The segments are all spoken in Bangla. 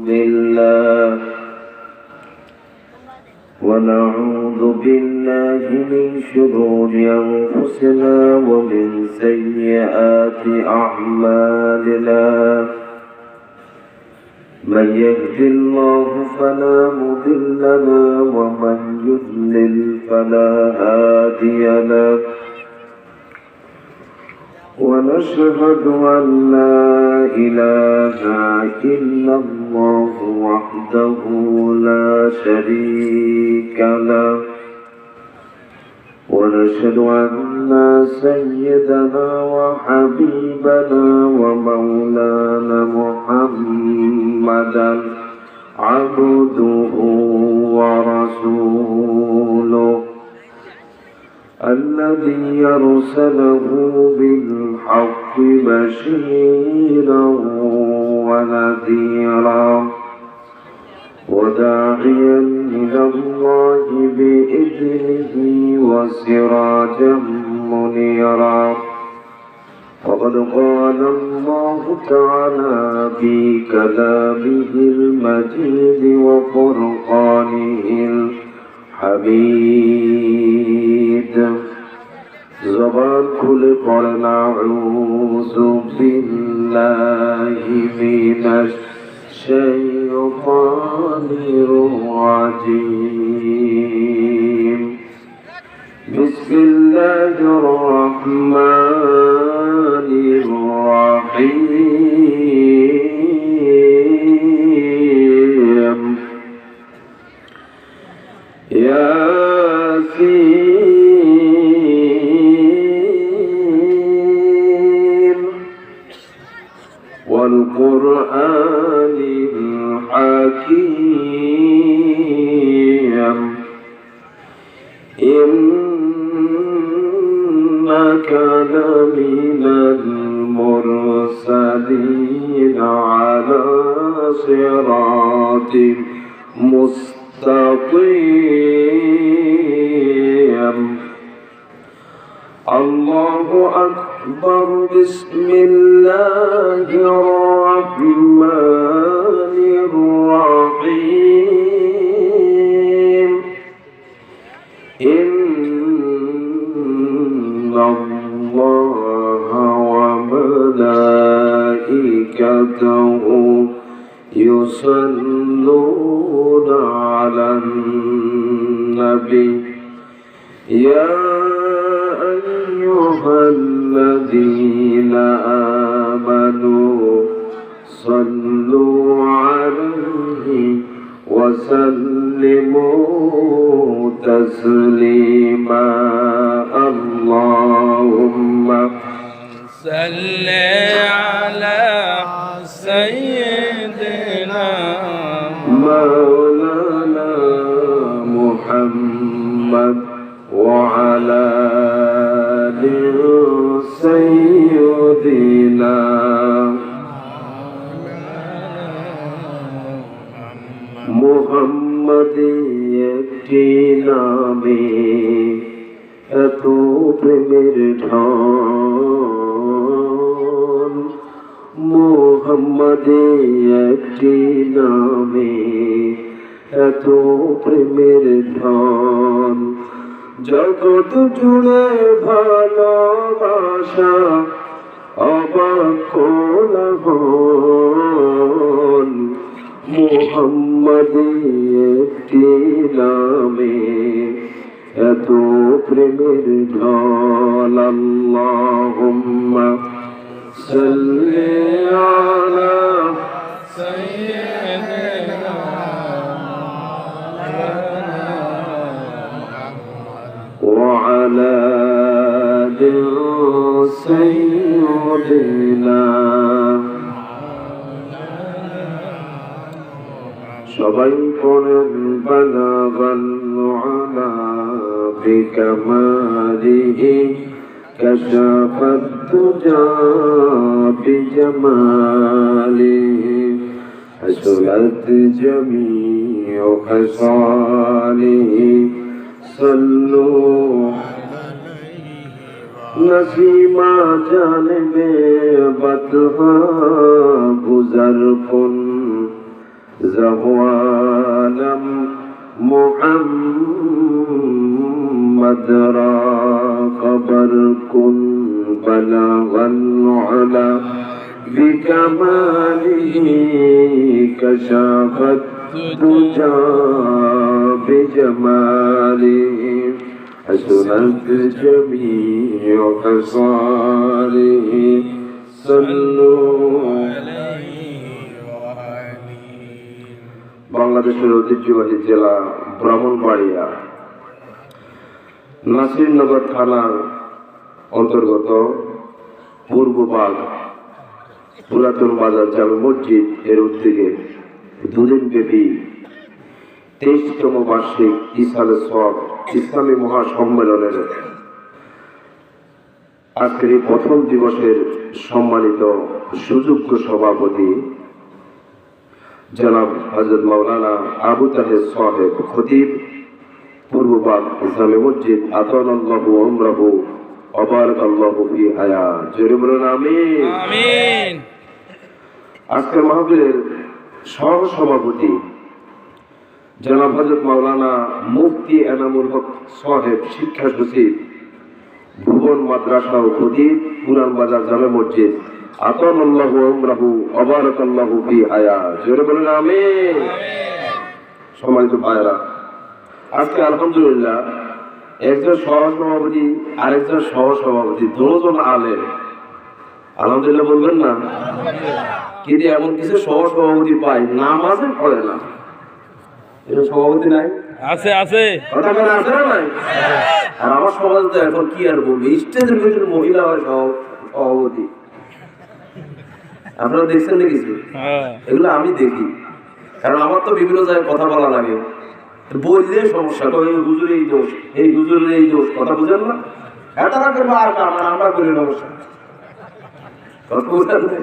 لله ونعوذ بالله من شرور أنفسنا ومن سيئات أعمالنا من يهد الله فلا مضل له ومن يضلل فلا هادي له ونشهد أن لا إله إلا الله وحده لا شريك له ونشهد أن سيدنا وحبيبنا ومولانا محمدا عبده ورسوله الذي أرسله بالحق بشيرا ونذيرا وداعيا إلى الله بإذنه وسراجا منيرا وقد قال الله تعالى في كلامه المجيد وفرقانه الحميد زبان كل قرن أعوذ بالله من الشيطان الرجيم بسم الله الرحمن الرحيم ياسين والقرآن الحكيم إنك لمن المرسلين على صراط مستقيم الله أكبر بسم الله الرحمن الرحيم إن الله وملائكته يصلون على النبي يا أيها الذين آمنوا صلوا عليه وسلموا تسليما اللهم صل على سيدنا مولانا محمد وعلى آل سيدنا محمد একটি নামে এত প্রেমের ঢল মুহাম্মদ একটি নামে এত প্রেমের ঢল জগৎ জুড়ে ভালোবাসা অবাক কোলাহল মুহাম্মদ একটি নামে এত প্রেমের ঢল আল্লাহুম্মা সাল্লি আলা سيدنا وعلى آل سيدنا সবাই পড়েন বালাগাল উলা বিকামালিহি কাশাফাত তুজা বিজামালিহি حسنت جميع خصاله صلوا نسیما جانب بطحا گزر کن زهوانا محمد راق برق بلغ العلا بكماله كشف الدجى بجماله حسنت جميع خصاله صلوا বাংলাদেশের ঐতিহ্যবাহী জেলা ব্রাহ্মণবাড়িয়া নাসিরনগর থানার অন্তর্গত পূর্ববাগ পুরাতন বাজার জামে মসজিদ এর উদ্যোগে দুদিন ব্যাপী 23তম বার্ষিক ইসলামী মহাসম্মেলনের আজকের এই প্রথম দিবসের সম্মানিত সুযোগ্য সভাপতি জনাব হযরত মাওলানা আবু তাহের সাহেব খতিব পূর্ববাগ জামে মসজিদ আতানাল্লাহু আমরাহু ওয়া বারাকাল্লাহু ফি হায়াত জোরে বলুন আমিন আমিন। আজকের মাহফিলের সহ সভাপতি জনাব হযরত মাওলানা মুফতি এনামুল হক সাহেব শিক্ষা সচিব ভুবন মাদ্রাসা ও খতিব পুরান বাজার জামে মসজিদ আতানাল্লাহু আমরাহু ওয়া বারাকাল্লাহু ফি হায়াত জোরে বলুন আমিন। সম্মানিত ভাইরা, আজকে আলহামদুলিল্লাহ একজন সহসভাপতি আরেকজন সহসভাপতি দুজন আলেম, আলহামদুলিল্লাহ বলবেন না? কিন্তু এমন কিছু সহসভাপতি পাই নামাজে পড়ে না, এরকম সভাপতি নাই? আছে আছে, কথা বলে আছে না নাই? আর আমার সমাজ তো এখন কি আর বলবো, স্টেজের ভিতরে মহিলা হয় সভাপতি। আপনারা দেখছেন না কিছু? এগুলো আমি দেখি, কারণ আমার তো বিভিন্ন জায়গায় কথা বলা লাগে, বললে সমস্যা, এই হুজুর এই দোষ, এই হুজুরের এই দোষ, কথা বুঝেন না? এটারা করবো আর আমরা করি সমস্যা, কথা বুঝেন না?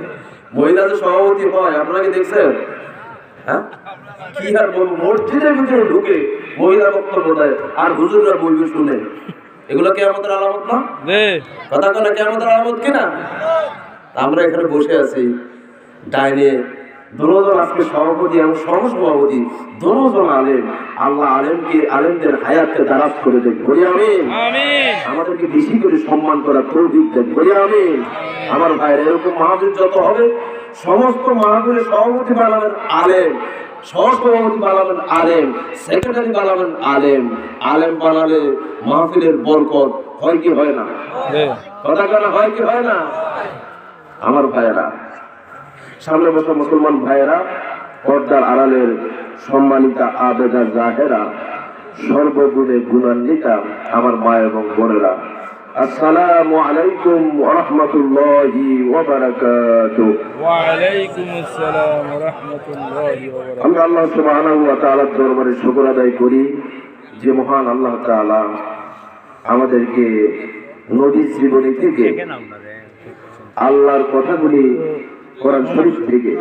মহিলা যে সভাপতি হয় আপনারা কি দেখছেন? হ্যাঁ, কি আর বলবো, মসজিদের ভিতরে ঢুকে মহিলা বক্তব্য দেয় আর হুজুররা বলবে শুনে, এগুলো কিয়ামতের আলামত না? কথা বলে কিয়ামতের আলামত কিনা? আমরা এখানে বসে আছি, ডাইনে দুজন আজকে সভাপতি এবং সহসভাপতি দুজন আলেম, আল্লাহ আলেমদের হায়াতকে দারাজ করে দেখ, বলি আমিন। আমাদেরকে বেশি করে সম্মান করার তৌফিক দেখ, বলি আমিন। আমার ভাইয়ের এরকম মাহফিল যত হবে সমস্ত মাহফিলের সভাপতি বানাবেন আলেম, সহসভাপতি বানাবেন আলেম, সেক্রেটারি বানাবেন আলেম। আলেম বানালে মাহফিলের বরকত হয় কি হয় না? কথা কেনা হয় কি হয় না? আমার ভাইয়েরা, সামনে বসা মুসলমান ভাইয়েরা, পর্দার আড়ালের সম্মানিতা আবেদা জাহেরা, সর্বগুণে গুণান্বিতা আমার মা এবং বোনেরা, আসসালামু আলাইকুম ওয়া রাহমাতুল্লাহি ওয়া বারাকাতুহু। ওয়া আলাইকুম আসসালাম ওয়া রাহমাতুল্লাহি ওয়া বারাকাতুহু। আমরা আল্লাহ সুবহানাহু ওয়া তাআলার দরবারে শুকর আদায় করি যে মহান আল্লাহ তাআলা আমাদেরকে নবীর জীবনী থেকে, আল্লাহর কথাগুলি কোরআন শরীফ থেকে,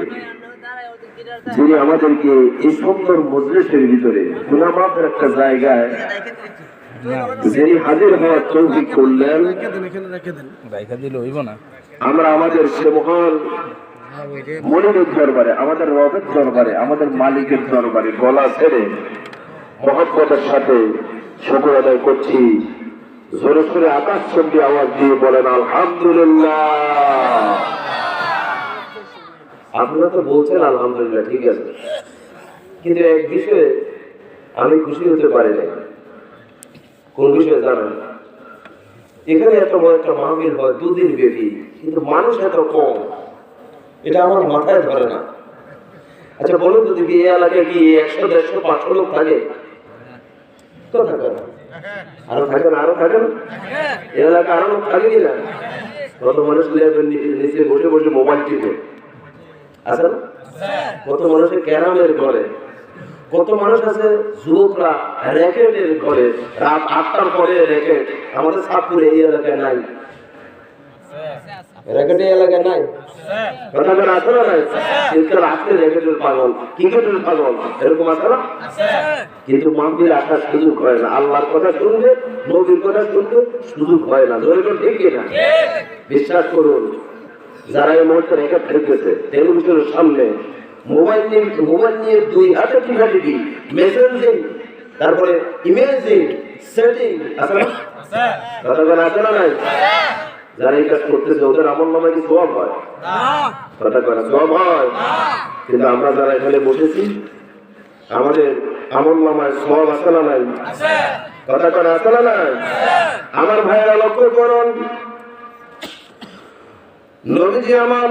যিনি আমাদেরকে এই সুন্দর মজলিসের ভিতরে গুনামাফের একটা জায়গায় যিনি হাজির হওয়ার তৌফিক করলেন, আমরা আমাদের সে মহান মনিবের দরবারে, আমাদের রবের দরবারে, আমাদের মালিকের দরবারে গলা ছেড়ে মহব্বতের সাথে শুকর আদায় করছি। জোরে সোরে আকাশ চম্বী আওয়াজ দিয়ে বলেন আলহামদুলিল্লাহ। আপনারা তো বলছেন আলহামদুলিল্লাহ, ঠিক আছে, কিন্তু এক বিষয়ে আমি খুশি হতে পারি না। কোন বিষয়ে জানেন? এখানে এত বড় একটা মাহফিল হয় দুদিন ব্যাপী, কিন্তু মানুষ এত কম, এটা আমার মাথায় ধরে না। আচ্ছা বলুন তো দেখি, এই এলাকায় কি 100, 150, 500 লোক থাকে? তো থাকে না, আরো থাকে না, আরো থাকে না, এই এলাকা আরো লোক থাকে কিনা? কত মানুষ নিচে বসে বসে মোবাইল টিপে আছে না? কত মানুষের ক্যারামের ঘরে, কত মানুষ আছে যুবকরা র্যাকেটের ঘরে, রাত 8টার পরে র্যাকেট। আমাদের সাতপুরে এই এলাকায় নাই, র্যাকেটের এলাকায় নাই, কথা বলে আছে না? নাই, কিন্তু রাত্রে র্যাকেটের পাগল, ক্রিকেটের পাগল, এরকম আছে না? কিন্তু মাহফিল আসার সুযোগ হয় না, আল্লাহর কথা শুনবে, নবীর কথা শুনবে সুযোগ হয় না। ধরে ঠিক কিনা? বিশ্বাস করুন, যারা এই মুহূর্তে রেখে ফেলতেছে টেলিভিশনের সামনে, মোবাইল নিয়ে দুই হাতে টিপাটিপি, মেসেঞ্জিং, তারপরে ইমেজিং, সেটিং আছে না? কথা বলা আছে না নাই? যারা এই কাজ করতেছে ওদের আমল নামায় কি সওয়াব হয়? কথা বলা সওয়াব হয়? কিন্তু আমরা যারা এখানে বসেছি আমাদের আমল নামায় সওয়াব আছে না নাই? কথা বলা আছে না নাই? আমার ভাইয়েরা লক্ষ্য করুন, নবীজি আমার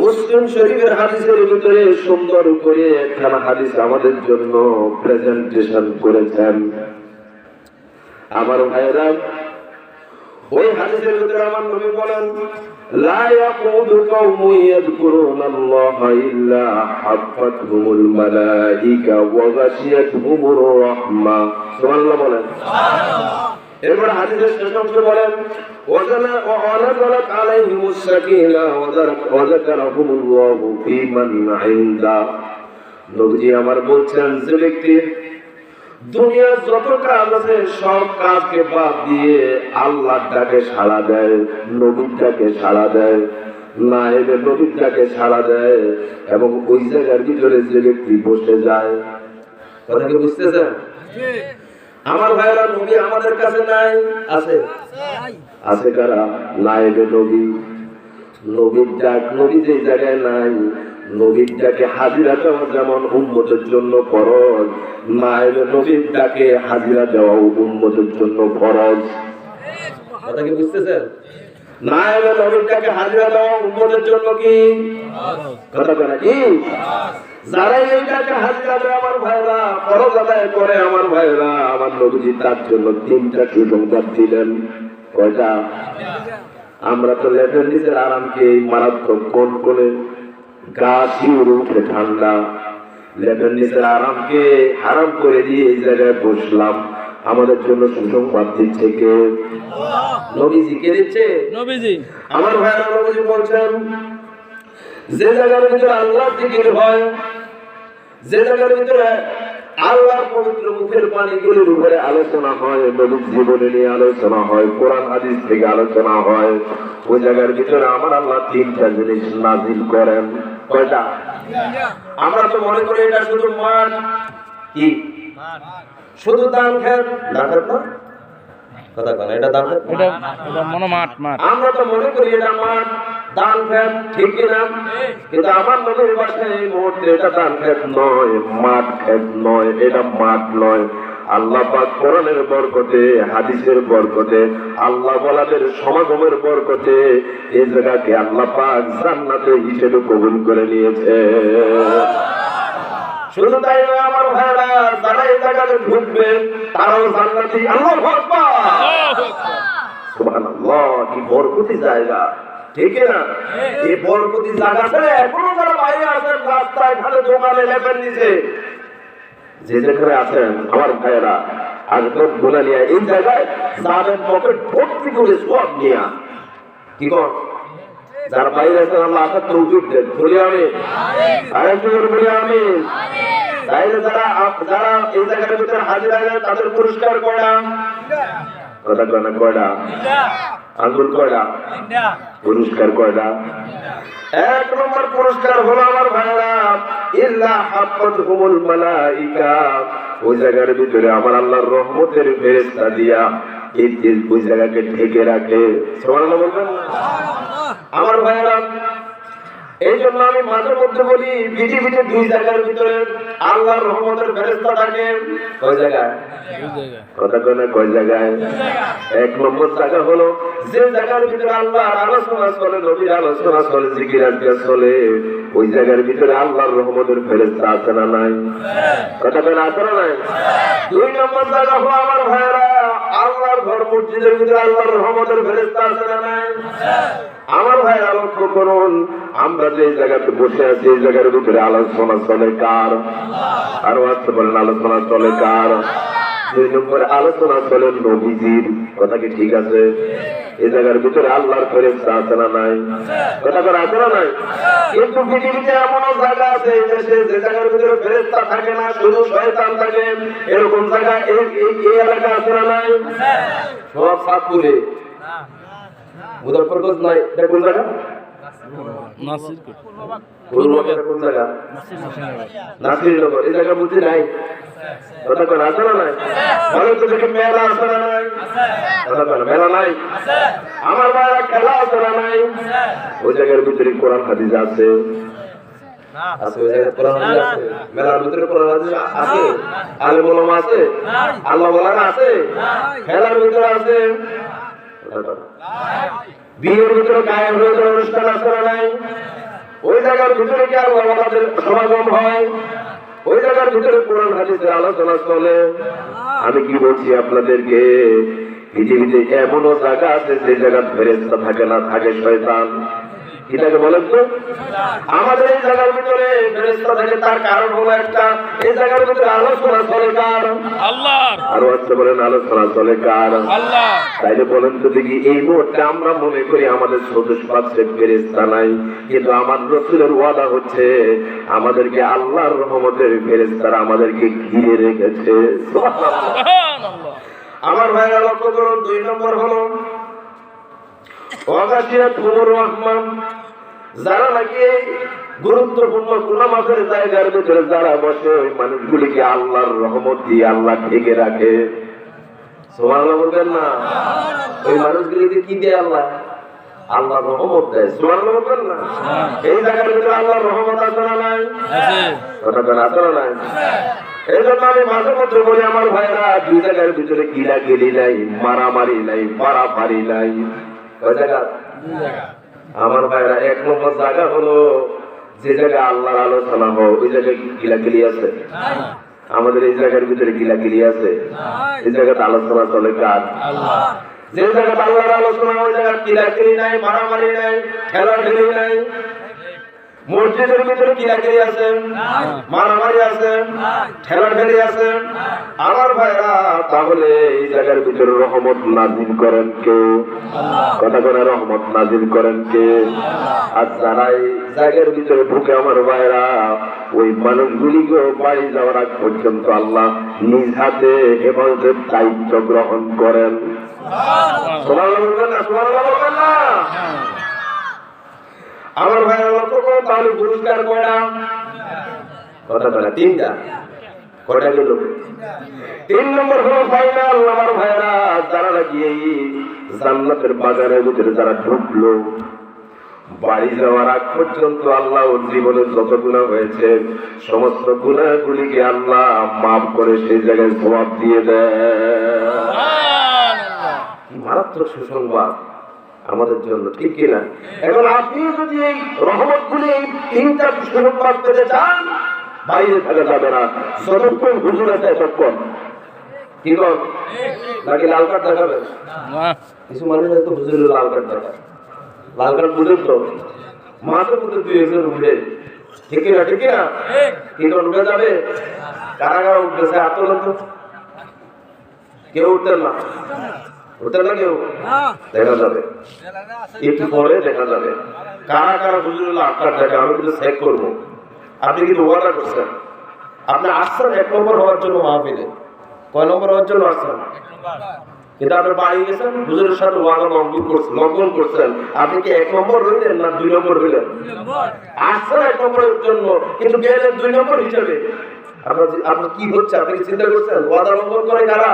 মুসলিম শরীফের হাদিসের ভিতরে সুন্দর করে একখানা হাদিস আমাদের জন্য প্রেজেন্টেশন করেছেন। আমার ভাইয়েরা, ওই হাদিসের ভিতরে আমার নবী বলেন, লা ইয়াকুদু কওমুন ইয়াযকুরুনাল্লাহা ইল্লা হাফাতহুমুল মালাইকা ওয়া গাশিয়াতহুমুর রাহমা। সুবহানাল্লাহ বলেন। এরপর হাদিসের শেষ অংশে বলেন, ওয়ানাযালাত আলাইহিমুস সাকিনা ওয়া যাকারাহুমুল্লাহু ফীমান ইনদা। নবীজি আমার বলছেন, যে ব্যক্তি দুনিয়ার যত কাজ আছে সব কাজকে বাদ দিয়ে আল্লাহর ডাকে সাড়া দেয়, নবীর ডাকে সাড়া দেয়, নায়েবে নবীর ডাকে সাড়া দেয়, এবং ওই জায়গার ভিতরে যে ব্যক্তি বসে যায়। কথা কি বুঝতেছেন? আমার ভাইরা, নবী আমাদের কাছে নাই, আছে? আছে কারা? নায়েবে নবী। নবীর ডাক, নবী যে জায়গায় নাই, নবীর ডাকে হাজিরা দেওয়া যেমন উম্মতের জন্য ফরজ, নায়েবে নবীর ডাকে হাজিরা দেওয়া উম্মতের জন্য ফরজ। কথা কি বুঝতেছেন? নায়েবে নবীর ডাকে হাজিরা দেওয়া উম্মতের জন্য কি কথা বলে কি? যারা এই ডাকে হাজিরা দেয় আমার ভাইরা, ফরজ আদায় করে আমার ভাইরা, আমার নবীজি তার জন্য 3টা সুসংবাদ দিলেন। কয়টা? আমরা তো লেপের নিচের আরামকে মারাত্মক কোন কোনে গা শিউরে উঠে ঠান্ডা, লেপের নিচের আরামকে হারাম করে দিয়ে এই জায়গায় বসলাম। আমাদের জন্য সুসংবাদ দিচ্ছে কে? নবীজি। কে দিচ্ছে? নবীজি। আমার ভাইরা, নবীজি বলছেন, যে জায়গার ভিতরে আল্লাহর জিকির হয়, যে জায়গার ভিতরে আল্লাহর পবিত্র মুখের বাণীগুলির উপরে আলোচনা হয়, নবীর জীবনে নিয়ে আলোচনা হয়, কোরআন হাদিস থেকে আলোচনা হয়, ওই জায়গার ভিতরে আমার আল্লাহ 3টা জিনিস নাজিল করেন। কয়টা? আমরা তো মনে করি এটা শুধু মাঠ, কি শুধু দান খেত, না কথা বলে এটা দান খেত, এটা মনে মাঠ। আমরা তো মনে করি এটা মাঠ, দান খেত, ঠিক কিনা? কিন্তু আমার নবীর ভাষায় এই মুহূর্তে এটা দান খেত নয়, মাঠ খেত নয়, এটা মাঠ নয়। আল্লাহ পাক কোরআনের বরকতে, হাদিসের বরকতে, আল্লাহ ওয়ালাদের সমাগমের বরকতে এই জায়গাকে আল্লাহ পাক জান্নাতে হিসেবে কবুল করে নিয়েছে। শুধু তাই নয় আমার ভাইরা, যারা এই জায়গাতে ঢুকবে তারাও জান্নাতি। আল্লাহু আকবার, সুবহানাল্লাহ। কি বরকতি জায়গা, ঠিক না? এই বরকতি জায়গাতে এখনো যারা বাইরে আছেন, রাস্তায় ঘাটে, দোকানে, লেপের নিচে, যে যেখানে আছেন আমার ভাইয়েরা, আজকের গুণা নিয়ে এই জায়গায় যাদের পকেট ভর্তি করে সব নিয়ে, কি কর যারা বাইরে আছেন আল্লাহ আসার তৌফিক দেন। বলি আমি আরেকটু বলি আমি বাইরে যারা এই জায়গার ভিতরে হাজির আছেন তাদের পুরস্কার কয়টা? কথা কয়টা? কয়টা? আঙ্গুল কয়টা? পুরস্কার কয়টা? 1 নম্বর পুরস্কার হলো আমার ভাইরা, ইল্লা হাফাতহুমুল মালাইকা। ওই জায়গার ভিতরে আমার আল্লাহর রহমতের ফেরেশতা দিয়া ওই জায়গাকে ঢেকে রাখে। সুবহানাল্লাহ বলবেন? আমার ভাইরা, এই জন্য আমি মাঝে মধ্যে বলি, পৃথিবীতে 2 জায়গার ভিতরে আল্লাহর রহমতের ফেরেশতা থাকে। কয় জায়গায়? কথা কয় না? কয় জায়গায়? 1 নম্বর জায়গা হলো যে জায়গার ভিতরে আল্লাহর আলোচনা চলে, নবীর আলোচনা চলে, জিকির আজকার চলে, ওই জায়গার ভিতরে আল্লাহর রহমতের ফেরেশতা আছে না নাই? কথা কয় না? আছে না নাই? 2 নম্বর জায়গা হলো আমার ভাইরা, আল্লাহর ঘর মসজিদের ভিতরে আল্লাহর রহমতের ফেরেশতা আছে না নাই? আমার ভাইরা লক্ষ্য করুন, আমরা যে জায়গাতে বসে আছি এই জায়গার ভিতরে আলোচনা চলে কার? আরো আসতে বলেন, আলোচনা চলে কার? 2 নম্বরে আলোচনা চলে নবীজির। কথা কি ঠিক আছে? এই জায়গার ভিতরে আল্লাহর ফেরেশতা আছে না নাই? কথা করে আছে না নাই? কিন্তু পৃথিবীতে এমনও জায়গা আছে এই দেশে যে জায়গার ভিতরে ফেরেশতা থাকে না, শুধু শয়তান থাকে। এরকম জায়গা এই এলাকা আছে না নাই? সব সাতপুরে, মুজফ্ফরগঞ্জ নাই, এটা কোন জায়গা? নাসির পূর্ববাগের কোন জায়গা? নাসিরনগর। এই জায়গা বুঝি নাই? কথা কোন আছে না নাই? বলেন তো দেখি মেলা আছে না নাই? কথা কোন মেলা নাই? আমার ভাইরা খেলা আছে না নাই? ওই জায়গার ভিতরে কোরআন হাদিস আছে। আছে ওই জায়গায় কোরআন হাদিস আছে। মেলার ভিতরে কোরআন হাদিস আছে। আলেম ওলামা আছে। আল্লাহ ওয়ালা আছে। খেলার ভিতরে আছে। বিয়ের ভিতরে গায়ের ভিতরে অনুষ্ঠান আছে না নাই? ওই জায়গার ভিতরে কি আর ওলামাদের সমাগম হয়? ওই জায়গার ভিতরে কোরআন হাদিসের আলোচনা চলে। আমি কি বলছি আপনাদেরকে, পৃথিবীতে এমনও জায়গা আছে যে জায়গা ফেরেশতা থাকে না, থাকে শয়তান। এটাকে বলেন তো, আমাদের এই জায়গার ভিতরে ফেরেশতা থাকে, তার কারণ হলো একটা, এই জায়গার ভিতরে আলোচনা চলে কার? আল্লাহর। আরো আসতে বলেন, আলোচনা চলে কার? আল্লাহ। তাইলে বলেন তো দেখি, এই মুহূর্তে আমরা মনে করি আমাদের চতুষ্পার্শ্বে ফেরেশতা নাই, কিন্তু আমার রাসূলের ওয়াদা হচ্ছে আমাদেরকে আল্লাহর রহমতের ফেরেশতারা আমাদেরকে ঘিরে রেখেছে। সুবহানাল্লাহ। আমার ভাইরা লক্ষ্য করুন, 2 নম্বর হলো ওয়াগাশিয়াতুর রহমান। যারা নাকি গুরুত্বপূর্ণ গুনামাফের জায়গার ভিতরে যারা বসে, ওই মানুষগুলিকে আল্লাহর রহমত দিয়ে আল্লাহ ঢেকে রাখে। সুবহানাল্লাহ বলবেন না? ওই মানুষগুলিকে কি দেয় আল্লাহ? আল্লাহর রহমত দেয়। সুবহানাল্লাহ বলবেন না? এই জায়গার ভিতরে আল্লাহর রহমত আছে না নাই? আছে। কথা বলেন, আছে না নাই? এই জন্য আমি মাঝে মধ্যে বলি, আমার ভাইরা, 2 জায়গার ভিতরে গিলাগিলি নাই, মারামারি নাই, পারাপারি নাই। ওই জায়গা আমার ভাইরা 1 নম্বর জায়গা হলো যে জায়গায় আল্লাহর আলোচনা হয়, ওই জায়গায় গিলাগিলি আছে? আমাদের এই জায়গার ভিতরে গিলাগিলি আছে? এই জায়গাতে আলোচনা চলে কার? আল্লাহ। যে জায়গাতে আল্লাহর আলোচনা, ওই জায়গায় গিলাগিলি নাই, মারামারি নাই, ঠেলাঠেলি নাই। মসজিদের ভিতরে গিলাগিলি আছে, মারামারি আছে, ঠেলাঠেলি আছে। আমার ভাইরা, তাহলে এই জায়গার ভিতরে রহমত নাজিল করেন কে? কথা করে রহমত নাজিল করেন কে? আর যারা এই জায়গার ভিতরে ঢুকে, আমার ভাইরা, ওই মানুষগুলিকে বাড়ি যাওয়ার আগ পর্যন্ত আল্লাহ নিজ হাতে হেফাজতের দায়িত্ব গ্রহণ করেন। সুবহানাল্লাহ বলবেন না? সুবহানাল্লাহ বলবেন না? আমার ভাইরা লক্ষ্য করো, তাহলে পুরস্কার কয়টা? কথা বলে 3টা। কয়টা গেল? 3 নম্বর হলো ফাইনাল। আমার ভাইরা, যারা নাকি এই জান্নাতের বাগানের ভিতরে যারা ঢুকলো, বাড়ি যাওয়ার আগ পর্যন্ত আল্লাহ ওর জীবনে যত গুনাহ হয়েছে, সমস্ত গুনাহগুলিকে আল্লাহ মাফ করে সেই জায়গায় সওয়াব দিয়ে দেয়। মারাত্মক সুসংবাদ আমাদের জন্য, ঠিক কিনা? এখন আপনি যদি এই রহমতগুলি, এই 3টা সুসংবাদ পেতে চান, বাইরে থাকা যাবে না। যতক্ষণ হুজুর আছে ততক্ষণ। কি কর? নাকি লাল কার্ড দেখাবেন? কিছু মানুষ হয়তো হুজুরের লাল কার্ড দেখায়। লাল কার্ড বুঝেন তো? মাত্র বুঝে 2-1 উঠে, ঠিক কিনা? ঠিক কিনা? কি করে উঠে যাবে? কারা কারা উঠতেছে? আত্মন তো কেউ উঠতেন না, উঠতেন না কেউ? দেখা যাবে একটু পরে, দেখা যাবে কারা কারা হুজুরের লাল কার্ড দেখে। আমি কিন্তু চেক করবো। আপনি কিন্তু ওয়াদা করছেন, আপনি আসছেন 1 নম্বর হওয়ার জন্য মাহফিলে। কয় নম্বর হওয়ার জন্য আসছেন? কিন্তু আপনার বাড়ি গেছেন, হুজুরের সাথে ওয়াদা লঙ্ঘন করছেন। আপনি কি 1 নম্বর হইলেন না 2 নম্বর হইলেন? আসছেন 1 নম্বরের জন্য, কিন্তু গেলেন 2 নম্বর হিসেবে। আপনার কি হচ্ছে? আপনি কি চিন্তা করছেন? ওয়াদা লঙ্ঘন করে কারা?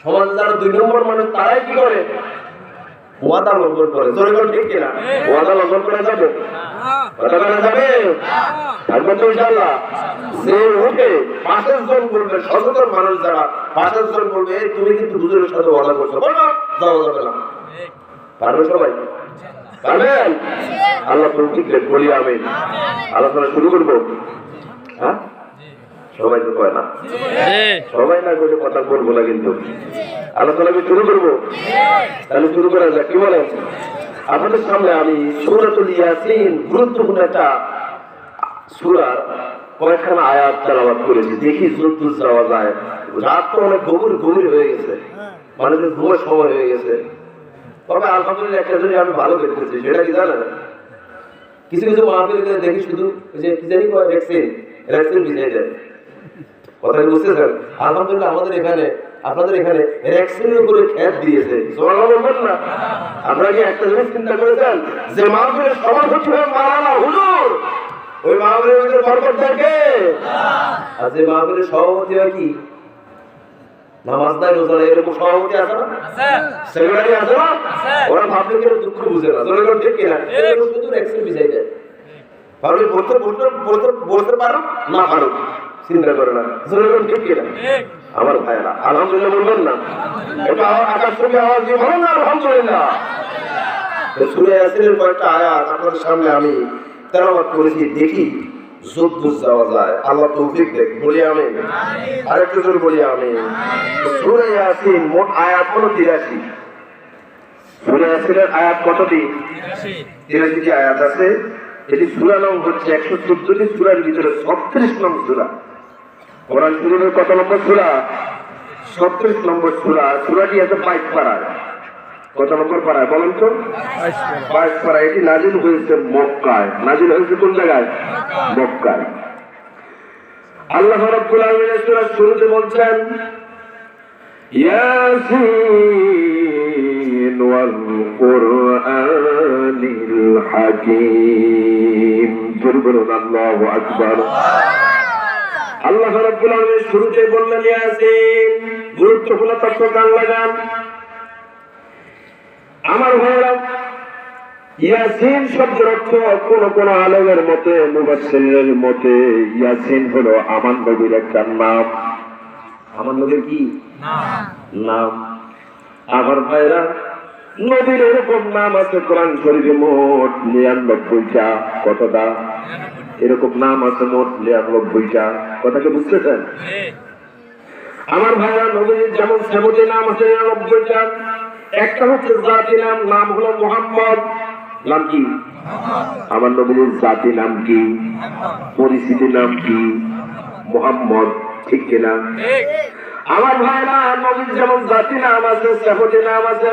সমাজে যারা 2 নম্বর মানুষ, তারাই কি করে? ওয়াদা লঙ্ঘন করে। জোরে বল, ঠিক কিনা? ওয়াদা লঙ্ঘন করা যাবে? কথা বলা যাবে? থাকবেন তো ইনশাআল্লাহ? যে উঠে 5 জন বলবে, সচেতন মানুষ যারা 5 জন বলবে, তুমি কিন্তু হুজুরের সাথে ওয়াদা করছো, বলো যাওয়া যাবে না। পারবে সবাই? পারবেন? আল্লাহ তৌফিক দেন, বলি আমিন। আলোচনা শুরু করবো? হ্যাঁ, সবাই তো কয় না, সবাই না বলে কথা বলবো না, কিন্তু আলোচনা আমি শুরু করবো। তাহলে শুরু করা যাক, কি বলেন? আপনাদের সামনে আমি সূরাতুল ইয়াসিন, গুরুত্বপূর্ণ একটা সূরা, কয়েকখানা আয়াত তেলাওয়াত করেছি। দেখি যতদূর যাওয়া যায়। রাত তো অনেক গভীর হয়ে গেছে, মানুষের ঘুমের সময় হয়ে গেছে। তবে আলহামদুলিল্লাহ একটা জিনিস আমি ভালো দেখতেছি, সেটা কি জানেন? কিছু কিছু মাহফিল দেখি শুধু যে কি জানি ভ্যাকসিন বিছিয়ে দেয়। কথা বুঝতেছেন? আলহামদুলিল্লাহ আমাদের এখানে আপনাদের এখানে রেক্সিনের উপরে খ্যাত দিয়েছে, সুবহানাল্লাহ বলবেন না? আপনারা কি একটা জিনিস চিন্তা করেছেন যে মাহফিলের সভাপতি হয়ে মাওলানা হুজুর, ওই মাহফিলের ভিতরে বরকত দেয় কে? আর যে মাহফিলের সভাপতি হয় কি নামাজ নাই রোজা নাই, এরকম সভাপতি আছে না, সেক্রেটারি আছে না, ওরা ভাবলে কেউ দুঃখ বুঝে না, তোরা ঠিক কিনা? শুধু রেক্সিন বিছাই দেয়, ভাবলে বলতে পারো না পারো চিন্তা করে না, ঠিক কিনা? আমার ভাইরা আলহামদুলিল্লাহ বলবেন না? এটা আকাশ থেকে আওয়াজ দিয়ে বলেন না আলহামদুলিল্লাহ। সূরা ইয়াসিনের কয়েকটা আয়াত আপনাদের সামনে আমি তেলাওয়াত করেছি, দেখি যদ্দূর যাওয়া যায়, আল্লাহ তৌফিক দেখ, বলি আমিন। আরেকটু জোরে বলি আমিন। সূরা ইয়াসিন মোট আয়াত হলো 83। সূরা ইয়াসিনের আয়াত কতটি? 83টি আয়াত আছে। এটি সূরা নং হচ্ছে 114টি সূরার ভিতরে 36 নং সূরা। কোরআন শরীফের কত নম্বর সূরা? 36 নম্বর সূরা। সূরাটি আছে 22 পারায়। কত নম্বর পারায় বলেন তো? 22 পারায়। এটি নাজিল হয়েছে মক্কায়। নাজিল হয়েছে কোন জায়গায়? মক্কায়। আল্লাহ রাব্বুল আলামিন সূরার শুরুতে বলছেন ইয়াসিন ওয়াল কুরআনিল হাকীম। জোরে বলুন আল্লাহু আকবার। আল্লাহ রাব্বুল আলামিন শুরুতে বললেন ইয়াসিন, গুরুত্বপূর্ণ তথ্য কান লাগান আমার ভাইরা। ইয়াসিন শব্দের অর্থ কোন আলেমের মতে, মুফাসসিরের মতে ইয়াসিন হলো আমার নবীর একটা নাম। আমার নবীর কি নাম? আমার ভাইরা নবীর এরকম নাম আছে কোরআন শরীফে মোট 99টা। কতটা? এরকম নাম আছে মোট 99টা। কথাকে বুঝতেছেন? আমার ভাইরা নবীর যেমন 70 নাম আছে 99টা। একটা হচ্ছে জাতি নাম, নাম হলো মুহাম্মদ। নাম কি? আমার নবীর জাতি নাম কি? পরিচিতি নাম কি? মুহাম্মদ। ঠিক কিনা? আমার ভাইরা নবীর যেমন জাতি নাম আছে 70 নাম আছে,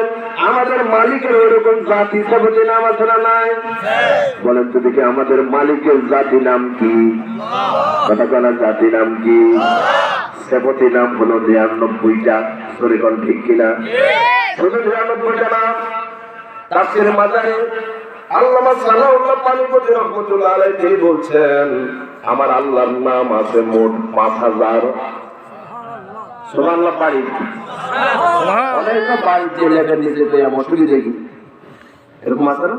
আমাদের মালিকের ওইরকম জাতি 70 নাম আছে না নাই? বলেন তো দেখি আমাদের মালিকের জাতি নাম কি? কথা বলা জাতি নাম কি? 70 নাম হলো 99টা। শরীফল ঠিক কিনা? শুধু 99টা নাম। তাফসীরে মাজারে আল্লামা সালাউল্লাহ পানিপতি রাহমাতুল্লাহ আলাইহি তিনি বলছেন আমার আল্লাহর নাম আছে মোট 5000। সুবহানাল্লাহ। পারি অনেক বাড়িতে লেখা নিচে পেয়ে মশুরি দেখি, এরকম আছে না?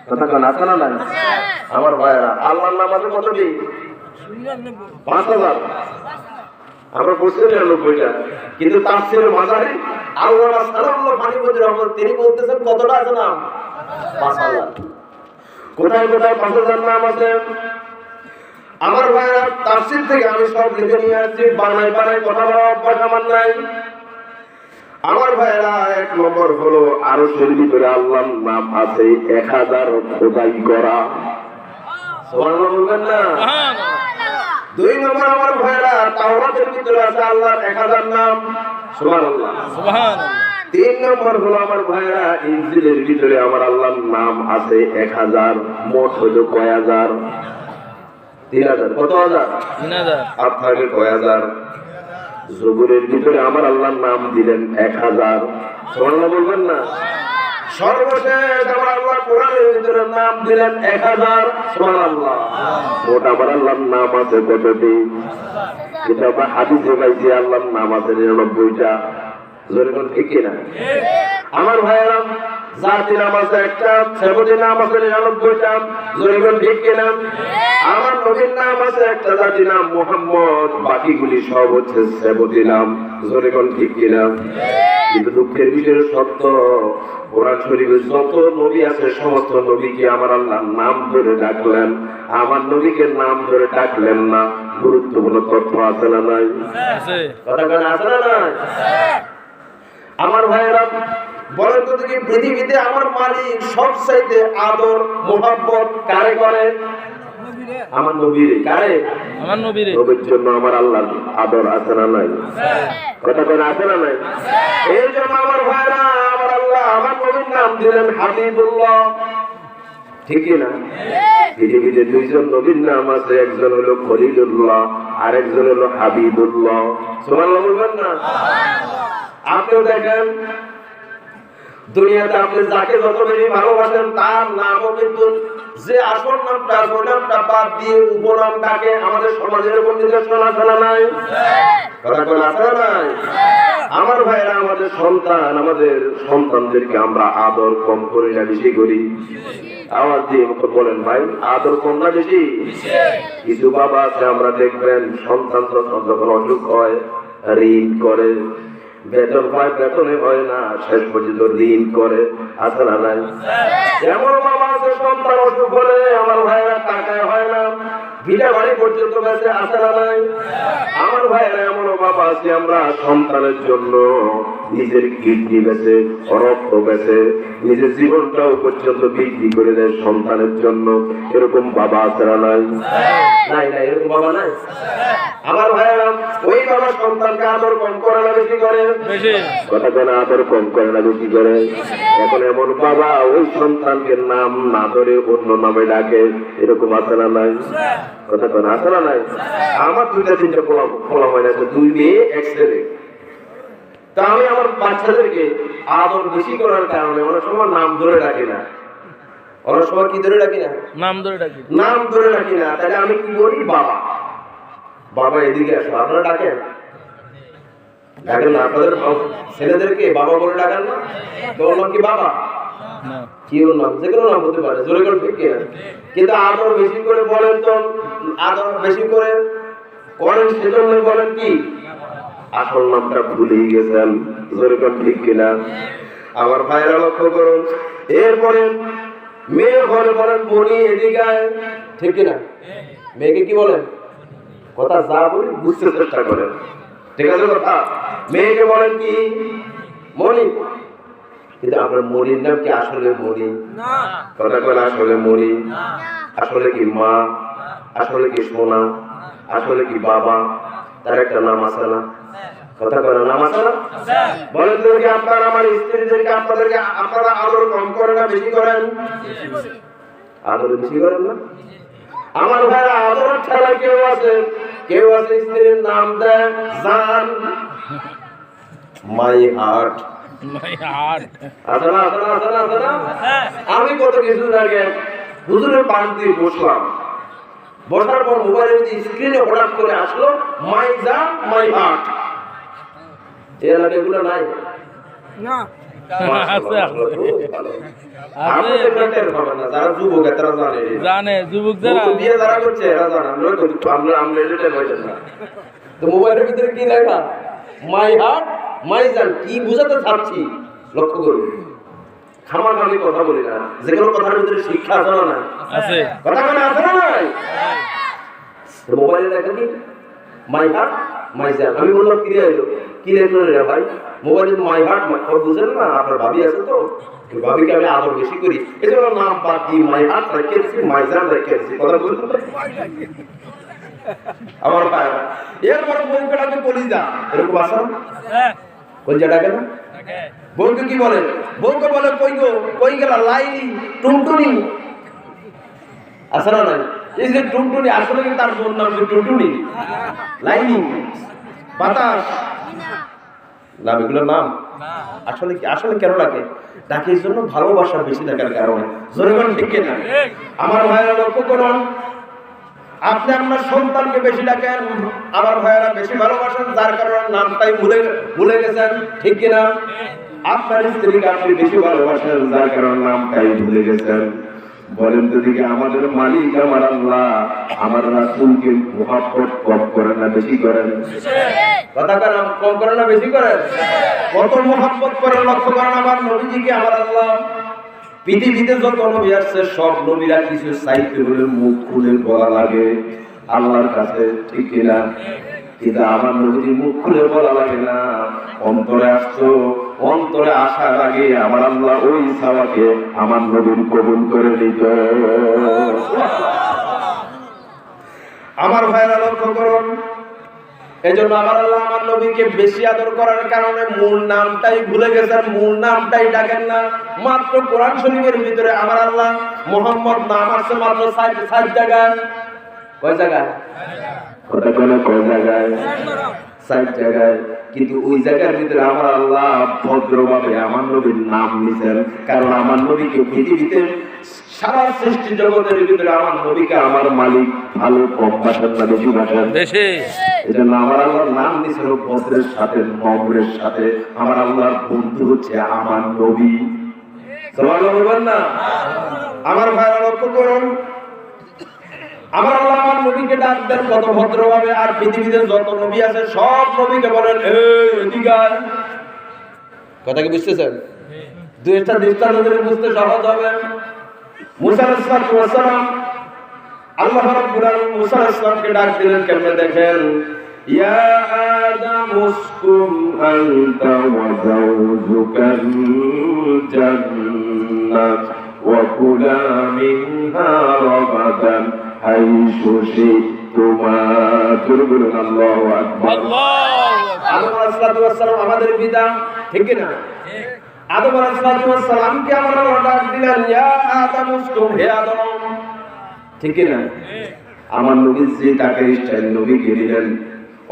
কথা কেন আছে না? নাই আমার ভাইয়েরা, আল্লাহর নাম আছে কতটি? 5000। আমরা বলছি 99টা, কিন্তু তাফসীরে মাজারে আল্লামা সালাউল্লাহ পানিপতি রাহমাতুল্লাহ তিনি বলতেছেন কতটা আছে নাম? 5000। কোথায় কোথায় 5000 নাম আছে? আমার ভাইরা তাফসীর থেকে আমি সব লিখে নিয়ে আসছি, বানাই কথা বলা অভ্যাস আমার নাই। আমার ভাইরা 1 নম্বর হলো আরশের ভিতরে আল্লাহর নাম আছে 1000 খোদাই করা। সুবহানাল্লাহ বলবেন না? 2 নম্বর আমার ভাইরা তাওরাতের ভিতরে আছে আল্লাহর 1000 নাম। সুবহানাল্লাহ। 3 নম্বর হলো আমার ভাইরা ইনজিলের ভিতরে আমার আল্লাহর নাম আছে 1000। মোট হলো কয় হাজার? 3000। কত হাজার? 3000। আপনাকে কয় হাজার? জবুরের ভিতরে আমার আল্লাহর নাম দিলেন 1000। সুবহানাল্লাহ বলবেন না? সর্বশেষ আমার আল্লাহ কোরআনের ভিতরে নাম দিলেন 1000। সুবহানাল্লাহ। মোট আমার আল্লাহর নাম আছে কতটি? কিতাব হাদিসে পাইছি আল্লাহর নাম আছে 99টা। জোরে বল ঠিক কিনা? আমার ভাইরা জাতি নাম আছে একটা, 70 নাম আছে 99টা। জোরে বল ঠিক কিনা? আমার নবীর নাম আছে একটা, জাতি নাম মুহাম্মদ, বাকিগুলি সব হচ্ছে 70 নাম। জোরে বল ঠিক কিনা? কিন্তু দুঃখের বিষয় সত্য, কোরআন শরীফে যত নবী আছে সমস্ত নবীকে আমার আল্লাহর নাম ধরে ডাকলেন, আমার নবীকে নাম ধরে ডাকলেন না। গুরুত্বপূর্ণ তথ্য আছে না নাই? কথা কেন আছে না নাই? আমার ভাইয়েরা বলেন তো দেখি পৃথিবীতে আমার মালিক সবচাইতে আদর মোহাব্বত কারে করে? আমার নবীরে। কারে? আমার নবীরে। নবীর জন্য আমার আল্লাহর আদর আছে না নাই? কথা কেন আছে না নাই? এই জন্য আমার ভাইয়েরা আমার আল্লাহ আমার নবীর নাম দিলেন হাবিবুল্লাহ। ঠিক না? পৃথিবীতে দুইজন নবীর নাম আছে, একজন হলো খলিলুল্লাহ আর একজন হলো হাবিবুল্লাহ। সুবহানাল্লাহ বলবেন না? আপনিও দেখেন দুনিয়াতে আপনি যাকে যত বেশি ভালোবাসেন তার নামও কিন্তু যে আসল নামটা ওই নামটা বাদ দিয়ে উপনাম ডাকে আমাদের সমাজের উপর নিদর্শন আছে না নাই? কথা বলে আছে না নাই? আমার ভাইরা, আমাদের সন্তানদেরকে আমরা আদর কম করি না বেশি করি? আওয়াজ দিয়ে বলেন ভাই, আদর কম না বেশি? কিছু বাবা আছে আমরা দেখবেন সন্তান যখন অসুখ হয় ঋণ করে, বেতন হয় বেতনে হয় না, শেষ পর্যন্ত ঋণ করে, আছে না নাই? এমন বাবা আছে সন্তান অসুখ হলে আমার ভাইরা টাকায় হয় না, ভিটা বাড়ি পর্যন্ত বেঁচে, আছে না নাই? আমার ভাইরা এমন বাবা আছে আমরা সন্তানের জন্য নিজের কিডনি বেঁচে, রক্ত বেঁচে, নিজের জীবনটাও পর্যন্ত বিক্রি করে দেয় সন্তানের জন্য। এরকম বাবা আছে না নাই? নাই নাই, এরকম বাবা নাই। আমার ভাইরা, ওই বাবা সন্তানকে আদর কম করে না বেশি করে? কথা কেন আদর কম করে না বেশি করে? এখন এমন বাবা ওই সন্তানকে নাম না ধরে অন্য নামে ডাকে, এরকম আছে না নাই? কথা কেন আছে না নাই? আমার দুইটা তিনটা ফলা হয় না, দুই মেয়ে এক ছেলে। তা আমি আমার বাচ্চাদেরকে আদর বেশি করার কারণে অনেক সময় নাম ধরে ডাকি না। অনেক সময় কি ধরে ডাকি না? নাম ধরে ডাকি। নাম ধরে ডাকি না, তাহলে আমি কি করি? বাবা বাবা এদিকে আসো। আপনারা ডাকেন? ডাকেন না? আপনাদের ছেলেদেরকে বাবা বলে ডাকেন না? তোর নাম কি বাবা? কি ওর নাম? যে কোনো নাম হতে পারে, জোরে করে ঠিক কিনা? কিন্তু আদর বেশি করে বলেন তো, আদর বেশি করে করেন সেজন্য বলেন কি আসল নামটা ভুলেই গেছেন, জোরে করে ঠিক কিনা? আমার ভাইরা লক্ষ্য করুন। এরপরে মেয়ে হলে বলেন মনি, এদিকে ঠিক কিনা? মেয়েকে কি বলেন? কথা যা বলি বুঝতে চেষ্টা করেন, ঠিক আছে কথা? মেয়েকে বলেন কি? মনি। কিন্তু আপনার মনির নাম কি আসলে মনি? কথা বলে আসলে মনি? আসলে কি মা? আসলে কি সোনা? আসলে কি বাবা? তার একটা নাম আছে না? কথা বলে নাম আছে না? বলেন তো কি আপনারা আমার স্ত্রীদেরকে আপনারা আদর কম করেন না বেশি করেন? আদর বেশি করেন না? আমার ভাইরা, আদর ছাড়া কেউ আছে স্ত্রীর নাম দেয় জান, মাই হার্ট। আমি কত কিছু আগে হুজুরের পাশ দিয়ে বসলাম, বসার পর মোবাইলের স্ক্রিনে হঠাৎ করে আসলো মাই জান মাই হার্ট। এই এলাকা এগুলো নাই না? যারা যুবক তারা জানে, যুবক যারা বিয়ে যারা করছে এরা জানে। তো মোবাইলের ভিতরে কি লেখা? মাই হার্ট মাই জান। কি বুঝাতে চাচ্ছি লক্ষ্য করুন। খামাখামি কথা বলি না, যে কোনো কথার ভিতরে শিক্ষা আছে না? আছে। কথা মানে আছে না নাই? মোবাইলে লেখা কি? মাই হার্ট মাই জান। আমি বললাম কি এলো, কি লেখলো রে ভাই? মোবাইলে মাই হার্ট বুঝেন না? আপনার ভাবি আছে তো, ভাবিকে আমি আদর বেশি করি, এই জন্য নাম বাদ দিয়ে মাই হার্ট রেখেছি, মাই জান রেখেছি। কথা বলুন আমার ভাই। এরপরে বউকে ডাকে কলিজা, এরকম আছে না? কলিজা ডাকে না? বউকে কি বলে? বউকে বলে কই গো, কই গেলা লাইনি, টুনটুনি, আছে না নাই? এই যে টুনটুনি, আসলে কিন্তু তার বোন নাম টুনটুনি, লাইনি, বাতাস, নাম এগুলোর নাম আসলে কি? আসলে কেন ডাকে? ডাকে এই জন্য ভালোবাসা বেশি থাকার কারণে। জোরে বলেন ঠিক কিনা? আমার ভাইয়েরা লক্ষ্য করুন, আপনি আপনার সন্তানকে বেশি ডাকেন, আমার ভাইয়েরা বেশি ভালোবাসেন, যার কারণে নামটাই ভুলে গেছেন, ঠিক কিনা? আপনার স্ত্রীকে আপনি বেশি ভালোবাসেন, যার কারণে নামটাই ভুলে গেছেন। বলেন তো দিকে আমাদের মালিক আমার আল্লাহ আমার রাসূলকে মুহাব্বত কম করেন না বেশি করেন? কথা কারণ কম করেন না বেশি করেন? কত মুহাব্বত করেন লক্ষ্য করেন আমার নবীজিকে আমার আল্লাহ। পৃথিবীতে যত নবী আসছে সব নবীরা কিছু চাইতে হলে মুখ খুলে বলা লাগে আল্লাহর কাছে, ঠিক কিনা? কিন্তু আমার নবীর মুখ খুলে বলা লাগে না, অন্তরে আসতো, অন্তরে আসার আগে আমার আল্লাহ ওই সাওয়াকে আমার নবীর কবুল করে নিত। আমার ভাইরা লক্ষ্য করুন, এই জন্য আমার আল্লাহ আমার নবীকে বেশি আদর করার কারণে মূল নামটাই ভুলে গেছেন, মূল নামটাই ডাকেন না। মাত্র কোরআন শরীফের ভিতরে আমার আল্লাহ মোহাম্মদ নাম আছে মাত্র ৬০ জায়গায়। কয় জায়গায়? কথা বলে কয় জায়গায়? ৬০ জায়গায়। কিন্তু ওই জায়গার ভিতরে আমার আল্লাহ ভদ্রভাবে আমার নবীর নাম নিছেন, কারণ আমার নবীকে পৃথিবীতে সারা সৃষ্টি জগতের ভিতরে আমার নবীকে আমার মালিক ভালো কম বাসেন না বেশি বাসেন? বেশি। এই জন্য আমার আল্লাহর নাম নিছেন ভদ্রের সাথে নম্রের সাথে। আমার আল্লাহর বন্ধু হচ্ছে আমার নবী। সুবহানাল্লাহ বলবেন না? আমার ভাইরা লক্ষ্য করুন, আমার আল্লাহ আমার নবীকে ডাক দেন কত ভদ্রভাবে। আর পৃথিবীতে যত নবী আছে সব নবীকে বলেন এই এদিকে আয়। কথা কি বুঝতেছেন? দুই একটা দৃষ্টান্ত দিলে বুঝতে সহজ হবে। মুসা আলাইহিস সালাম, আল্লাহ রাব্বুল আলামিন মুসা আলাইহিস সালামকে ডাক দিলেন কেমনে দেখেন, ইয়া আদম উসকুন আনতা ওয়া যাওজুকাল জান্নাত ওয়া কুলা মিনহা রাগাদান হাইসু শি'তুমা। বলুন আল্লাহু আকবার। আদম আলাইহিস সালাম আমাদের পিতা, ঠিক কি না? আদম আলাইহিস সালামকে আমরা ডাক দিলেন ইয়া আদম উসকুন, হে আদম, ঠিক কি না? আমার নবী যে তাকে স্টাইল নবীকে দিলেন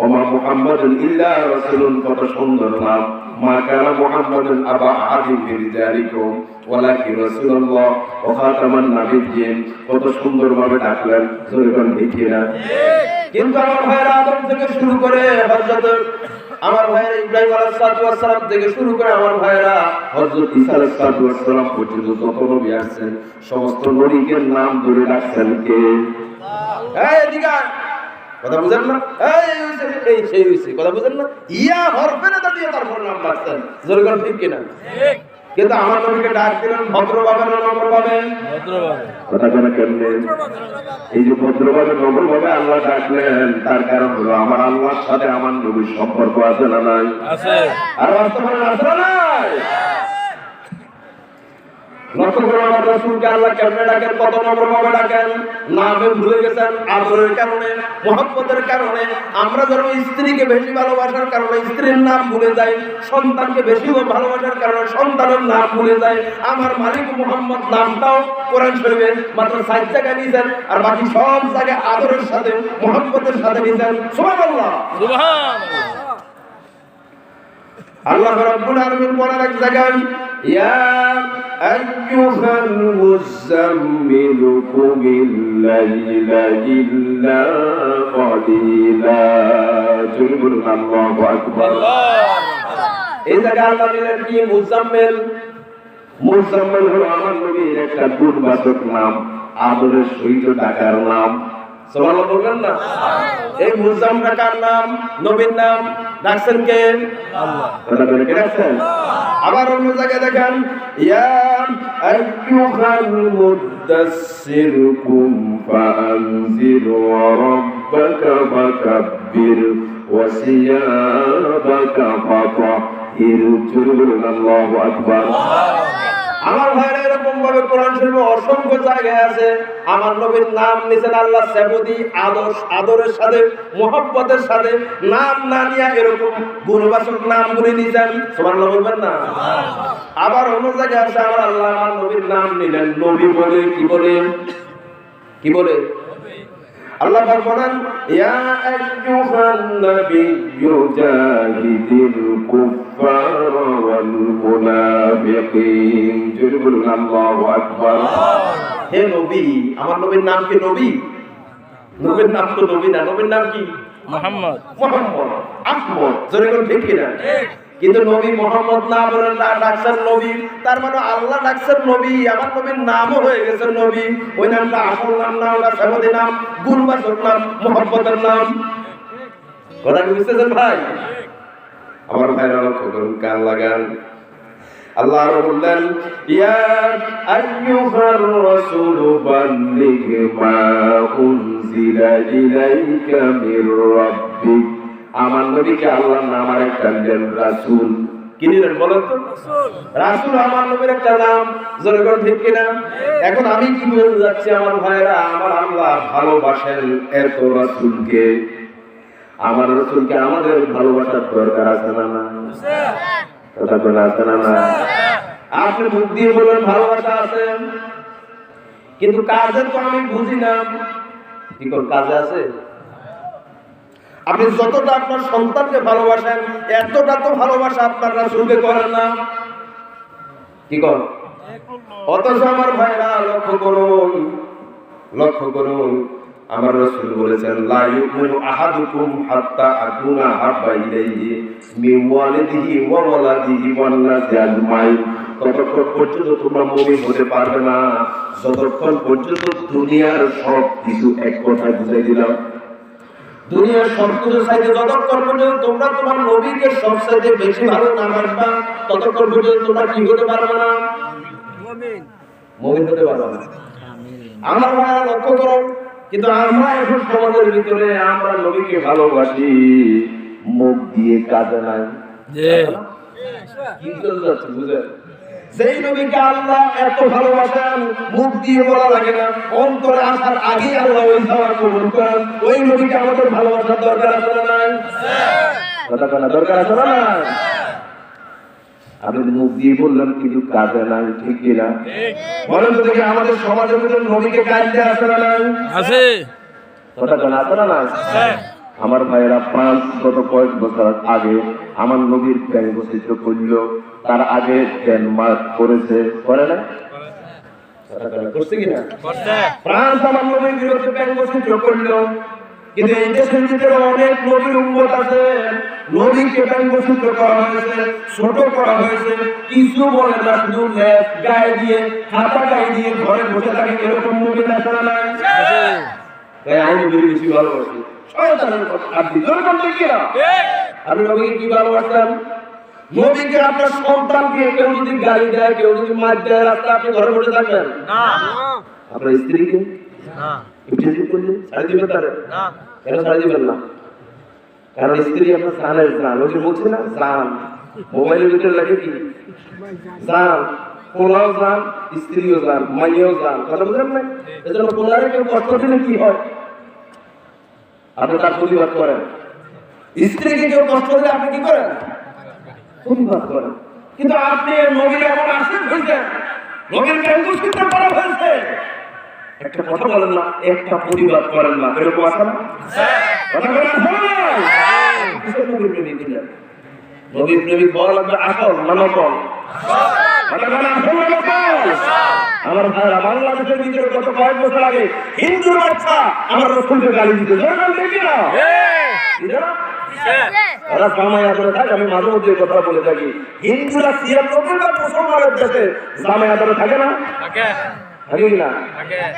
ওমা মুহাম্মাদুন ইল্লা রাসূলুন, কত সুন্দর নাম। মা কানা মুহাম্মাদুন আবা আহাদিন মিন রিজালিকুম ওয়ালাকিন রাসূলুল্লাহ ওয়া খাতামান নাবিয়্যিন, কত সুন্দরভাবে ডাকলেন। জোরে ঠিক না? কিন্তু আমার ভাইরা আদম থেকে শুরু করে হযরত আমার ভাইরা ইব্রাহিম আলাইহিস সালাম থেকে শুরু করে আমার ভাইরা হযরত ঈসা আলাইহিস সালাম পর্যন্ত যত নবী আসছেন সমস্ত নবীকে নাম ধরে ডাকছেন কে? এই এদিকে কথা বুঝেন না? এই সেই হইছে কথা বুঝেন না? ইয়া হরফে না দিয়ে তারপর নাম ডাকছেন। জোরে কোন ঠিক কিনা? ঠিক। কিন্তু আমার নবীকে ডাক দিলেন ভদ্রভাবে না নম্রভাবে? ভদ্রভাবে। কথা কেন কেমনে? এই যে ভদ্রভাবে নম্রভাবে আল্লাহ ডাকলেন তার কারণ হলো আমার আল্লাহর সাথে আমার নবীর সম্পর্ক আছে না নাই? আছে। আর বাস্তবে আছে না নাই? লক্ষ্য করে আমার রাসূলকে আল্লাহ কেমনে ডাকেন, কত নম্রভাবে ডাকেন। নামে ভুলে গেছেন, আদরের কারণে, মহব্বতের কারণে। আমরা যেন স্ত্রীকে বেশি ভালোবাসার কারণে স্ত্রীর নাম ভুলে যাই, সন্তানকে বেশি ভালোবাসার কারণে সন্তানের নাম ভুলে যাই। আমার মালিক মুহাম্মদ নামটাও কোরআন শরীফে মাত্র ৬০ জায়গায় নিয়েছেন, আর বাকি সব জায়গায় আদরের সাথে মহব্বতের সাথে নিয়েছেন। সুবহানাল্লাহ, সুবহানাল্লাহ। আল্লাহ রাব্বুল আলামিন বলেন এক জায়গায়, ইয়া আইয়ুহাল মুযাম্মিলু কুমিল লাইলা ইল্লা কালিলা। বলুন আল্লাহু আকবার। এই জায়গায় আল্লাহ বলেন কি মুযাম্মিল? মুযাম্মিল হলো আমার নবীর একটা গুণবাচক নাম, আদরের সহিত ডাকার নাম। সুবহানাল্লাহ বলবেন না? এই মুযাম্মিল কার নাম? নবীর নাম। ডাকছেন কে? আল্লাহ। কথা বলে কে ডাকছেন? আবার অন্য জায়গায় দেখেন, ইয়া আইয়ুহাল মুদাসসির কুম ফাআনজির ওয়া রাব্বাকা ফাকাব্বির ওয়া সিয়াবাকা ফাতাহির। বলুন আল্লাহু আকবার। আমার ভাইরা এরকম ভাবে কোরআন শরীফে অসংখ্য জায়গায় আছে আমার নবীর নাম নিছেন আল্লাহ সেবদি আদরের সাথে মহব্বতের সাথে নাম না নিয়ে এরকম গুণবাচক নামগুলি নিছেন। সুবহানাল্লাহ বলবেন না? আবার অন্য জায়গায় আছে আমার আল্লাহ আমার নবীর নাম নিলেন নবী বলে। কি বলে? কি বলে? আল্লাহ পাক বলেন, ইয়া আইয়ুহান নাবিয়্যু জাহিদিল কুফফার ওয়াল মুনাফিকিন। জোরে বলুন আল্লাহু আকবার। হে নবী, আমার নবীর নাম কি নবী? নবীর নাম তো নবী না, নবীর নাম কি? মুহাম্মদ। মুহাম্মদ, আহমদ। জোরে বলুন ঠিক কি না? ঠিক। কিন্তু নবী মুহাম্মদ না বলে ডাকছেন নবী, তার মানে আল্লাহ ডাকছেন নবী, আমার নবীর নামও হয়ে গেছে নবী। ওই নামটা আসল নাম না, ওটা সামনে নাম, গুণবাচক নাম, মুহাম্মদের নাম। কথা কি বুঝতেছেন ভাই? আমার ভাইরা লক্ষ্য করুন, কান লাগান। আল্লাহ বললেন, ইয়া আইয়ুহার রাসূলু বাল্লিগ মা উনজিলা ইলাইকা মির রাব্বিক। আমার নবীকে আল্লাহর নাম আরেকটা দিলেন রাসূল। কি দিলেন বলেন তো? রাসূল আমার নবীর একটা নাম। জোরে করে ঠিক কিনা? এখন আমি কি বলতে যাচ্ছি আমার ভাইরা, আমার আল্লাহ ভালোবাসেন এত রাসূলকে। আমার রাসূলকে আমাদের ভালোবাসার দরকার আছে না না? কথা বলে আছে না না? আপনি মুখ দিয়ে বলেন ভালোবাসা আছে, কিন্তু কাজে তো আমি বুঝি না। কি কোন কাজে আছে? আপনি যতটা আপনার সন্তানকে ভালোবাসেন, এতটা তো ভালোবাসা আপনার রাসূলকে করেন না। কি কর? অথচ আমার ভাইরা লক্ষ্য করুন, আমার রাসূল বলেছেন লা ইউমিনু আহাদুকুম হাত্তা আকুনা হাব্বা ইলাইহি মিন ওয়ালিদিহি ওয়া ওয়ালাদিহি ওয়ান নাসি আজমাইন। ততক্ষণ পর্যন্ত তোমরা মুমিন হতে পারবে না যতক্ষণ পর্যন্ত দুনিয়ার সব কিছু এক কথায় বুঝাই দিলাম। দুনিয়ার সব কিছু চাইতে যতক্ষণ পর্যন্ত তোমরা তোমার নবীকে সবচেয়ে বেশি ভালো না বাসবা, ততক্ষণ পর্যন্ত তোমরা কি হতে পারবে না? মুমিন হতে পারবে না। আমার ভাইরা লক্ষ্য করুন, কিন্তু আমরা এখন সমাজের ভিতরে আমরা নবীকে ভালোবাসি, মুখ দিয়ে কাজে নাই। কি চলে যাচ্ছে বুঝেন? সেই নবীকে আল্লাহ এত ভালোবাসেন, মুখ দিয়ে বলা লাগে না, অন্তরে আসার আগেই আল্লাহ ওই খাবার কবুল করেন। ওই নবীকে আমাদের ভালোবাসার দরকার আছে না নাই? কথা বলা দরকার আছে না নাই? আপনি মুখ দিয়ে বললেন কিন্তু কাজে নাই, ঠিক কিনা? বলেন তো দেখি আমাদের সমাজের ভিতরে নবীকে কাজে আছে না নাই? আছে। কথা বলা আছে না নাই? আমার ভাইয়েরা গত কয়েক বছর আগে আমার নবীর ব্যঙ্গচিত্র করল, তার আগে ডেনমার্ক করেছে, করে না? করছে কিনা? ফ্রান্স আমার নবীর বিরুদ্ধে ব্যঙ্গচিত্র করলো, কিন্তু এই দেশের ভিতরে অনেক নবীর উম্মত আছে, নবীকে ব্যঙ্গচিত্র করা হয়েছে, ছোট করা হয়েছে, কিছু বলে না, শুধু লেপ গায়ে দিয়ে, হাতা গায়ে দিয়ে ঘরে বসে থাকে, এরকম নবী আছে না নাই? তাই আমি নবীর বেশি ভালোবাসি। আপনি নবীকে কি ভালোবাসেন? নবীকে আপনার সন্তানকে কেউ যদি গালি দেয়, কেউ যদি মার দেয়, রাস্তা আপনি ঘরে বসে থাকবেন না? আপনার স্ত্রীকে ছাড়ি দিবেন তারে? কেন ছাড়ি দিবেন না? কারণ স্ত্রী আপনার স্নানের স্নান, ওই যে বলছে না স্নান, মোবাইলের ভিতরে লাগে কি স্নান, পোলাও স্নান, স্ত্রীও স্নান, মাইয়াও স্নান। কথা বুঝলেন না? এজন্য পোলারে কেউ কষ্ট দিলে কি হয়? আপনি তার প্রতিবাদ করেন। স্ত্রীকে কেউ কষ্ট দিলে আপনি কি করেন? প্রতিবাদ করেন। কিন্তু আপনি নবীর এমন আশীর্বাদ হয়েছেন, নবীর ব্যঙ্গচিত্র করা হয়েছে, একটা কথা বলেন না, একটা প্রতিবাদ করেন না, এরকম আছে না? কথা বলেন নবীর প্রেমিক দিলেন। নবীর প্রেমিক বলা লাগবে আসল না নকল? কথা বলেন আসল না নকল? আমার ভাইরা বাংলাদেশের ভিতরে গত কয়েক বছর আগে হিন্দুর বাচ্চা আমার রাসূলকে গালি দিত, দেখি না? ওরা জামাই আদরে থাকে, আমি মাঝে মধ্যে কথা বলে থাকি, হিন্দুরা ৯৬ মুসলমানের দেশে জামাই আদরে থাকে না? থাকে কিনা?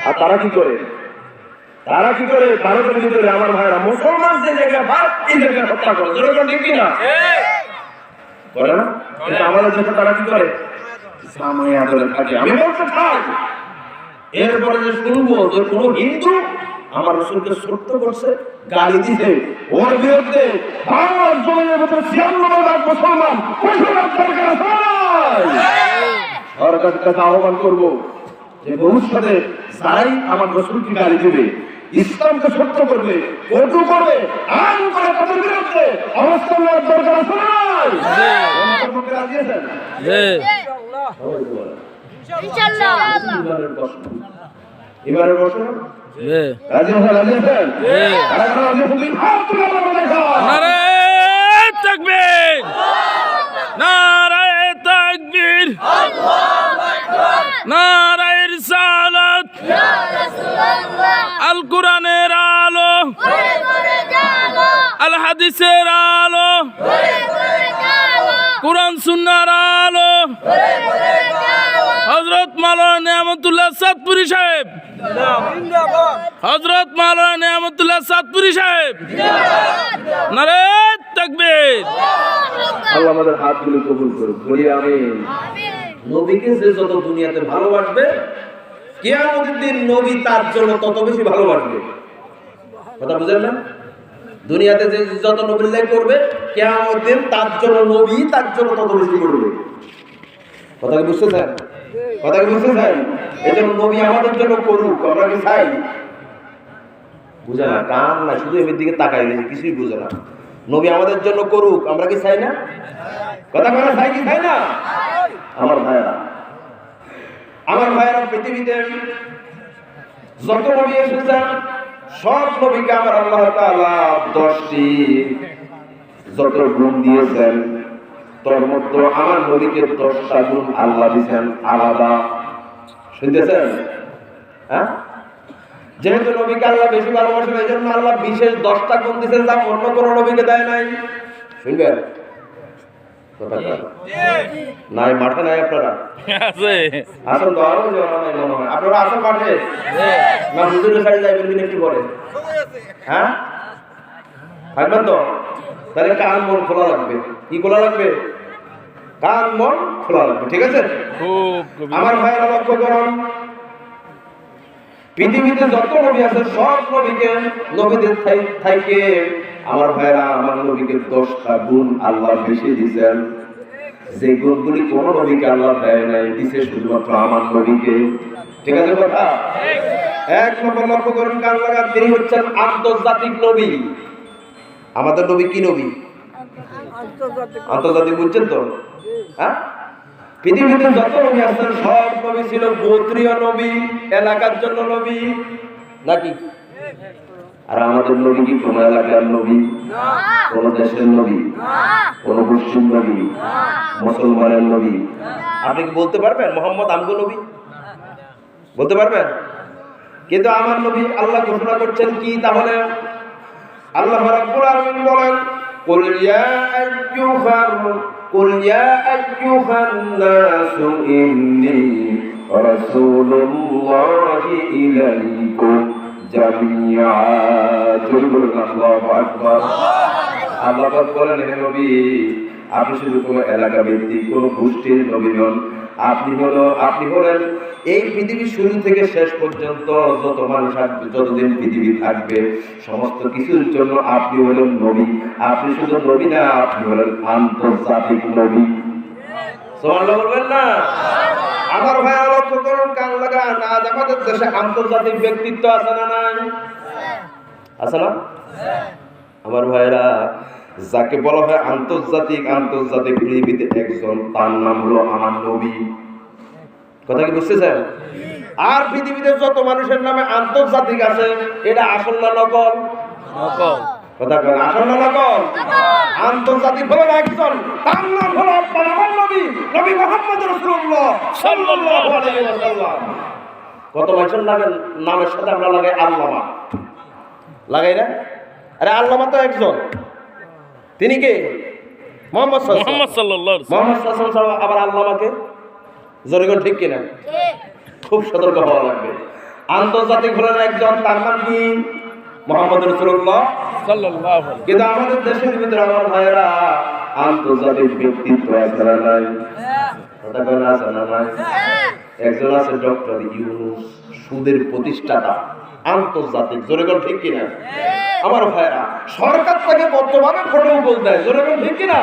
আর তারা কি করে? ভারতের ভিতরে আমার ভাইরা মুসলমান যে জায়গায় ভাত, এই জায়গায় হত্যা করে, দেখি না? করে না? কিন্তু আমাদের দেশে তারা কি করে? জামাই আদরে থাকে। আমি বলতে চাই, এরপরে যে শুনবো যে কোন হিন্দু আমার রাসূলকে সত্য করছে, গালি দিছে, ওর বিরুদ্ধে বাংলার জমিনের ভিতরে ৯৬ লাখ মুসলমান ওর কাছে আহ্বান করবো যে ভবিষ্যতে যারাই আমার রাসূলকে গালি দেবে, ইসলামকে সত্য করবে, কটু করবে, আইন করে তাদের বিরুদ্ধে অবস্থান নেওয়ার দরকার আছে না? রাজি আছেন? এবারের বছর রাজি আছেন? নারে তাকবীর, নারে তাকবীর, নারে রিসালাত, আল কোরআনের আলো, আল হাদিসের আলো, কোরআন সুন্নাহর আলো। হযরত মাওলানা নিয়ামতুল্লাহ চাঁদপুরি সাহেব, হযরত মাওলানা নিয়ামতুল্লাহ চাঁদপুরি সাহেব, নারে তাকবীর। আল্লাহ আমাদের হাতগুলো কবুল করুন, বলি আমিন। নবীকে যে যত দুনিয়াতে ভালোবাসবে, কিয়ামতের দিন নবী তার জন্য তত বেশি ভালোবাসবে। কথা বুঝলেন না? দুনিয়াতে যে যত নবীর লাই করবে, কিয়ামতের দিন তার জন্য নবী তার জন্য তত বেশি করবে। কথা কি বুঝতেছেন? এই জন্য নবী আমাদের জন্য করুক, আমরা কি চাই? বুঝে না, কান না, শুধু এর দিকে তাকাই দিয়েছে, কিছুই বুঝে না। নবী আমাদের জন্য করুক, আমরা কি চাই না? কথা বলা চাই কি চাই না? আমার ভাইয়েরা পৃথিবীতে যত নবী এসেছেন সব নবীকে আমার আল্লাহ তাআলা 10টি যত গুণ দিয়েছেন, তার মধ্যে আমার নবীকে 10টা গুণ আল্লাহ দিয়েছেন আলাদা। শুনতেছেন? হ্যাঁ, যেহেতু নবীকে আল্লাহ বেশি ভালোবাসেন এই জন্য আল্লাহ বিশেষ 10টা গুণ দিয়েছেন যা অন্য কোনো নবীকে দেয় নাই। শুনবেন নাই? মাঠে নাই আপনারা? আসেন তো, আরো জোর নাই মনে হয়। আপনারা আসেন মাঠে না? হুজুরের সাথে যাইবেন কিনা কি বলে? হ্যাঁ, থাকবেন তো? তাহলে কান মন খোলা রাখবে। কি খোলা রাখবে? কান মন খোলা রাখবে, ঠিক আছে? আমার ভাইয়েরা লক্ষ্য করুন, পৃথিবীতে যত নবী আছে সব নবীকে নবীদের থেকে আমার ভাইয়েরা আমার নবীকে 10টা গুণ আল্লাহ বেশি দিয়েছেন, যে গুণগুলি কোন নবীকে আল্লাহ দেয় নাই, দিছে শুধুমাত্র আমার নবীকে। ঠিক আছে কথা? এক নম্বর লক্ষ্য করুন, কান লাগান, তিনি হচ্ছেন আন্তর্জাতিক নবী। আমাদের নবী কি নবী? আন্তর্জাতিক, বুঝছেন তো? হ্যাঁ, পৃথিবীতে যত নবী আছেন সব নবী ছিল গোত্রীয় নবী, এলাকার জন্য নবী নাকি? আর আমাদের নবী কি কোন এলাকার নবী, কোন দেশের নবী, কোন মুসলিম নবী, মুসলমানের নবী? আপনি কি বলতে পারবেন মোহাম্মদ আমগো নবী? বলতে পারবেন? কিন্তু আমার নবী আল্লাহ ঘোষণা করছেন কি তাহলে? আল্লাহ রাব্বুল আলামিন বলেন, কুল ইয়া আইয়ুহান নাসু ইন্নী রাসূলুল্লাহি ইলাইকুম জামিআ। আল্লাহু আকবার। আল্লাহ পাক বলেন, হে নবী, আপনি শুধু কোনো এলাকা ভিত্তিক কোনো গোষ্ঠীর নবী নন, আপনি হলেন এই পৃথিবীর শুরু থেকে শেষ পর্যন্ত যত মানুষ আসবে, যতদিন পৃথিবী থাকবে সমস্ত কিছুর জন্য আপনি হলেন নবী। আপনি শুধু নবী না, আপনি হলেন আন্তর্জাতিক নবী। সুবহানাল্লাহ বলবেন না? আমার ভাইয়া লক্ষ্য করুন, কান লাগান, আজ আমাদের দেশে আন্তর্জাতিক ব্যক্তিত্ব আছে না নাই? আছে না? আমার ভাইরা, যাকে বলা হয় আন্তর্জাতিক পৃথিবীতে একজন, তার নাম হলো আমার নবী। কথা কি বুঝতেছেন? আর পৃথিবীতে যত মানুষের নামে আন্তর্জাতিক আছে, এটা আসল না নকল? নকল। কথা বলেন, আসল না নকল? আন্তর্জাতিক হলো একজন, তার নাম হলো আপনার আমার নবী, নবী মুহাম্মদ রাসূলুল্লাহ সাল্লাল্লাহু আলাইহি ওয়াসাল্লাম। কত মানুষের নামের সাথে আমরা লাগাই আল্লামা, লাগাই না? আরে আল্লামা তো একজন, তিনি কে? মুহাম্মদ সাল্লাল্লাহু আলাইহি ওয়াসাল্লাম। আবার আল্লামাকে জোরে ঠিক কিনা? খুব সতর্ক হওয়া লাগবে। আন্তর্জাতিক হলেন একজন, তার নাম কি? মুহাম্মদ রাসূলুল্লাহ সাল্লাল্লাহু আলাইহি ওয়াসাল্লাম। কিন্তু আমাদের দেশের ভিতরে আমার ভাইয়েরা আন্তর্জাতিক ব্যক্তিত্ব আছে না নাই? কথা বলেন, আছে না নাই? একজন আছে ডক্টর ইউনূস, সুদের প্রতিষ্ঠাতা, আন্তর্জাতিক। জোরে ঠিক কিনা? আমার ভাইয়েরা, সরকার তাকে বর্তমানে প্রটোকল দেয়, জোরে ঠিক কিনা?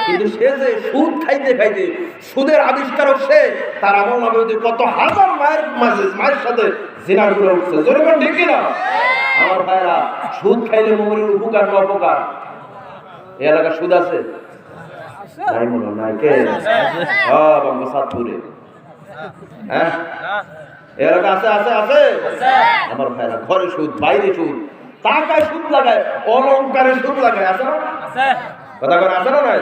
কিন্তু সে যে সুদ খাইতে খাইতে সুদের আবিষ্কারক, সে তার আমল নামে কত হাজার মায়ের সাথে জিনার গুলো উঠছে, জোরে ঠিক কিনা? আমার ভাইয়েরা, সুদ খাইলে মোমের উপকার না অপকার? এই এলাকার সুদ আছে নাই? মনে নাই? কে? সাতপুরে, হ্যাঁ, এলাকা আছে আছে আছে। আমার ভাইরা, ঘরে সুদ, বাইরে সুদ, টাকায় সুদ লাগায়, অলংকারে সুদ লাগায়, আছে না? কথা করে আছে না নাই?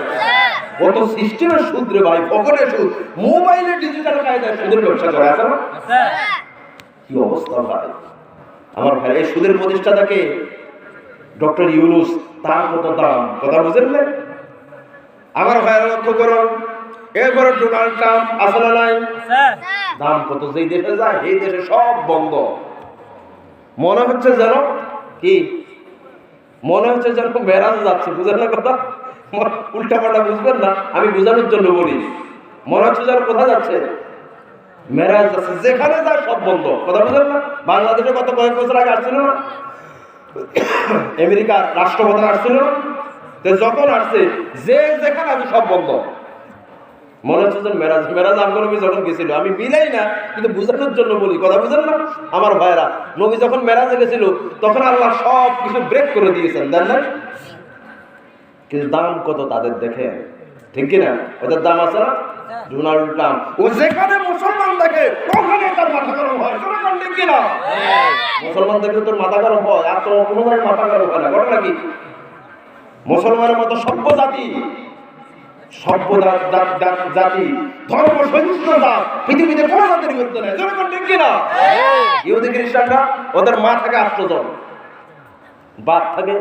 কত সিস্টেমের সুদ রে ভাই, পকেটে সুদ, মোবাইলে ডিজিটাল কায়দায় সুদের ব্যবসা করে, আছে না? কি অবস্থা ভাই! আমার ভাই, এই সুদের প্রতিষ্ঠাতাকে ডক্টর ইউনূস, তার কত দাম, কথা বুঝেন না? আমার ভাইয়ের লক্ষ্য করুন, এরপরে ডোনাল্ড ট্রাম্প, আছে না নাই? দাম কত! যেই দেশে যায় এই দেশে সব বন্ধ। মনে হচ্ছে যেন কি? মনে হচ্ছে যেন মেরাজে যাচ্ছে, বুঝেন না কথা? উল্টা পাল্টা বুঝবেন না, আমি বোঝানোর জন্য বলি। মনে হচ্ছে যেন কোথায় যাচ্ছে? মেরাজ যাচ্ছে, যেখানে যায় সব বন্ধ। কথা বুঝেন না? বাংলাদেশে কত কয়েক বছর আগে আসছিল না আমেরিকার রাষ্ট্রপ্রধান, আসছিল না? যখন আসছে, যে যেখানে আছে সব বন্ধ। মনে হচ্ছে যে মেরাজ মেরাজ আমার নবী যখন গেছিল, আমি মিলাই না কিন্তু বুঝানোর জন্য বলি, কথা বুঝেন না আমার ভাইরা। নবী যখন মেরাজে গেছিল তখন আল্লাহ সব কিছু ব্রেক করে দিয়েছেন, দেন না? কিন্তু দাম কত তাদের দেখে, ঠিক কিনা? ওদের দাম আছে না? ডোনাল্ড ট্রাম্প, ও যেখানে মুসলমান দেখে ওখানে তার মাথা গরম হয়, ঠিক কিনা? মুসলমান দেখলে তোর মাথা গরম হয়, আর তো কোনো মাথা গরম হয় না। ঘটনা কি? মুসলমানের মতো সভ্য জাতি, সভ্য জাতি, ধর্ম সহিষ্ণু জাত পৃথিবীতে কোনো জাতির মধ্যে নেই, ঠিক কিনা? ইহুদি খ্রিস্টানরা ওদের মা থাকে 8 জন, বাপ থাকে,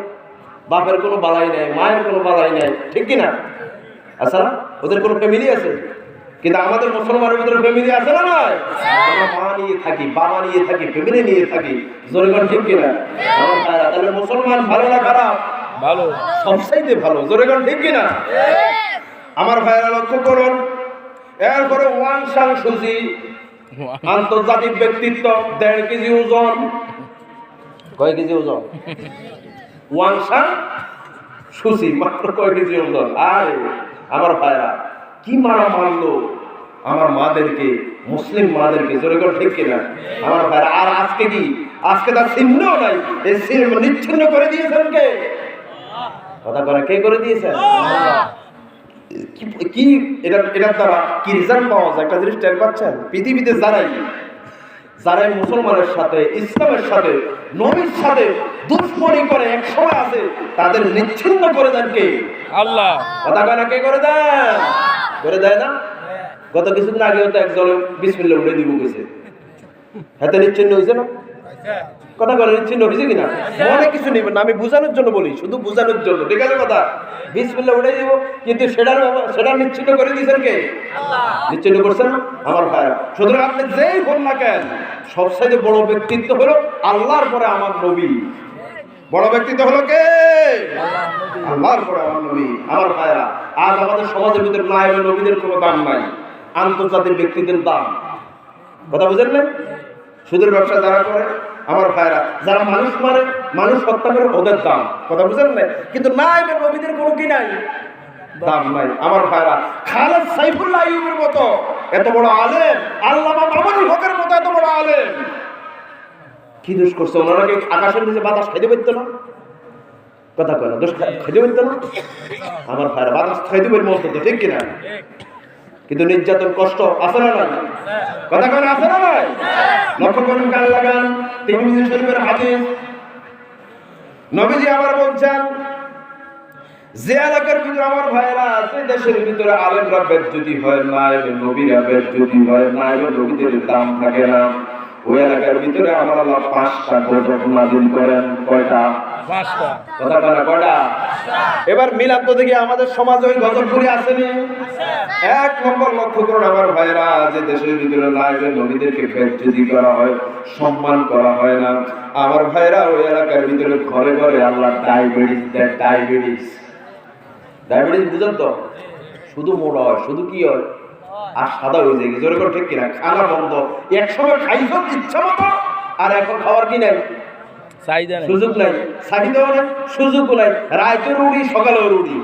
বাপের কোনো বালাই নেই, মায়ের কোনো বালাই নেই, ঠিক কিনা? আচ্ছা না? ওদের কোনো ফ্যামিলি আছে? কিন্তু আমাদের মুসলমানের ভিতরে ফ্যামিলি আছে না? নয়, আমরা মা নিয়ে থাকি, বাবা নিয়ে থাকি, ফ্যামিলি নিয়ে থাকি, জোরেগণ, ঠিক কিনা? তাহলে মুসলমান ভালো না খারাপ? ভালো, সবচাইতে ভালো, জোরেগণ, ঠিক কিনা? আমার ভাইয়েরা লক্ষ্য করুন। এরপরে ওয়াং সাং সুচি, আন্তর্জাতিক ব্যক্তিত্ব, 1.5 কেজি ওজন। কয় কেজি ওজন? ওয়াং সাং সুচি মাত্র কয় কেজি ওজন? আরে আমার ভাইরা কি মারা মারলো আমার মাদেরকে, মুসলিম মাদেরকে, জোরেগণ, ঠিক কিনা? আমার ভাইরা আর আজকে কি? আজকে তার চিহ্ন নাই, এই চিহ্ন নিচ্ছিন্ন করে দিয়েছেন কে? কথা করে কে করে দিয়েছেন? কি এটার দ্বারা কি রেজাল্ট পাওয়া যায়? একটা জিনিস টের পাচ্ছেন? পৃথিবীতে যারাই মুসলমানের সাথে, ইসলামের সাথে, নবীর সাথে দুশ্মনী করে এক সময় আছে, তাদের নিচ্ছিন্ন করে দেন কে? আল্লাহ। কথা কয় না কে করে দেন? করে দেয় না? গত কিছুদিন আগে তো একজন বিসমিল্লাহ উড়ে দিব গেছে, হাতে নিচ্ছিন্ন হয়েছে না? কথা বলে নিচ্ছিন্ন হয়েছে কিনা? মনে কিছু নেবেন না, আমি বুঝানোর জন্য বলি, শুধু বুঝানোর জন্য, ঠিক আছে? কথা বিসমিল্লাহ উড়ে দিব, কিন্তু সেটা নিচ্ছিন্ন করে দিয়েছেন কে? নিচ্ছিন্ন করছেন না আমার ভাইরা। সুতরাং আপনি যেই হন না কেন, সবচেয়ে বড় ব্যক্তিত্ব হলো আল্লাহর পরে আমার নবী। বড় ব্যক্তিত্ব হলো কে? আল্লাহর পরে আমার নবী। আমার ভাইরা, আজ আমাদের সমাজের ভিতরে নায়েবে নবীদের কোনো দাম নাই, আন্তর্জাতিক ব্যক্তিদের দাম। কথা বুঝেন না? সুদের ব্যবসা যারা করে আমার ভাইরা, যারা মানুষ মারে, মানুষ হত্যা করে, ওদের দাম। কথা বুঝেন না? কিন্তু নায়েবে নবীদের কোনো কি নাই, দাম নাই। আমার ভাইরা, খালেদ সাইফুল্লাহ আইয়ুবের মতো এত বড় আলেম, আল্লামা মামুনুল হকের মতো এত বড় আলেম, কি দোষ করছে? ওনারা কি আকাশের নিচে বাতাস খাইতে পারতো না? কথা কয় না, দোষ খাইতে পারতো না? আমার ভাইরা, বাতাস খাইতে পারি মতো, ঠিক কিনা? কিন্তু নির্যাতন, কষ্ট আছে না নাই? কথা কয় না, আছে না নাই? লক্ষ্য করুন, কান লাগান, তিরমিজি শরীফের হাদিস। নবীজি আবার বলছেন, যে এলাকার ভিতরে আমার ভাইরা আছে, দেশের ভিতরে আলেমরা বেজ্জতি হয়, নায়েবে নবীরা বেজ্জতি হয়, নায়েবে নবীদের দাম থাকে না, ওই এলাকার ভিতরে আমার আল্লাহ 5টা গজব নাযিল করেন। কয়টা? 5টা। কথা কয় না, কয়টা? এবার মিলাদ তো দেখি আমাদের সমাজে ওই গজবগুলি আসেনি। 1 নম্বর লক্ষ্য করুন আমার ভাইরা, যে দেশের ভিতরে নায়েবে নবীদেরকে বেজ্জতি করা হয়, সম্মান করা হয় না, আমার ভাইরা ওই এলাকার ভিতরে ঘরে ঘরে আল্লাহ ডায়াবেটিস দেয়। ডায়াবেটিস বুঝেন তো? শুধু মোড়া হয়, শুধু কি হয়, আর সাদা হয়ে যায়, জোরে করে, ঠিক কিনা? খানা বন্ধ, একসময় খাইছ ইচ্ছা মতো, আর এখন খাওয়ার কি নাই, সুযোগ নাই, চাহিদাও নাই, সুযোগও নাই। রাইতেও রুটি, সকালেও রুটি।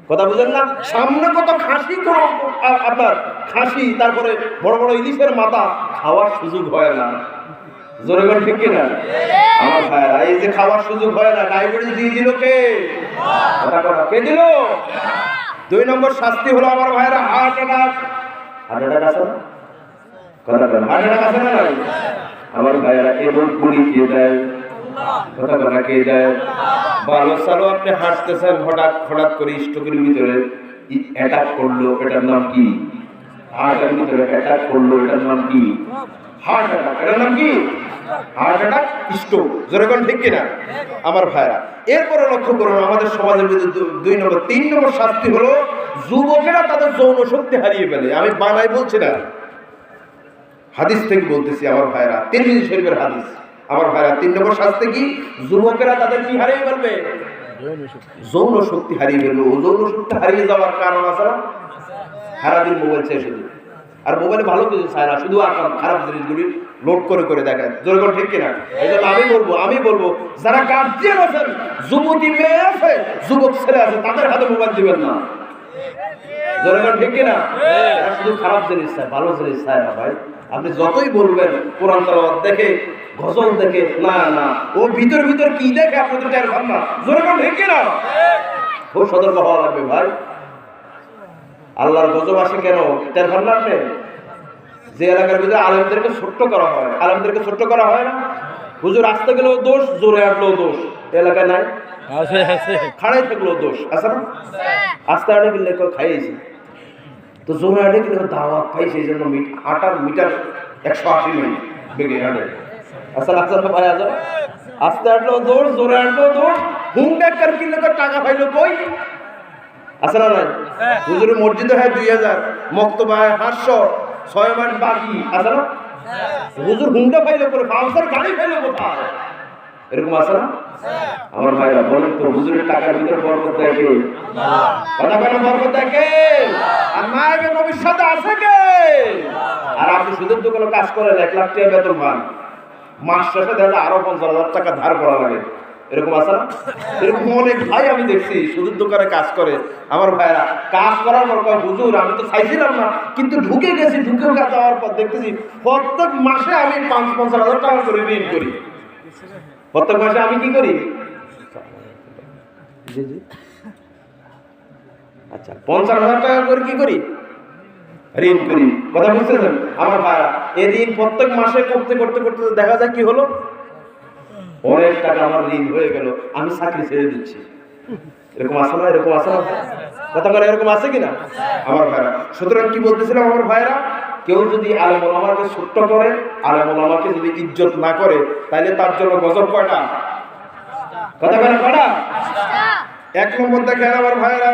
কথা বুঝেন না? সামনে কত খাসি, আপনার খাসি, তারপরে বড় বড় ইলিশের মাথা, খাওয়ার সুযোগ হয় না, জোরে করে, ঠিক কিনা? আমার ভাইরা, এই যে খাওয়ার সুযোগ হয় না, ডায়াবেটিস দিয়ে দিল কে? কথা কথা কে দিল? 2 নম্বর শাস্তি হলো আমার ভাইরা হার্ট অ্যাটাক। হার্ট অ্যাটাক আছে না? কথা বলেন, হার্ট অ্যাটাক আছে না নাই? আমার ভাইরা, এবং পুরি কে দেয়? কথা কথা কে দেয়? ভালো সালো আপনি হাঁটতেছেন, হঠাৎ করে স্ট্রোকের ভিতরে অ্যাটাক করলো, এটার নাম কি? হার্টের ভিতরে অ্যাটাক করলো, এটার নাম কি? Heart attack. এটার নাম কি? Heart attack, stroke. জোরে কোন, ঠিক কিনা? আমার ভাইরা, এরপরে লক্ষ্য করুন আমাদের সমাজের ভিতরে 2 নম্বর 3 নম্বর শাস্তি হলো যুবকেরা তাদের যৌন শক্তি হারিয়ে ফেলে। আমি বানাই বলছি না, হাদিস থেকে বলতেছি আমার ভাইরা, তিরমিজি শরীফের হাদিস। আমার ভাইরা, 3 নম্বর শাস্তি কি? যুবকেরা তাদের কি হারিয়ে ফেলবে? যৌন শক্তি হারিয়ে ফেলবে। ও যৌন শক্তি হারিয়ে যাওয়ার কারণ আছে না? সারাদিন মোবাইল চাই শুধু, আর মোবাইলে ভালো কিছু চায় না, শুধু খারাপ জিনিসগুলি লোড করে করে দেখায়। জোরে করে, ঠিক কিনা? এই জন্য আমি বলবো যারা গার্জিয়ান আছেন, যুবতী মেয়ে আছে, যুবক ছেলে আছে, তাদের হাতে মোবাইল দিবেন না। জোরে বলেন ঠিক কিনা? এরা শুধু খারাপ জিনিস চায়, ভালো জিনিস চায় না ভাই। আপনি যতই বলবেন কোরআন তেলাওয়াত দেখে, গজল দেখে, না না, ও ভিতর ভিতর কি দেখে আপনি তো টের পান না। জোরে বলেন ঠিক কিনা? খুব সতর্ক হওয়া লাগবে ভাই। আল্লাহর গজব আসে কেন টের পান না আপনি? যে এলাকার ভিতরে আলেমদেরকে ছোট্ট করা হয়, আলেমদেরকে ছোট্ট করা হয় না। হুজুর আসতে গেলেও দোষ, জোরে আটলেও দোষ। এলাকায় নাই? আছে আছে। খাড়াই থাকলেও দোষ আছে না? আস্তে আটে গেলে কেউ খাইয়েছি, তো জোরে আটে গেলে দাওয়াত পাই, সেই জন্য আটার মিটার 180 মিনিট বেগে হাঁটে। আচ্ছা আচ্ছা ভাই, আস্তে আটলেও দোষ, জোরে আটলেও দোষ। হুন্ডার কিনলে তো টাকা পাইলো কই? আছে না নাই? হুজুরের মসজিদে হয় 2000, মক্তবা হয় 500, 6 মাস বাকি আছে না? হুজুর হুন্ডা পাইলো করে, পালসার গাড়ি পাইলো কোথায়? এরকম আছে না? আমার ভাইরা বলেন তো, হুজুরের টাকার ভিতরে বরকত দেখে, কথা বলে বরকত দেখে, আর মায়ের ভবিষ্যতে আছে কে? আর আপনি সুদের দোকানে কাজ করেন, 1 লাখ টাকা বেতন পান, মাস শেষে দেখলে আরো 50,000 টাকা ধার করা লাগে। এরকম আছে না? এরকম অনেক ভাই আমি দেখছি সুদের দোকানে কাজ করে। আমার ভাইরা কাজ করার পর হুজুর আমি তো চাইছিলাম না, কিন্তু ঢুকে গেছি, ঢুকে যাওয়ার পর দেখতেছি প্রত্যেক মাসে আমি 50,000 টাকা করে ঋণ করি। প্রত্যেক মাসে আমি কি করি? জি জি, আচ্ছা 50,000 টাকা করে কি করি? ঋণ করি। কথা বুঝতেছেন আমার ভাইরা? এই ঋণ প্রত্যেক মাসে করতে করতে করতে দেখা যায় কি হলো, অনেক টাকা আমার ঋণ হয়ে গেল, আমি চাকরি ছেড়ে দিচ্ছি। এরকম আছে না? এরকম আছে না? কথা বলে এরকম আছে কিনা আমার ভাইরা? সুতরাং কি বলতেছিলাম আমার ভাইরা, কেউ যদি আলেম ওলামাকে ছোট্ট করে, আলেম ওলামাকে যদি ইজ্জত না করে, তাহলে তার জন্য গজব কয়টা? কথা বলে কয়টা? 1 নম্বর দেখেন আমার ভাইরা,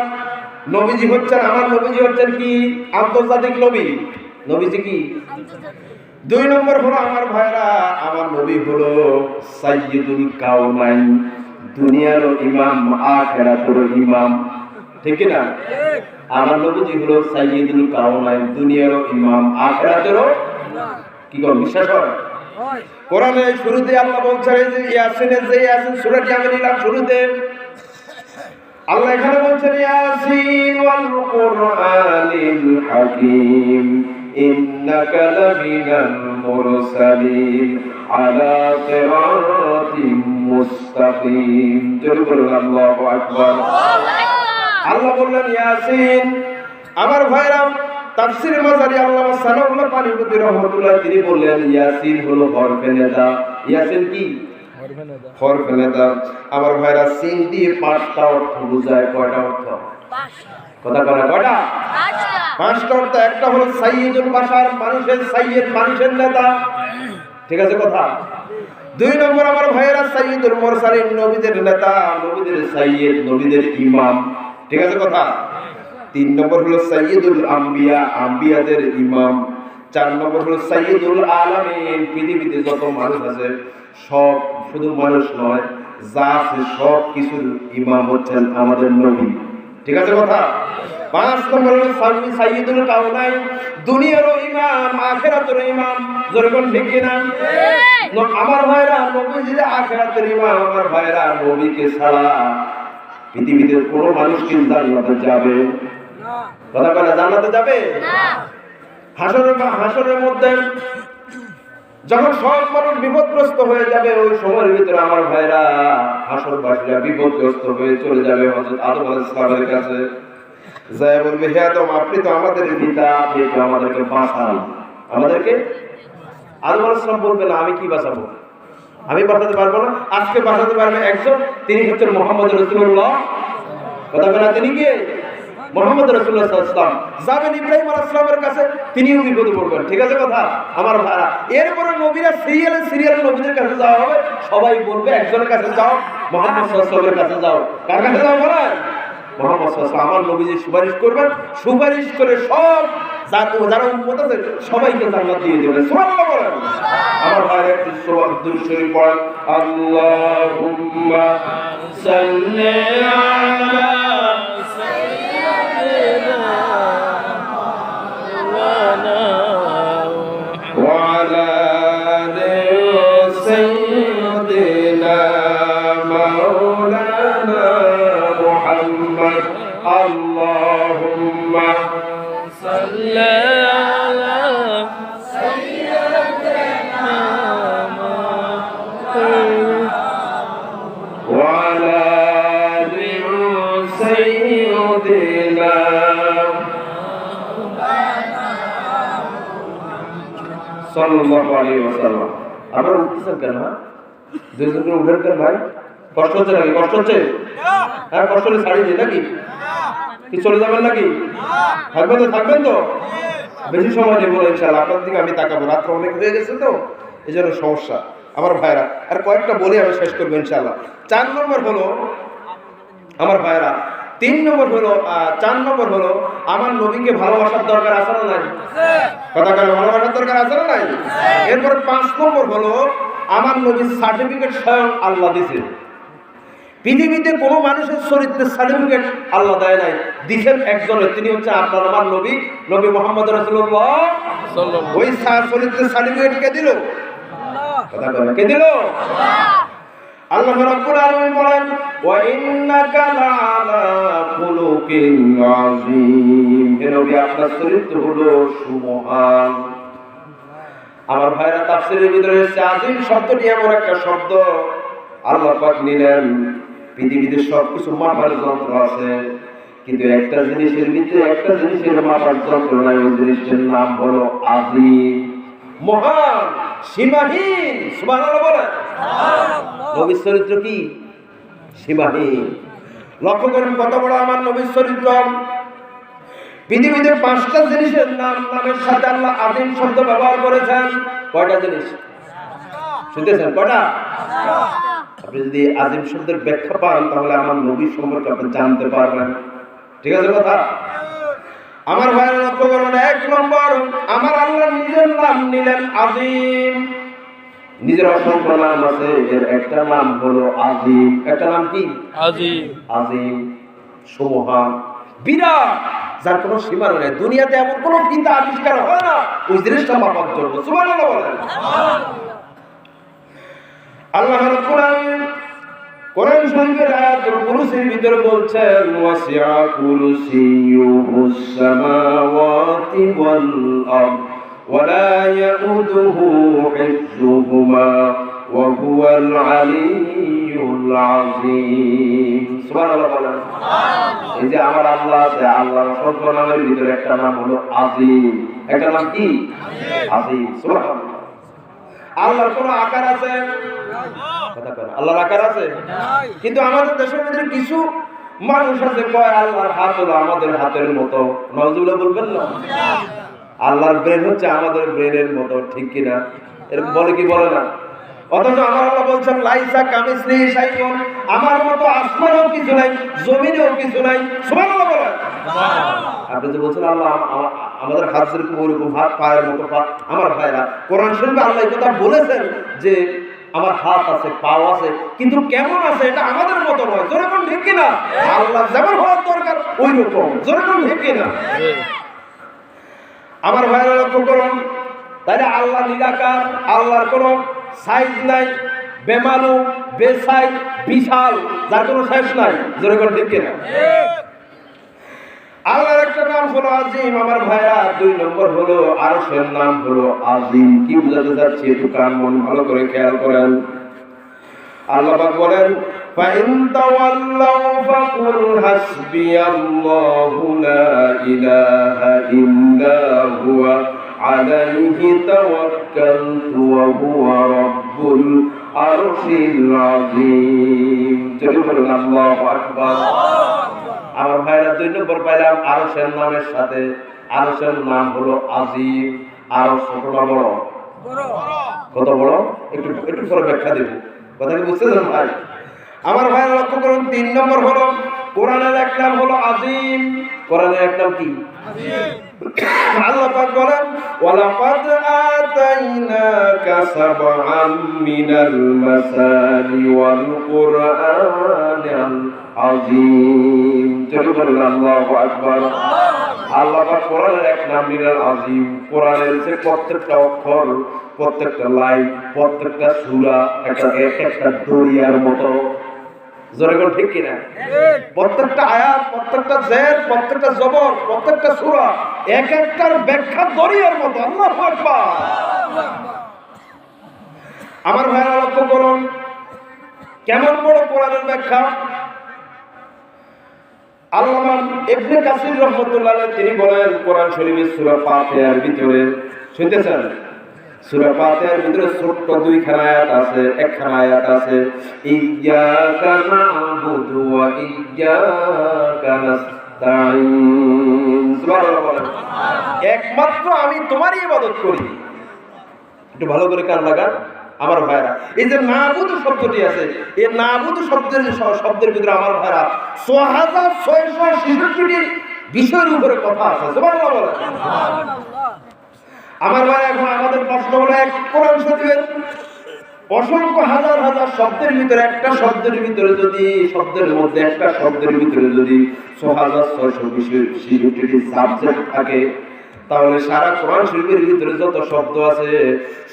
নবীজি হচ্ছেন, আমার নবীজি হচ্ছেন কি? আন্তর্জাতিক নবী। নবীজি কি? 2 নম্বর হলো আমার ভাইরা, আমার নবী হলো সাইয়্যিদুল কাউনাইন, দুনিয়ার ইমাম, আখিরাতের ইমাম। ঠিক না? আমার নবীজি হলো সাইয়্যিদুল কাউনাইন, দুনিয়ার ইমাম, আখিরাতের কি কোন বিশ্বাস হয়? কোরআনের শুরুতে আল্লাহ বলছেন, এই যে ইয়াসিনের যে ইয়াসিন সূরাটি আমি নিলাম শুরুতে, আল্লাহ এখানে বলছেন ইয়াসিন ওয়াল কুরআনিল হাকীম ইন্নাকা লামিনাল মুরসালিন আলা সিরাতিম মুস্তাকিম। জোরে বলুন আল্লাহু আকবার। আল্লাহ বললেন ইয়াসিন। আমার ভাইরা তাফসীর মাজারি আল্লামা সানাউল্লাহ পানিপতি রাহমাতুল্লাহ তিনি বললেন ইয়াসিন হলো হরফে নেদা। ইয়াসিন কি? হরফে নেদা। আমার ভাইরা সিন দিয়ে 5টা অর্থ বোঝায়। কয়টা অর্থ? 5টা। কথা বলে কয়টা? 5টা অর্থ। একটা হলো সাইয়্যিদুল বাশার, মানুষের সাইয়্যিদ, মানুষের নেতা। ঠিক আছে কথা? 2 নম্বর আমার ভাইরা সাইয়্যিদুল মুরসালিন, নবীদের নেতা, নবীদের সাইয়্যিদ, নবীদের ইমাম। ঠিক আছে কথা? 3 নম্বর হলো সাইয়্যিদুল আম্বিয়া, আম্বিয়াদের ইমাম। 4 নম্বর হলো সাইয়্যিদুল আলামিন, পৃথিবীতে যত মানুষ আছে সব, শুধু মানুষ নয়, যা আছে সব কিছুর ইমাম হচ্ছেন আমাদের নবী। ঠিক আছে কথা? 5 নম্বর হলো সাইয়্যিদুল কাউনাইন, দুনিয়ারও ইমাম, আখিরাতেরও ইমাম। জোরে বল ঠিক কিনা? আমার ভাইরা নবী যে আখিরাতের ইমাম, আমার ভাইরা নবীকে ছাড়া পৃথিবীতে কোনো মানুষ কি জান্নাতে যাবে? কথা বলে জান্নাতে যাবে না। হাসরের মধ্যে যখন সব মানুষ বিপদগ্রস্ত হয়ে যাবে, ওই সময়ের ভিতরে আমার ভাইরা হাসরবাসীরা বিপদগ্রস্ত হয়ে চলে যাবে হযরত আদম আলাইহিস সালামের কাছে, যায় বলবে, হে আদম, আপনি তো আমাদের পিতা, আপনি তো আমাদেরকে বাঁচান, আমাদেরকে। আদম আলাইহিস সালাম বলবে, না, আমি কি বাঁচাবো? আমি বাঁচাতে পারবো না। আজকে বাঁচাতে পারবে একজন, তিনি হচ্ছেন মুহাম্মদ রাসূলুল্লাহ। কথা বলে তিনি কি? মুহাম্মদ রাসূলুল্লাহ সাল্লাল্লাহু আলাইহি ওয়াসাল্লাম। যাবেন ইব্রাহিম আলাইহিস সালামের কাছে, তিনিও বিপদে পড়বেন। ঠিক আছে কথা আমার ভাইরা? এরপরে নবীরা সিরিয়ালে নবীদের কাছে যাওয়া হবে, সবাই বলবে একজনের কাছে যাও, মুহাম্মদ সাল্লাল্লাহু আলাইহি ওয়াসাল্লামের কাছে যাও। কার কাছে যাও বলেন? মুহাম্মদ সাল্লাল্লাহু আলাইহি ওয়াসাল্লাম। আমার নবীজি সুপারিশ করবেন, সুপারিশ করে সব যারা উম্মত আছে সবাইকে জান্নাত দিয়ে দেবেন। সুবহানাল্লাহ বলেন। আমার ভাইরা একটু দুরূদ শরীফ পড়েন। আল্লাহুম্মা সাল্লি আলা اللهم سيدنا সাল্লাল্লাহু আলাইহি ওয়াসাল্লাম। আপনারা উঠতেছেন কেন? দুইজন করে উঠেন কেন ভাই? কষ্ট হচ্ছে নাকি? কষ্ট হচ্ছে? হ্যাঁ, কষ্ট হলে ছাড়িয়ে দিই নাকি? কি চলে যাবেন নাকি? থাকবেন তো? থাকবেন তো? বেশি সময় নেব না ইনশাআল্লাহ। আপনার দিকে আমি তাকাবো, রাত্র অনেক হয়ে গেছে তো এই জন্য সমস্যা। আমার ভাইরা আর কয়েকটা বলে আমি শেষ করবো ইনশাআল্লাহ। 4 নম্বর হলো আমার ভাইরা, 3 নম্বর হলো 4 নম্বর হলো আমার নবীকে ভালোবাসার দরকার আছে না নাই? কথা বলে ভালোবাসার দরকার আছে না নাই? এরপর 5 নম্বর হলো আমার নবীর সার্টিফিকেট স্বয়ং আল্লাহ দিয়েছে। পৃথিবীতে কোনো মানুষের চরিত্রের সার্টিফিকেট আল্লাহ দেয় নাই, দিয়েছেন একজনের, তিনি হচ্ছে আপনার আমার নবী, নবী মুহাম্মদ রাসূলুল্লাহ সাল্লাল্লাহু আলাইহি ওয়াসাল্লাম। ওই চরিত্রের সার্টিফিকেট কে দিল? কথা বলে কে দিল? আল্লাহ রাব্বুল আলামিন বলেন, ওয়া ইন্নাকা লাআলা খুলুকিন আযীম। হে নবী, আপনার চরিত্র হলো সুমহান। আমার ভাইরা, তাফসীরের ভিতরে এসেছে আযীম শব্দটি এমন একটা শব্দ আল্লাহ পাক নিলেন। পৃথিবীতে সবকিছু মাপার যন্ত্র আছে, কিন্তু একটা জিনিসের ভিতরে একটা জিনিসের মাপার যন্ত্র নাই, ওই জিনিসটার নাম হলো আযীম, মহান, সীমাহীন। সুবহানাল্লাহ বলেন। নবীর চরিত্র কি? সীমাহীন। লক্ষ্য করেন কত বড় আমার নবীর চরিত্র। পৃথিবীতে 5টা জিনিসের নামের সাথে আল্লাহ আযীম শব্দ ব্যবহার করেছেন। কয়টা জিনিস শুনতেছেন? কয়টা? আপনি যদি আযীম শব্দের ব্যাখ্যা পান তাহলে আমার নবী সম্পর্কে আপনি জানতে পারবেন। ঠিক আছে কথা? আমার ভাইয়েরা লক্ষ্য করুন, 1 নম্বর আমার আল্লাহ নিজের নাম নিলেন আযীম। নিজের অসংখ্য নাম আছে, এর একটা নাম হলো আযীম। একটা নাম কি? আযীম। আযীম, সুমহান, বিরাট, যার কোনো সীমা নেই। দুনিয়াতে এমন কোনো ফিতা আবিষ্কার হয় না ওই জিনিসটা মাপার জন্য। সুবহানাল্লাহ বলেন। আল্লাহ রাব্বুল আলামিন কোরআন শরীফের আয়াতুল কুরসির ভিতরে বলছেন, ওয়াসিআ কুরসিয়ুহুস সামাওয়াতি ওয়াল আরদ ওয়া লা ইয়াউদুহু হিফযুহুমা ওয়া হুয়াল আলিয়্যুল আযীম। সুবহানাল্লাহ বলেন। এই যে আমার আল্লাহ আছে, আল্লাহর সর্ব নামের ভিতরে একটা নাম হলো আযীম। একটা নাম কি? আযীম। সুবহানাল্লাহ। আল্লাহর কোনো আকার আছে? কথা কয়, আল্লাহর আকার আছে? কিন্তু আমাদের দেশের ভিতরে কিছু মানুষ আছে কয় আল্লাহর হাত হলো আমাদের হাতের মতো। নাউজুবিল্লাহ বলবেন না? আল্লাহর ব্রেন হচ্ছে আমাদের ব্রেনের মতো, ঠিক কিনা? এরকম বলে কি বলে না? অথচ আমার আল্লাহ বলছেন, লাইসা কামিসলিহি শাইউন, আমার মতো আসমানেও কিছু নাই, জমিনেও কিছু নাই। সুবহানাল্লাহ বলেন। আপনি যে বলছেন আল্লাহ আমাদের হাত যেরকম ওরকম হাত, পায়ের মতো পা, আমার ভাইরা কোরআন শরীফে আল্লাহ এই কথা বলেছেন যে আমার হাত আছে, পাও আছে, কিন্তু কেমন আছে এটা আমাদের মতো নয়। যেরকম ঠিক কিনা? আল্লাহ যেমন হওয়ার দরকার ওই রকম। যেরকম ঠিক কিনা? আমার ভাইরা লক্ষ্য করুন, তাহলে আল্লাহ নিরাকার, আল্লাহর কোনো সাইজ নাই, বেমালু, বেসাইজ, বিশাল, যার কোনো শেষ নাই। যেরকম ঠিক কিনা? আল্লাহর একটা নাম হলো আযীম। আমার ভাইরা 2 নম্বর হলো আরশের নাম হলো আযীম। কি বুঝাতে যাচ্ছি একটু কান মন ভালো করে খেয়াল করেন। আল্লাহ পাক বলেন, ফাইন তাওয়াল্লাউ ফাকুল হাসবিয়াল্লাহু লা ইলাহা ইল্লা হুয়া আলাইহি তাওয়াক্কালতু ওয়া হুয়া রাব্বুল আরশিল আযীম। যদি বলেন আল্লাহু আকবার। আমার ভাইরা 2 নম্বর পাইলাম আরশের নামের সাথে। আরশের নাম হলো আযীম। আরশ কত বড়? কত বড়? একটু পরে ব্যাখ্যা দেব। কথা কি বুঝতেছেন ভাই? আমার ভাইরা লক্ষ্য করুন, 3 নম্বর হলো কোরআনের এক নাম হলো আযীম। কোরআনের এক নাম কি? আযীম। আল্লাহ পাক বলেন, ওয়ালাকাদ আতাইনাকা সাবআম মিনাল মাসানি ওয়াল কুরআনিল আযীম। যদি বলেন আল্লাহু আকবার। আল্লাহ পাক কোরআনের এক নাম নিলেন আযীম। কোরআনের যে প্রত্যেকটা অক্ষর, প্রত্যেকটা লাইন, প্রত্যেকটা সূরা একটা দরিয়ার মতো। জোরে কোন ঠিক কিনা? প্রত্যেকটা আয়াত, প্রত্যেকটা জের, প্রত্যেকটা জবর, প্রত্যেকটা সূরা এক একটার ব্যাখ্যা দরিয়ার মতো। আল্লাহু আকবার। আমার ভাইরা লক্ষ্য করুন কেমন বড় কোরআনের ব্যাখ্যা। আল্লামা ইবনে কাসির রাহমাতুল্লাহ আলাইহি তিনি বলেন কোরআন শরীফের সূরা ফাতিহার ভিতরে শুনতেছেন সূরা ফাতিহার ভিতরে ছোট্ট দুইখানা আয়াত আছে, একখানা আয়াত আছে ইয়্যাকা না'বুদু ওয়া ইয়্যাকা নাস্তাঈন। সুবহানাল্লাহ বলেন, একমাত্র আমি তোমারই ইবাদত করি। একটু ভালো করে কান লাগান আমার ভাইরা। এই যে নাবুদু শব্দটি আছে, এই নাবুদু শব্দের ভিতরে আমার ভাইরা 6666টি বিষয়ের উপরে কথা আছে। সুবহানাল্লাহ বলেন। আমার ভাই, এখন আমাদের প্রশ্ন হলো, এক কোরআন শরীফের অসংখ্য হাজার হাজার শব্দের ভিতরে একটা শব্দের ভিতরে যদি শব্দের মধ্যে একটা শব্দের ভিতরে যদি 6666টি সাবজেক্ট থাকে, তাহলে সারা কোরআন শরীফের ভিতরে যত শব্দ আছে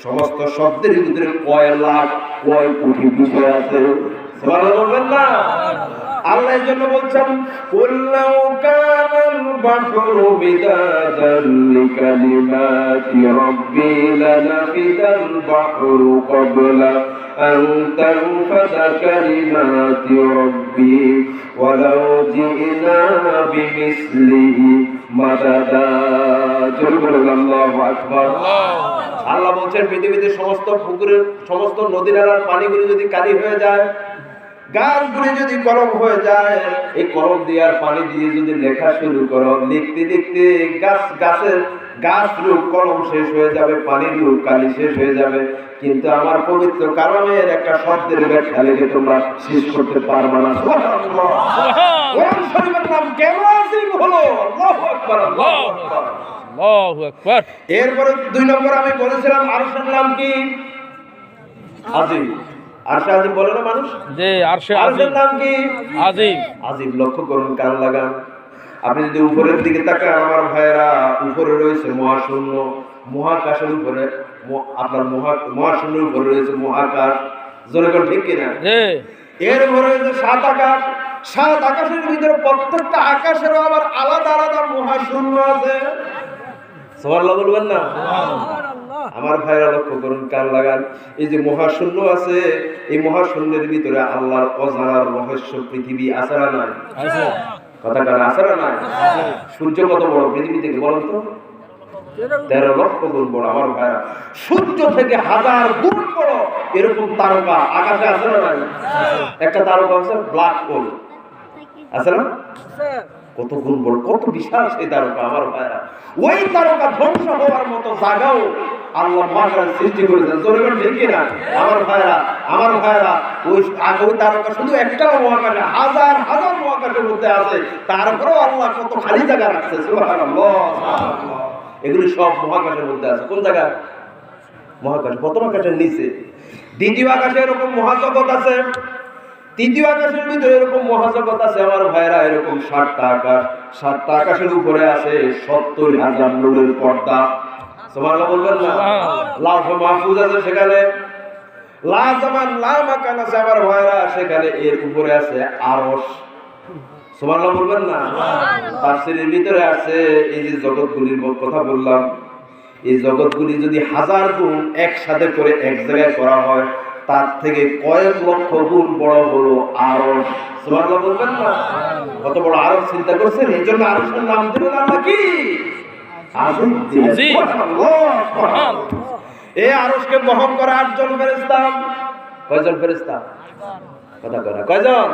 সমস্ত শব্দের ভিতরে কয় লাখ কয় কোটি বিষয় আছে। সুবহানাল্লাহ বলবেন না? আল্লাহ এর জন্য বলছেন কুল্লাউ কানাল বাহরু মিদাদান লিকালিমাতি রাব্বি লানাফিদাল বাহরু ক্বাবলা আন তানফাদা কালিমাতি রাব্বি ওয়ালাউ জিনা বিমিসলিহি মাদাদা। আল্লাহু আকবার। আল্লাহ বলছেন পৃথিবীতে সমস্ত পুকুরের সমস্ত নদী নালার পানিগুলো যদি কালি হয়ে যায়, গাছগুলি যদি কলম হয়ে যায়, এই কলম দিয়ে আর পানি দিয়ে যদি লেখা শুরু করো, লিখতে লিখতে গাছ রূপ কলম শেষ হয়ে যাবে, পানির রূপ কালি শেষ হয়ে যাবে, কিন্তু আমার পবিত্র কালামের একটা শব্দের ব্যাখ্যা লিখে তোমরা শেষ করতে পারবে না। সুবহানাল্লাহ। কোরআন শরীফের নাম কেন আজিম হলো? আল্লাহু আকবার, আল্লাহু আকবার, আল্লাহু আকবার। এরপরে 2 নম্বর আমি বলেছিলাম আরশের নাম কি? আজিম। আরশে আজিম বলে না মানুষ? জি, আরশে আরশের নাম কি? আজিম। আজিম। লক্ষ্য করুন, কান লাগান। আপনি যদি উপরের দিকে তাকান আমার ভাইরা, উপরে রয়েছে মহাশূন্য, মহাকাশের উপরে আপনার মহাশূন্যের উপরে রয়েছে মহাকাশ। জোরে কোন ঠিক কিনা? এর উপরে রয়েছে 7 আকাশ। 7 আকাশের ভিতরে প্রত্যেকটা আকাশেরও আবার আলাদা আলাদা মহাশূন্য আছে। সুবহানাল্লাহ বলবেন না? আমার ভাইরা লক্ষ্য করুন, কান লাগান। এই যে মহাশূন্য আছে, এই মহাশূন্যের ভিতরে আল্লাহর অজানার রহস্য পৃথিবী আছে না নাই? আছে। কথা কার আছে না নাই? সূর্য কত বড় পৃথিবী থেকে বলেন তো? 13 লক্ষ গুণ বড়। আমার ভাইরা, সূর্য থেকে 1000 গুণ বড় এরকম তারকা আকাশে আছে না নাই? একটা তারকা আছে ব্ল্যাক হোল, আছে না? কত গুণ বড়, কত বিশাল সেই তারকা। আমার ভাইরা, ওই তারকা ধ্বংস হওয়ার মতো জায়গাও আল্লাহ মহাকাশ সৃষ্টি করেছেন। জোরে বলেন ঠিক কিনা? আমার ভাইরা, ওই তারকা শুধু একটা মহাকাশে, হাজার হাজার মহাকাশের মধ্যে আছে, তারপরেও আল্লাহ কত খালি জায়গা রাখছে। সুবহানাল্লাহ। এগুলি সব মহাকাশের মধ্যে আছে। কোন জায়গা? মহাকাশ। প্রথম আকাশের নিচে। দ্বিতীয় আকাশে এরকম মহাজগৎ আছে, তৃতীয় আকাশের ভিতরে এরকম মহাজগৎ আছে। আমার ভাইরা, এরকম 7টা আকাশ। 7টা আকাশের উপরে আছে 70,000 নূরের পর্দা। সুবহানাল্লাহ বলবেন না? লাউহে মাহফুজ আছে সেখানে, লা জামান লা মাকান আছে আমার ভাইরা সেখানে। এর উপরে আছে আরশ। সুবহানাল্লাহ বলবেন না? তাফসীরের ভিতরে আছে এই যে জগৎগুলির কথা বললাম, এই জগৎগুলি যদি 1000 গুণ একসাথে করে এক জায়গায় করা হয়, তার থেকে কয়েক লক্ষ গুণ বড় হলো আরশ। সুবহানাল্লাহ বলবেন না? কত বড় আরশ চিন্তা করছেন? এই জন্য আরশের নাম দিলেন আল্লাহ কি? আজিম। এই আরশকে বহন করে 8 জন ফেরেশতা। কয়জন ফেরেশতা? কথা কয় না, কয়জন?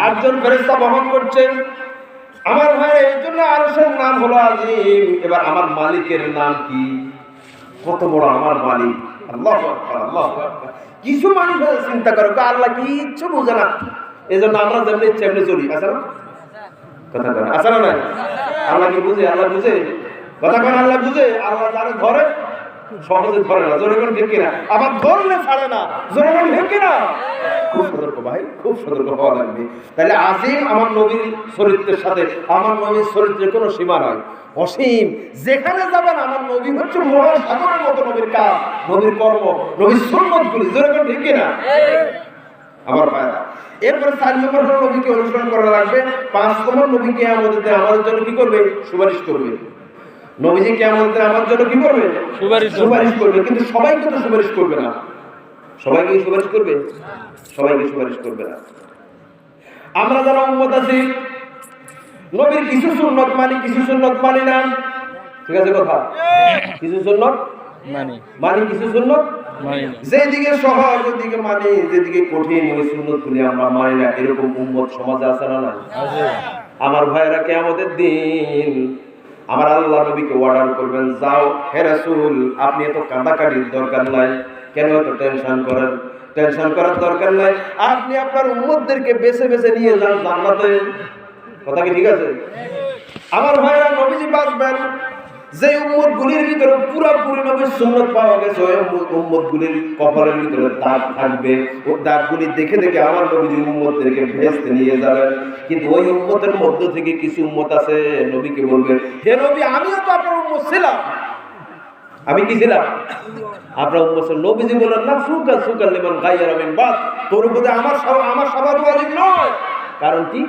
8 জন ফেরেশতা বহন করছেন। আমার ভাই, এই জন্য আরশের নাম হলো আজিম। এবার আমার মালিকের নাম কি? কত বড় আমার মালিক! আল্লাহু আকবার, আল্লাহু আকবার। কিছু মানুষ চিন্তা করে আল্লাহ কিচ্ছু বোঝে না, এজন্য আমরা যেমনি ইচ্ছে এমনি চলি। আছে না? কথা কয় না, আছে না? নাই? আল্লাহ কি বুঝে? আল্লাহ বুঝে? কথা কয় না, আল্লাহ বুঝে। আল্লাহ যারা ধরে সহজে ধরে না। জোরে কোন ঠিক কিনা? আবার ধরলে ছাড়ে না। জোরে কোন ঠিক কিনা? খুব সতর্ক ভাই, খুব সতর্ক হওয়া লাগবে। তাহলে আজিম আমার নবীর চরিত্রের সাথে, আমার নবীর চরিত্রের কোনো সীমা নাই, অসীম। যেখানে যাবেন আমার নবী হচ্ছে মহাসাগরের মতো নবীর কাজ, নবীর কর্ম, নবীর সুন্নতগুলি। জোরে কোন ঠিক কিনা? আমার ভাইরা, এরপরে 4 নম্বর হলো নবীকে অনুসরণ করা লাগবে। 5 নম্বর, নবীকে আমাদের জন্য কি করবে? সুপারিশ করবে। নবীজি কিয়ামতের আমার জন্য কি করবে? সুপারিশ করবে। কিন্তু সবাইকে তো সুপারিশ করবে না। সবাইকে সুপারিশ করবে? সবাইকে সুপারিশ করবে না। আমরা যারা উম্মত আছি নবীর কিছু সুন্নত মানি, কিছু সুন্নত মানি না। ঠিক আছে কথা? কিছু সুন্নত মানি, কিছু সুন্নত মানি না। যেদিকে সহজ ওদিকে মানি, যেদিকে কঠিন ওই সুন্নতগুলি আমরা মানি না। এরকম উম্মত সমাজে আছে না নাই? আমার ভাইরা, কিয়ামতের দিন আমার আল্লাহ নবীকে অর্ডার করবেন, যাও হে রাসূল, আপনি এত কাঁদাকাটির দরকার নাই, কেন এত টেনশন করেন? টেনশন করার দরকার নাই, আপনি আপনার উম্মতদেরকে বেছে বেছে নিয়ে যান জান্নাতে। কথা কি ঠিক আছে? আমার ভাইরা, নবীজি বাঁচবেন যে উম্মতগুলির ভিতরে পুরোপুরি নবীর সুন্নাত পাওয়া গেছে, ওই উম্মতগুলির কপালের ভিতরে দাগ থাকবে। ওই দাগগুলি দেখে দেখে আমার নবীজি উম্মতদেরকে ভেস্তে নিয়ে যাবেন। কিন্তু ওই উম্মতের মধ্য থেকে কিছু উম্মত আছে, নবীকে বলবে, হে নবী, আমিও তো আপনার উম্মত ছিলাম। আমি কি ছিলাম? আপনার উম্মত ছিলাম। নবীজি বলেন, না, সুকাল লিমান গায়্যারা মিন বাদ, তোর উপরে আমার সবার ওয়াজিব নয়। কারণ কি?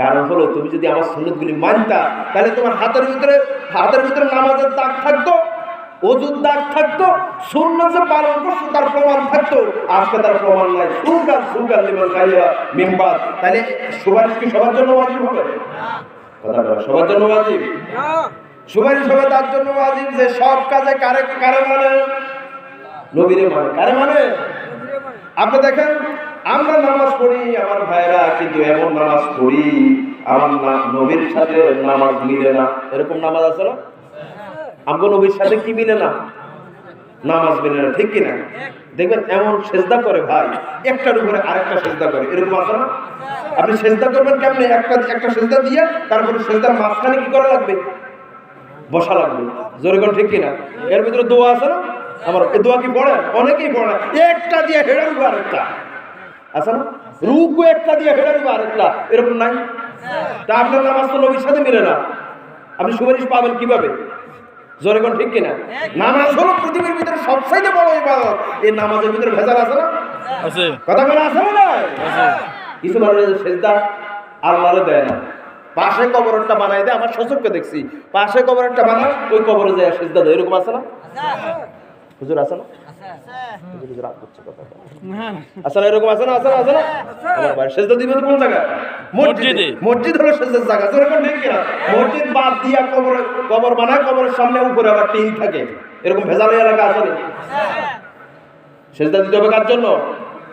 কারণ হলো, তুমি যদি আমার সুন্নতগুলি মানতা, তাহলে তোমার হাতের ভিতরে নামাজের দাগ থাকতো, ওযুর দাগ থাকতো, সুন্নাত যে পালন করছো তার প্রমাণ থাকতো। আজকে তার প্রমাণ নাই। সুকাল লিমান গায়্যারা মিন বাদ। তাহলে সুপারিশ কি সবার জন্য ওয়াজিব হবে? কথা বলো, সবার জন্য ওয়াজিব না। সুপারিশ হবে তার জন্য ওয়াজিব যে সব কাজে কারে মানে? নবীরে মানে। কারে মানে? আপনি দেখেন, আমরা নামাজ পড়ি আমার ভাইরা, কিন্তু এমন নামাজ পড়ি আমার নবীর সাথে নামাজ মিলে না। এরকম নামাজ আছে না? আমগো নবীর সাথে কি মিলে না? নামাজ মিলে না, ঠিক কিনা? দেখবেন এমন সেজদা করে ভাই, একটার উপরে আরেকটা সেজদা করে। এরকম আছে না? আপনি সেজদা করবেন কেমনে? একটা সেজদা দিয়ে তারপরে সেজদার মাঝখানে কি করা লাগবে? বসা লাগবে। জোরে কোন ঠিক কিনা? এর ভিতরে দোয়া আছে না? আমার এই দোয়া কি পড়ে? অনেকেই পড়ে। একটা দিয়ে হেডার উপর আরেকটা আছে না? রুকু একটা দিয়ে হেডার উপর আরেকটা, এরকম নাই? তা আপনার নামাজ তো নবীর সাথে মিলে না, আপনি সুপারিশ পাবেন কিভাবে? জোরে কোন ঠিক কিনা? নামাজ হলো পৃথিবীর ভিতরে সবচেয়ে বড় ইবাদত। এই নামাজের ভিতরে ভেজাল আছে না? আছে। কথা বলা আছে না? আছে। কিছু মানুষের সেজদা আল্লাহরে দেয় না, পাশে কবরটা বানাই দেয়। আমার সচক্ষে দেখছি, পাশে কবরটা বানায়, ওই কবরে যায় সেজদা দেয়। এরকম আছে না? হুজুর আছে না? হুজুর রাগ করছে কথা। আছে না? এরকম আছে না? আছে না? আছে না? আমার ভাই, সেজদা দিবে কোন জায়গায়? মসজিদে। মসজিদ হলো সেজদার জায়গা। এরকম ঠিক কিনা? মসজিদ বাদ দিয়া কবর বানায়, কবরের সামনে উপরে আবার টিন থাকে। এরকম ভেজাল এলাকা আছে না? সেজদা দিতে হবে কার জন্য?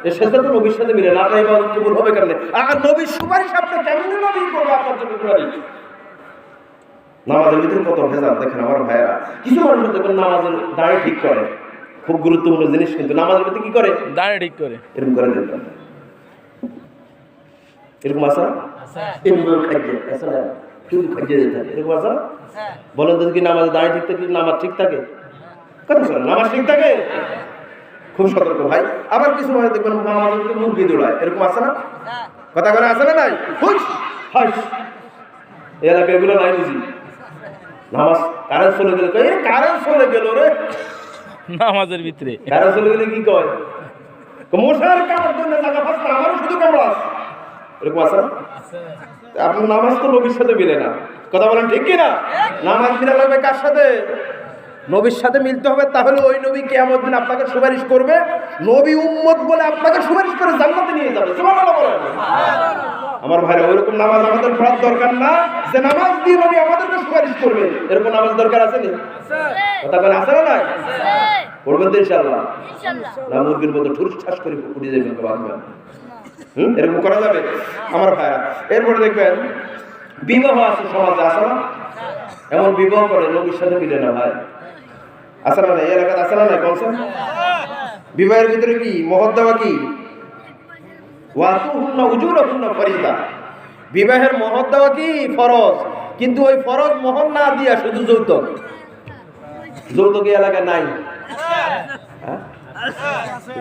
এই সেজদা তো নবীর সাথে মিলে না। আপনার ইবাদত কবুল হবে কেমনে? আর নবীর সুপারিশ আপনি কেমনে নবী করবে আপনার জন্য সুপারিশ? নামাজের ভিতরে কত ভেজাল দেখেন আমার ভাইয়েরা। কিছু মানুষ দেখবেন নামাজের দাঁড়িয়ে ঠিক করে, খুব গুরুত্বপূর্ণ জিনিস, কিন্তু নামাজের ভিতরে কি করে? দাঁড়িয়ে ঠিক করে। এরকম করে দেখবেন। এরকম আছে না? এরকম খাইছে আছে না? শুধু খাইছে যেতে থাকে। এরকম আছে না? বলেন তো, কি নামাজে দাঁড়িয়ে ঠিক থাকে? নামাজ ঠিক থাকে? কথা বলেন, নামাজ ঠিক থাকে? খুব সতর্ক ভাই। আবার কিছু মানুষ দেখবেন নামাজের ভিতরে মুরগি দৌড়ায়। এরকম আছে না? কথা বলে আছে না? নাই? এই এলাকায় এগুলো নাই বুঝি। নামাজ কারেন্ট চলে গেল, কারেন্ট চলে গেল রে, নামাজের ভিতরে কারেন্ট চলে গেলে কি কয়? মশার কামড় জন্য জায়গা ফাঁসটা আমারও শুধু কামড়। এরকম আছে না? আপনার নামাজ তো নবীর সাথে মিলে না। কথা বলেন ঠিক কিনা? নামাজ মিলা লাগবে কার সাথে? নবীর সাথে মিলতে হবে। তাহলে ওই নবী কিয়ামত দিন আপনাকে সুপারিশ করবে। নবী উম্মত বলে আপনাকে সুপারিশ করে জান্নাতে নিয়ে যাবে। সুবহানাল্লাহ বলেন। আমার ভাইরা, ওইরকম নামাজ আমাদের পড়ার দরকার না যে নামাজ দিয়ে নবী আমাদেরকে সুপারিশ করবে। এরকম নামাজ দরকার আছে না? কথা বলে আছে না? নাই? পড়বেন তো ইনশাআল্লাহ। না মুরগির মতো ঠুস ঠাস করে উঠে যাবেন বাবা। এরকম করা যাবে আমার ভাইরা। এরপরে দেখবেন বিবাহ আছে সমাজে, আছে না? এমন বিবাহ করে নবীর সাথে মিলে না ভাই। আছে না? এই এলাকাতে আছে না? নাই? কনসেন বিবাহের ভিতরে কি মহর দেওয়া কি? ওয়াতুহুন্না উজুরহুন্না ফরিদা। বিবাহের মহর দেওয়া কি ফরজ, কিন্তু ওই ফরজ মহর না দিয়া শুধু যৌতুক। যৌতুক এই এলাকায় নাই।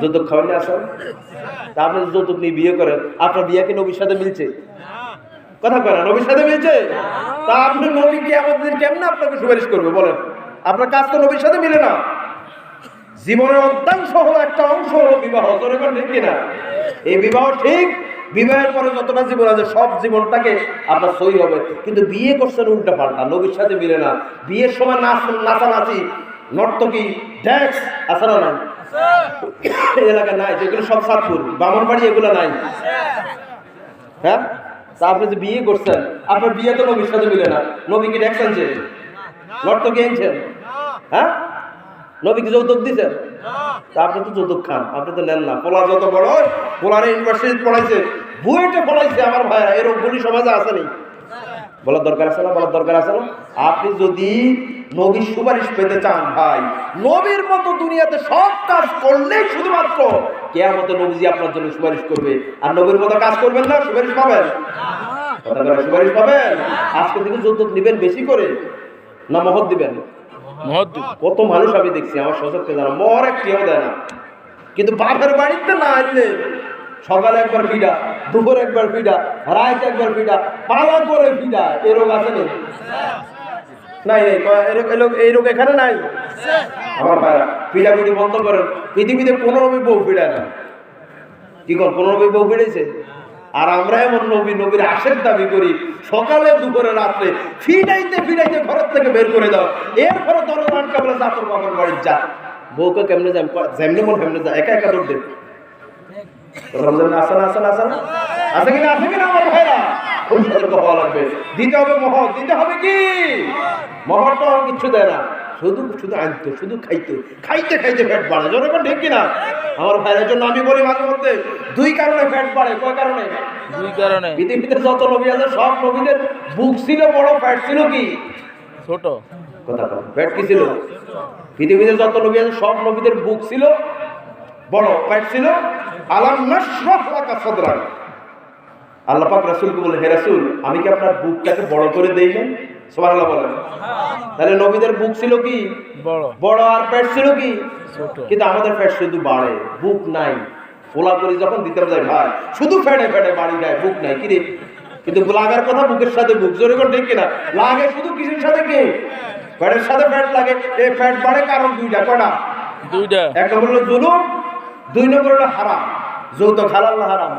যৌতুক খাওয়ালে আসেন, তা আপনি যৌতুক নিয়ে বিয়ে করেন, আপনার বিয়ে কি নবীর সাথে মিলছে? কথা কয় না, নবীর সাথে মিলছে? তা আপনি নবী কিয়ামত দিন কেমনে আপনাকে সুপারিশ করবে বলেন? আপনার কাজ তো নবীর সাথে মিলে না। জীবনের অর্ধাংশ হলো, একটা অংশ হলো বিবাহ। জোরে বলেন ঠিক কিনা? এই বিবাহ ঠিক। বিবাহের পরে যতটা জীবন আছে সব জীবনটাকে আপনার সই হবে, কিন্তু বিয়ে করছেন উল্টা পাল্টা, নবীর সাথে মিলে না। বিয়ের সময় নাচানাচি, নর্তকী, ড্যান্স আছে না? নাই? এলাকা নাই, যেগুলো সব সাতপুর বামনবাড়ি, এগুলো নাই। হ্যাঁ, তা আপনি যে বিয়ে করছেন, আপনার বিয়ে তো নবীর সাথে মিলে না। নবী কি দেখছেন যে লড়তো গিয়েছেন? হ্যাঁ, নবী কি যৌতুক দিচ্ছেন? তা আপনি তো যৌতুক খান, আপনি তো নেন না। পোলা যত বড়, পোলারে ইউনিভার্সিটি পড়াইছে, বুয়েটে পড়াইছে আমার ভাইরা, এরকমগুলি সমাজে আসেনি। বলার দরকার আছে না? বলার দরকার আছে না? আপনি যদি নবীর সুপারিশ পেতে চান ভাই, নবীর মতো দুনিয়াতে সব কাজ করলেই শুধুমাত্র কিয়ামতে নবীজি আপনার জন্য সুপারিশ করবে। আর নবীর মতো কাজ করবেন না, সুপারিশ পাবেন? কথা বলে সুপারিশ পাবেন? আজকে থেকে যৌতুক নেবেন বেশি করে না মহৎ দিবেন? কত মানুষ আমি দেখছি আমার সচক্ষে, জানা মর একটিও দেয় না, কিন্তু বাপের বাড়িতে না আসলে সকালে একবার ফিডা, দুপুর একবার ফিডা, রাত একবার ফিডা, পালা করে ফিডা। এই রোগ আছে নাই? এই রোগ এখানে নাই। আমার ভাইরা ফিডা ফিডি বন্ধ করেন। পৃথিবীতে 15 বউ ফিডা না। কি কর 15 বউ ফিডেছে? আর আমরা এমন নবীর আশের দাবি করি, সকালে দুপুরে রাত্রে ফিডাইতে ফিডাইতে ঘরের থেকে বের করে দাও। এরপরে দরজা আটকাবলে যা তোর বাবার বাড়ির যা। বউকে কেমনে যায়? যেমনি মন কেমনে যায়, একা একা দৌড় দেবে। আছে কিনা আমার ভাইরা? খুব সতর্ক হওয়া লাগবে। দিতে হবে মহৎ, দিতে হবে কি? মহৎ তো কিচ্ছু দেয় না, শুধু আনতো, শুধু খাইতে ফ্যাট বাড়ে। যখন ঠিক কিনা আমার ভাইয়ের জন্য আমি বলি মাঝে মধ্যে, 2 কারণে ফ্যাট বাড়ে। কয় কারণে? 2 কারণে। পৃথিবীতে যত নবী আছে সব নবীদের বুক ছিল বড়, ফ্যাট ছিল কি ছোট? কথা বল, ফ্যাট কি ছিল? পৃথিবীতে যত নবী আছে সব নবীদের বুক ছিল বড়, ফ্যাট ছিল। আলাম নাশরাহ লাকা সাদরাক। আল্লাহ পাক রাসূলকে বলে, হে রাসূল, আমি কি আপনার বুকটাকে বড় করে দেই না? সুবহানাল্লাহ বলেন। তাহলে নবীদের বুক ছিল কি বড়, আর পেট ছিল কি ছোট। কিন্তু আমাদের পেট শুধু বাড়ে, বুক নাই। ফোলা করে যখন দিতে যায় ভাই, শুধু ফেটে বাড়ি যায়, বুক নাই। কি রে? কিন্তু লাগার কথা বুকের সাথে বুক, জোরে কোন ঠিক কিনা? লাগে শুধু কিসের সাথে? কি পেটের সাথে পেট লাগে। এই পেট বাড়ে কারণ 2টা। কয়টা? 2টা। এক নম্বর হলো জুলুম, 2 নম্বর হলো হারাম। যৌতুক হালাল না হারাম?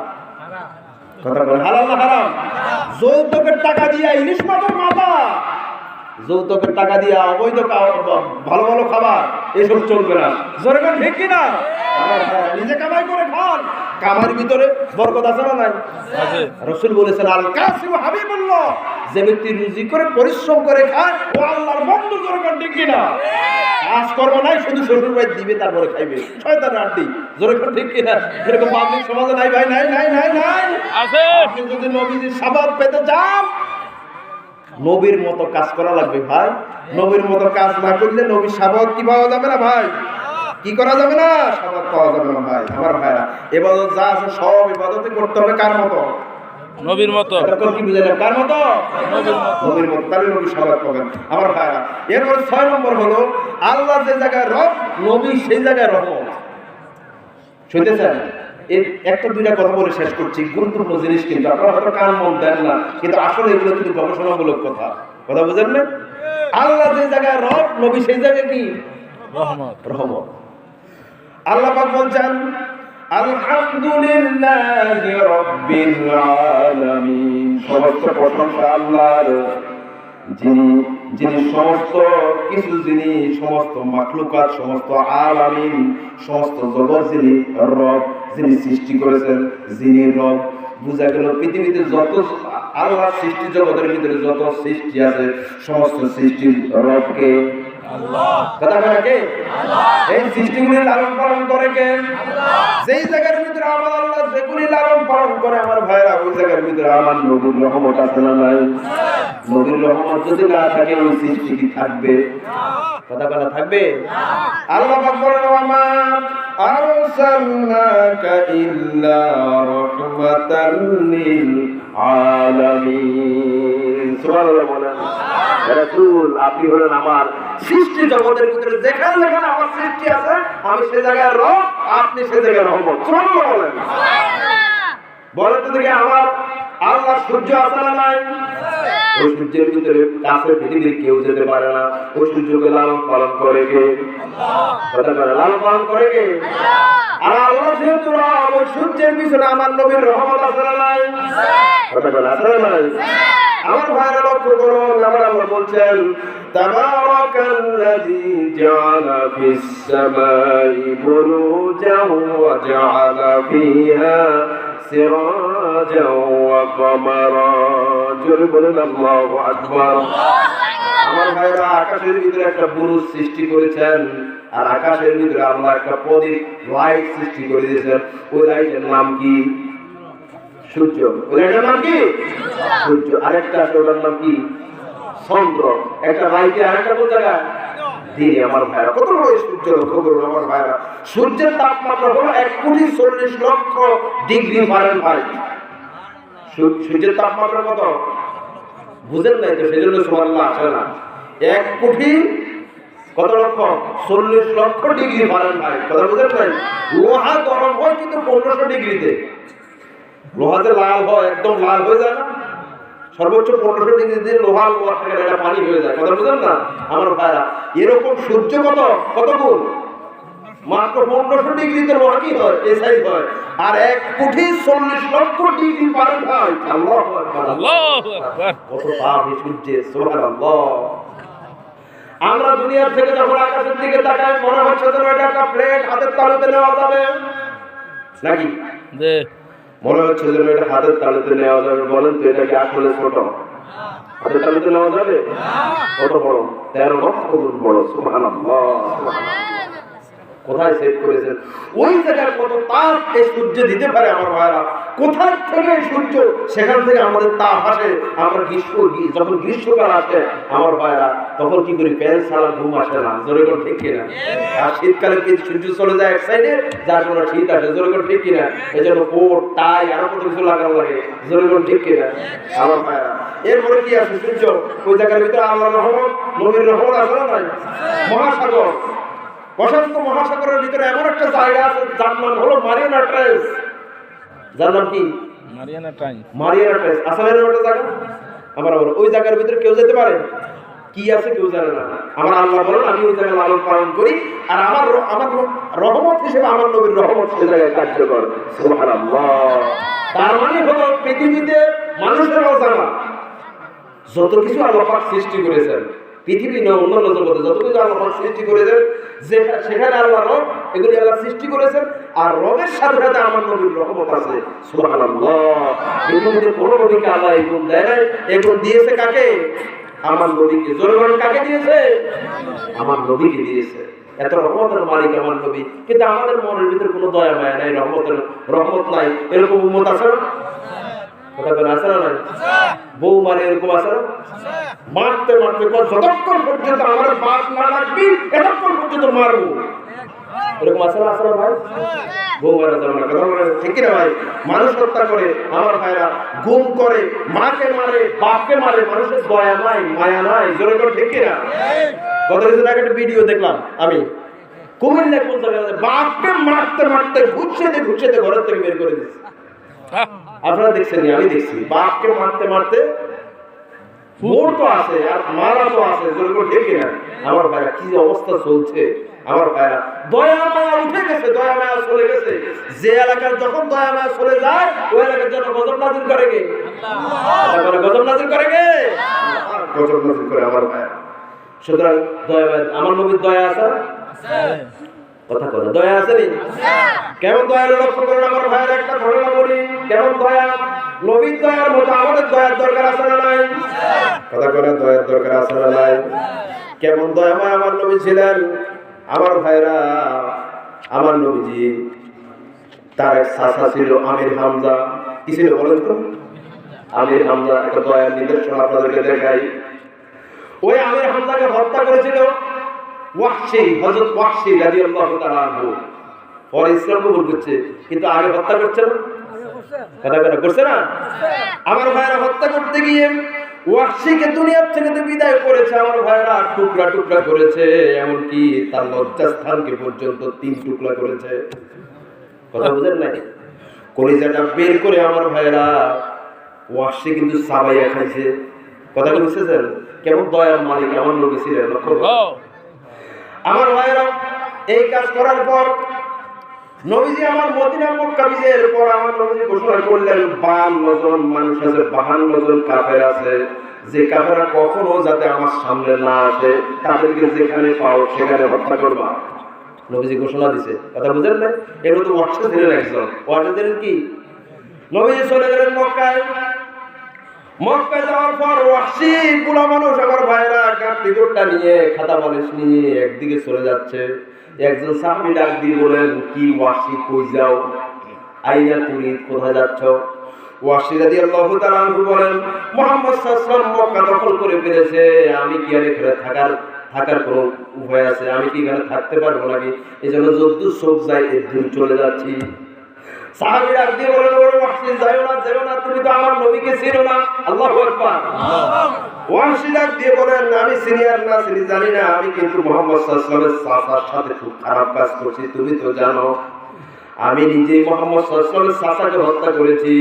কথা বলে হালাল না হারাম? যৌতুকের টাকা দিয়া ইলিশ মাছের মাথা, যৌতুকের টাকা দিয়া অবৈধ ভালো ভালো খাবার, এসব চলবে না। জোরে কোন ঠিক কিনা? নিজে কামাই করে খান, কামার ভিতরে বরকত আছে না নাই? রাসূল বলেছেন, আল কাসিম হাবিবুল্লাহ, যে ব্যক্তি রুজি করে পরিশ্রম করে খায় ও আল্লাহর বন্ধু। জোরে কোন ঠিক কিনা? কাজ করবো নাই, শুধু শ্বশুর বাড়ি দিবে তারপরে খাইবে, শয়তানের আড্ডি। জোরে কোন ঠিক কিনা? এরকম পাবলিক সমাজে নাই ভাই, নাই। আপনি যদি নবীজির শাবাত পেতে চান, নবীর মতো কাজ করা লাগবে ভাই। নবীর মতো কাজ না করলে নবীর শাবাত কি পাওয়া যাবে না ভাই? কি করা যাবে না? শাবাত পাওয়া যাবে না ভাই। আমার ভাইরা, ইবাদত যা আছে সব ইবাদতই করতে হবে কার মতো? নবীর মতো। এখন কি বুঝালেন? কার মতো? নবীর মতো। তাহলে নবী শাবাত পাবেন আমার ভাইরা। এরপর 6 নম্বর হলো, আল্লাহ যে জায়গায় রব, নবী সেই জায়গায় রহমত। শুনতেছেন? এর 1-2টা কথা বলে শেষ করছি, গুরুত্বপূর্ণ জিনিস, কিন্তু আপনারা হয়তো কান মন দেন না, কিন্তু আসলে এগুলো কিন্তু গবেষণামূলক কথা বুঝেন না? আল্লাহ যে জায়গায় রব, নবী সেই জায়গায় কি? রহমত। আল্লাহ পাক বলছেন, আলহামদুলিল্লাহি রাব্বিল আলামিন। সমস্ত প্রশংসা আল্লাহর, যিনি সমস্ত কিছু, যিনি সমস্ত মাখলুকাত, সমস্ত আলামিন, সমস্ত জগৎ যিনি রব, যিনি সৃষ্টি করেছেন, যিনি রব। বুঝা গেল পৃথিবীতে যত আল্লাহ সৃষ্টি, জগতের ভিতরে যত সৃষ্টি আছে, সমস্ত সৃষ্টির রবকে আল্লাহ। কথা বলে কে? আল্লাহ। এই সৃষ্টিগুলি লালন পালন করে কে? আল্লাহ। যেই জায়গার ভিতরে আমার আল্লাহ যেগুলি লালন পালন করে আমার ভাইরা, ওই জায়গার ভিতরে আমার নবীর রহমত আছে না নাই? নবীর রহমত যদি না থাকে, ওই সৃষ্টি কি থাকবে? কথা বলা থাকবে? আল্লাহ পাক বলেন, ওয়ামা আরসালনাকা ইল্লা রাহমাতাল লিল আলামিন। সুবহানাল্লাহ বলেন। রাসূল, আপনি হলেন আমার সৃষ্টি জগতের ভিতরে যেখানে আমার সৃষ্টি আছে, আমি সে জায়গায় রব, আপনি সে জায়গায় রহমত। সুবহানাল্লাহ বলেন। বলেন তো দেখি, আমার আল্লাহ সূর্য আছে না নাই? ওই সূর্যের ভিতরে কাছে পৃথিবীর কেউ যেতে পারে না। ওই সূর্যকে লালন পালন করে কে? আল্লাহ। লালন পালন করে কে? আল্লাহ। আর আল্লাহ যেহেতু রব, ওই সূর্যের পিছনে আমার নবীর রহমত আছে না নাই? আছে না নাই? আমার ভাইরা লক্ষ্য করুন, আমার আল্লাহ বলছেন, তাবারাকাল্লাযী জাআলা ফিস সামাই বুরুজান ওয়া জাআলা ফিহা سراجا وقمرا জোরে বলেন আল্লাহু আকবার। আমার ভাইরা আকাশের ভিতরে একটা বুরুজ সৃষ্টি করেছেন, আর আকাশের ভিতরে আল্লাহ একটা প্রদীপ লাইট সৃষ্টি করে দিয়েছেন। ওই লাইটের নাম কি? সূর্য। ওই লাইটের নাম কি? সূর্য। আরেকটা আছে, ওটার নাম কি? চন্দ্র। একটা লাইটে আরেকটা কোন জায়গায়? দিনে। আমার ভাইরা কত বড় সূর্য, লক্ষ্য করুন আমার ভাইরা। সূর্যের তাপমাত্রা হলো 1,40,00,000 ফারেনহাইট। সূর্যের তাপমাত্রা কত বুঝেন নাই তো, সেজন্য সুবহানাল্লাহ আসে না। 1,40,00,000 ফারেনহাইট। কথা বুঝেন নাই? লোহা গরম হয় কিন্তু 1500 ডিগ্রিতে। লোহাতে লাল হয়, একদম লাল হয়ে যায় না? সর্বোচ্চ 1500 ডিগ্রিতে লোহা থেকে এটা পানি হয়ে যায়। কথা বুঝেন না আমার ভাইরা? এরকম সূর্য কত গুণ? মাত্র 1500 ডিগ্রিতে লোহা কি হয়? এই সাইজ হয়। আর 1,40,00,000 ফারেনহাইট। আল্লাহু আকবার, আল্লাহু আকবার। কত তাপ এই সূর্যের, সুবহানাল্লাহ। আমরা দুনিয়া থেকে যখন আকাশের দিকে তাকাই, মনে হচ্ছে যেন এটা একটা প্লেট হাতের তালুতে নেওয়া যাবে নাকি? মনে হচ্ছে যেন এটা হাতের তালুতে নেওয়া যাবে। বলেন তো, এটা কি আসলে ছোট? হাতের তালুতে নেওয়া যাবে? কত বড়? 13 লক্ষ গুণ বড়। সুবহানাল্লাহ, সুবহানাল্লাহ। কোথায় সেট করেছেন? ওই জায়গায় কত তাপ এই সূর্য দিতে পারে আমার ভাইরা। কোথায় থেকে সূর্য, সেখান থেকে আমাদের তাপ আসে। আমরা যখন গ্রীষ্মকাল আসে আমার ভাইরা, তখন কি করি? ফ্যান ছাড়া ঘুম আসে না। জোরে করে ঠিক কিনা? আর শীতকালে কি সূর্য চলে যায় এক সাইডে, যার জন্য শীত আসে। জোরে করে ঠিক কিনা? এই জন্য কোট টাই আরো কত কিছু লাগানো লাগে। জোরে করে ঠিক কিনা আমার ভাইরা? এরপরে কি আছে? সূর্য। ওই জায়গার ভিতরে আল্লাহর রহমত, নবীর রহমত আছে না নাই? মহাসাগর, প্রশান্ত মহাসাগরের ভিতরে এমন একটা জায়গা আছে যার নাম হলো মারিয়ানা ট্রেঞ্চ। যার নাম কি? Mariana trench. মারিয়ানা ট্রেঞ্চ আসলে একটা জায়গা। আমরা ওই জায়গার ভিতরে কেউ যেতে পারে? কি আছে কেউ জানে না। আমার আল্লাহ বলেন, আমি ওই জায়গায় লালন পালন করি, আর আমার রহমত হিসেবে আমার নবীর রহমত সেই জায়গায় কার্যকর। সুবহানাল্লাহ। তার মানে হলো পৃথিবীতে মানুষের অজানা যত কিছু আল্লাহ পাক সৃষ্টি করেছেন, পৃথিবী নয় অন্যান্য জগতে যত কিছু আল্লাহ পাক সৃষ্টি করেছেন, সেখানে আল্লাহ রব এগুলি আল্লাহ সৃষ্টি করেছেন। আর রবের সাথে সাথে আমার নবীর রহমত আছে। সুবহানাল্লাহ। পৃথিবীতে কোন নবীকে আল্লাহ এই গুণ দেয় নাই। এই গুণ দিয়েছে কাকে? আমার নবীকে। জোরে বলেন, কাকে দিয়েছে? আমার নবীকে দিয়েছে। এত রহমতের মালিক আমার নবী, কিন্তু আমাদের মনের ভিতরে কোনো দয়া মায়া নাই, রহমত নাই। এরকম উম্মত আছে না? কথা বলে আছে না নাই? বউ মারে এরকম আছে না? মারতে মারতে যতক্ষণ পর্যন্ত আমার বাপ না লাগবি এতক্ষণ পর্যন্ত মারবো। এরকম আছে না? আছে না ভাই? বউ মারা যাবে না। কথা বলে ঠিক না ভাই? মানুষ হত্যা করে আমার ভাইরা, গুম করে, মাকে মারে, বাপকে মারে। মানুষের দয়া নাই, মায়া নাই। জোরে করে ঠিক না? গত কিছুদিন আগে একটা ভিডিও দেখলাম আমি, কুমিল্লা কোন জায়গায় বাপকে মারতে মারতে ঘুষেতে ঘরের থেকে বের করে দিচ্ছে। আপনারা দেখছেন? আমি দেখছি। বাপকে মারতে মারতে মোর তো আছে আর মারা তো আছে। জোরে করে ঠিক না আমার ভাইরা? কি অবস্থা চলছে আমার ভাইরা। দয়া মায়া উঠে গেছে, দয়া মায়া চলে গেছে। যে এলাকার যখন দয়া মায়া চলে যায়, ওই এলাকার জন্য গজব নাজিল করে কে? আল্লাহ। গজব নাজিল করে কে? গজব নাজিল করে আমার ভাইরা। সুতরাং দয়া মায়া, আমার নবীর দয়া আছে? কথা বলে দয়া আছে নি? কেমন দয়া লক্ষ্য করুন আমার ভাইরা। একটা ঘটনা বলি, কেমন দয়া। নবীর দয়ার মতো আমাদের দয়ার দরকার আছে না নাই? কথা বলে দয়ার দরকার আছে না নাই? কেমন দয়াময় আমার নবী ছিলেন আমার ভাইরা। আমার নবীজি তার এক চাচা ছিল আমির হামজা। কি ছিল বলেন তো? আমির হামজা। একটা দয়ার নিদর্শন আপনাদেরকে দেখাই। ওই আমির হামজাকে হত্যা করেছিল ওয়াহশী, হযরত ওয়াহশী রাদিয়াল্লাহু তাআলা আনহু। পরে ইসলাম কবুল করছে, কিন্তু আগে হত্যা করছে না? কথা করছে না? আমার ভাইরা হত্যা করতে গিয়ে ওয়াহশীকে দুনিয়ার থেকে তো বিদায় করেছে আমার ভাইরা, টুকরা টুকরা করেছে। এমনকি তার লজ্জাস্থানকে পর্যন্ত 3 টুকরা করেছে। কথা বুঝেন নাই? কলিজাটা বের করে আমার ভাইরা ওয়াহশী কিন্তু সাবাইয়া খাইছে। কথা বুঝছেন? কেমন দয়ার মালিক আমার নবী ছিলেন। লক্ষ্য আমার ভাইরা, এই কাজ করার পর নবীজি আমার মদিনা মক্কা বিজয়ের পর আমার নবীজি ঘোষণা করলেন 52 জন মানুষ আছে, 52 জন কাফের আছে, যে কাফেররা কখনো যাতে আমার সামনে না আসে, তাদেরকে যেখানে পাও সেখানে হত্যা করবা। নবীজি ঘোষণা দিছে। কথা বুঝেন না? এর মধ্যে ওয়াহশী ছিলেন একজন। ওয়াহশী ছিলেন কি? নবী চলে গেলেন মক্কায়। মক্কায় যাওয়ার পর ওয়াহশী বুড়া মানুষ, আমার ভাইরা গাঁটটি গোট্টা নিয়ে খাতা বালিশ নিয়ে একদিকে চলে যাচ্ছে। একজন সাহাবী ডাক দিয়ে বলেন, কি ওয়াহশী, কই যাও? আইনা তুরিদ, কোথায় যাচ্ছ? ওয়াহশী রাদিয়াল্লাহু তাআলা আনহু বলেন, মুহাম্মদ সাল্লাল্লাহু আলাইহি ওয়াসাল্লাম মক্কা দখল করে ফেলেছে, আমি কি আর এখানে থাকার কোনো উপায় আছে? আমি কি এখানে থাকতে পারবো নাকি? এই জন্য যদ্দূর চোখ যায় এদ্দূর চলে যাচ্ছি। সাহাবীরা দিয়ে বলেন, ওরে ওয়াহশী, যাও না, তুমি তো আমার নবীকে চিনো না। আল্লাহু আকবার। ওয়াহশী ডাক দিয়ে বলেন, আমি সিনিয়র না চিনি জানি না, আমি কিন্তু মুহাম্মদ সাল্লাল্লাহু আলাইহি ওয়াসাল্লামের চাচার সাথে খুব খারাপ কাজ করছি, তুমি তো জানো। আমি নিজেই মুহাম্মদ সাল্লাল্লাহু আলাইহি ওয়াসাল্লামের চাচাকে হত্যা করেছি,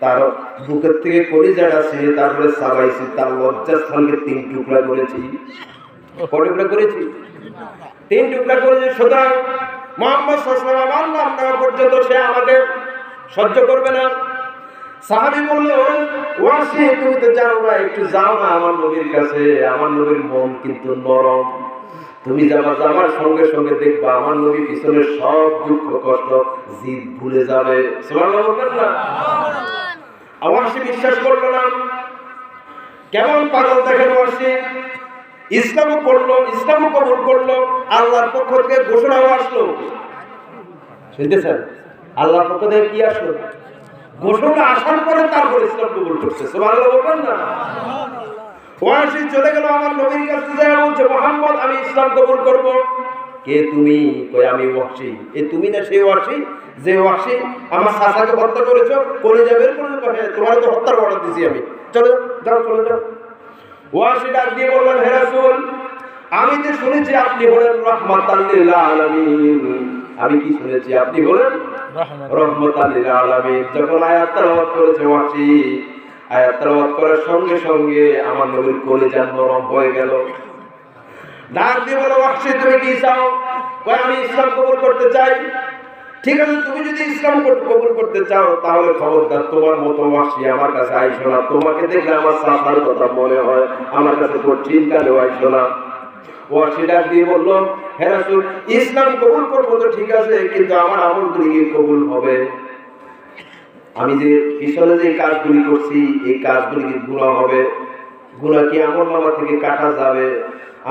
তার বুকের থেকে কলিজাটা ছিঁড়ে তারপরে চাবাইছি, তার লজ্জাস্থানকে 3 টুকরা করেছি। কয় টুকরা করেছি? 3 টুকরা করেছি। সুতরাং মুহাম্মদ সাল্লাল্লাহু আলাইহি ওয়াসাল্লাম আমার নাম নেওয়া পর্যন্ত সে আমাকে সহ্য করবে না। সাহাবী বলল, ওয়াহশী, তুমি তো জানো না, একটু যাও না আমার নবীর কাছে, আমার নবীর মন কিন্তু নরম। তুমি যাবার সঙ্গে সঙ্গে দেখবা আমার নবী পিছনের সব দুঃখ কষ্ট জিদ ভুলে যাবে। সুবহানাল্লাহ বলবেন না? ওয়াহশী বিশ্বাস করলো না। কেমন পাগল দেখেন ওয়াহশী! ইসলামও পড়লো, ইসলামও কবুল করলো, আল্লাহর পক্ষ থেকে ঘোষণাও আসলো। শুনতেছেন? আল্লাহর পক্ষ থেকে কি আসলো? ঘোষণা আসার পরে তারপর ইসলাম কবুল করছে। সুবহানাল্লাহ বলবেন না? ওয়াহশী চলে গেল আমার নবীর কাছে, যায় বলছে, মুহাম্মদ, আমি ইসলাম কবুল করব। কে তুমি? কই আমি ওয়াহশী। এই তুমি না সেই ওয়াহশী যে ওয়াহশী আমার চাচাকে হত্যা করেছো, কলিজা বের করে দেবে, তোমার তো হত্যার অর্ডার দিয়েছি আমি। চলো যাও। ওয়াহশী ডাক দিয়ে বললেন, হে রাসূল, আমি যে শুনেছি আপনি হলেন রাহমাতাল লিল আলামিন। আমি কি শুনেছি? আপনি হলেন রাহমাতাল লিল আলামিন। যখন আয়াত তেলাওয়াত করেছে ওয়াহশী, আয়াত তেলাওয়াত করার সঙ্গে সঙ্গে আমার নবীর কলিজা নরম হয়ে গেল। ডাক দিয়ে বলো, ওয়াহশী, তুমি কি চাও? কয়, আমি ইসলাম কবুল করতে চাই। ঠিক আছে, তুমি যদি ইসলাম কবুল করতে চাও তাহলে খবরদার তোমার মতো ওয়াহশী আমার কাছে আইসো না। তোমাকে দেখলে আমার চাচার কথা মনে হয়, আমার কাছে কঠিন কালেও আইসো না। ওয়াহশী ডাক দিয়ে বলল, হে রাসূল, ইসলাম কবুল করবো তো ঠিক আছে, কিন্তু আমার আমলগুলি কি কবুল হবে? আমি যে পিছনে যে কাজগুলি করছি এই কাজগুলি কি গুনাহ হবে? গুনাহ কি আমলনামা থেকে কাটা যাবে?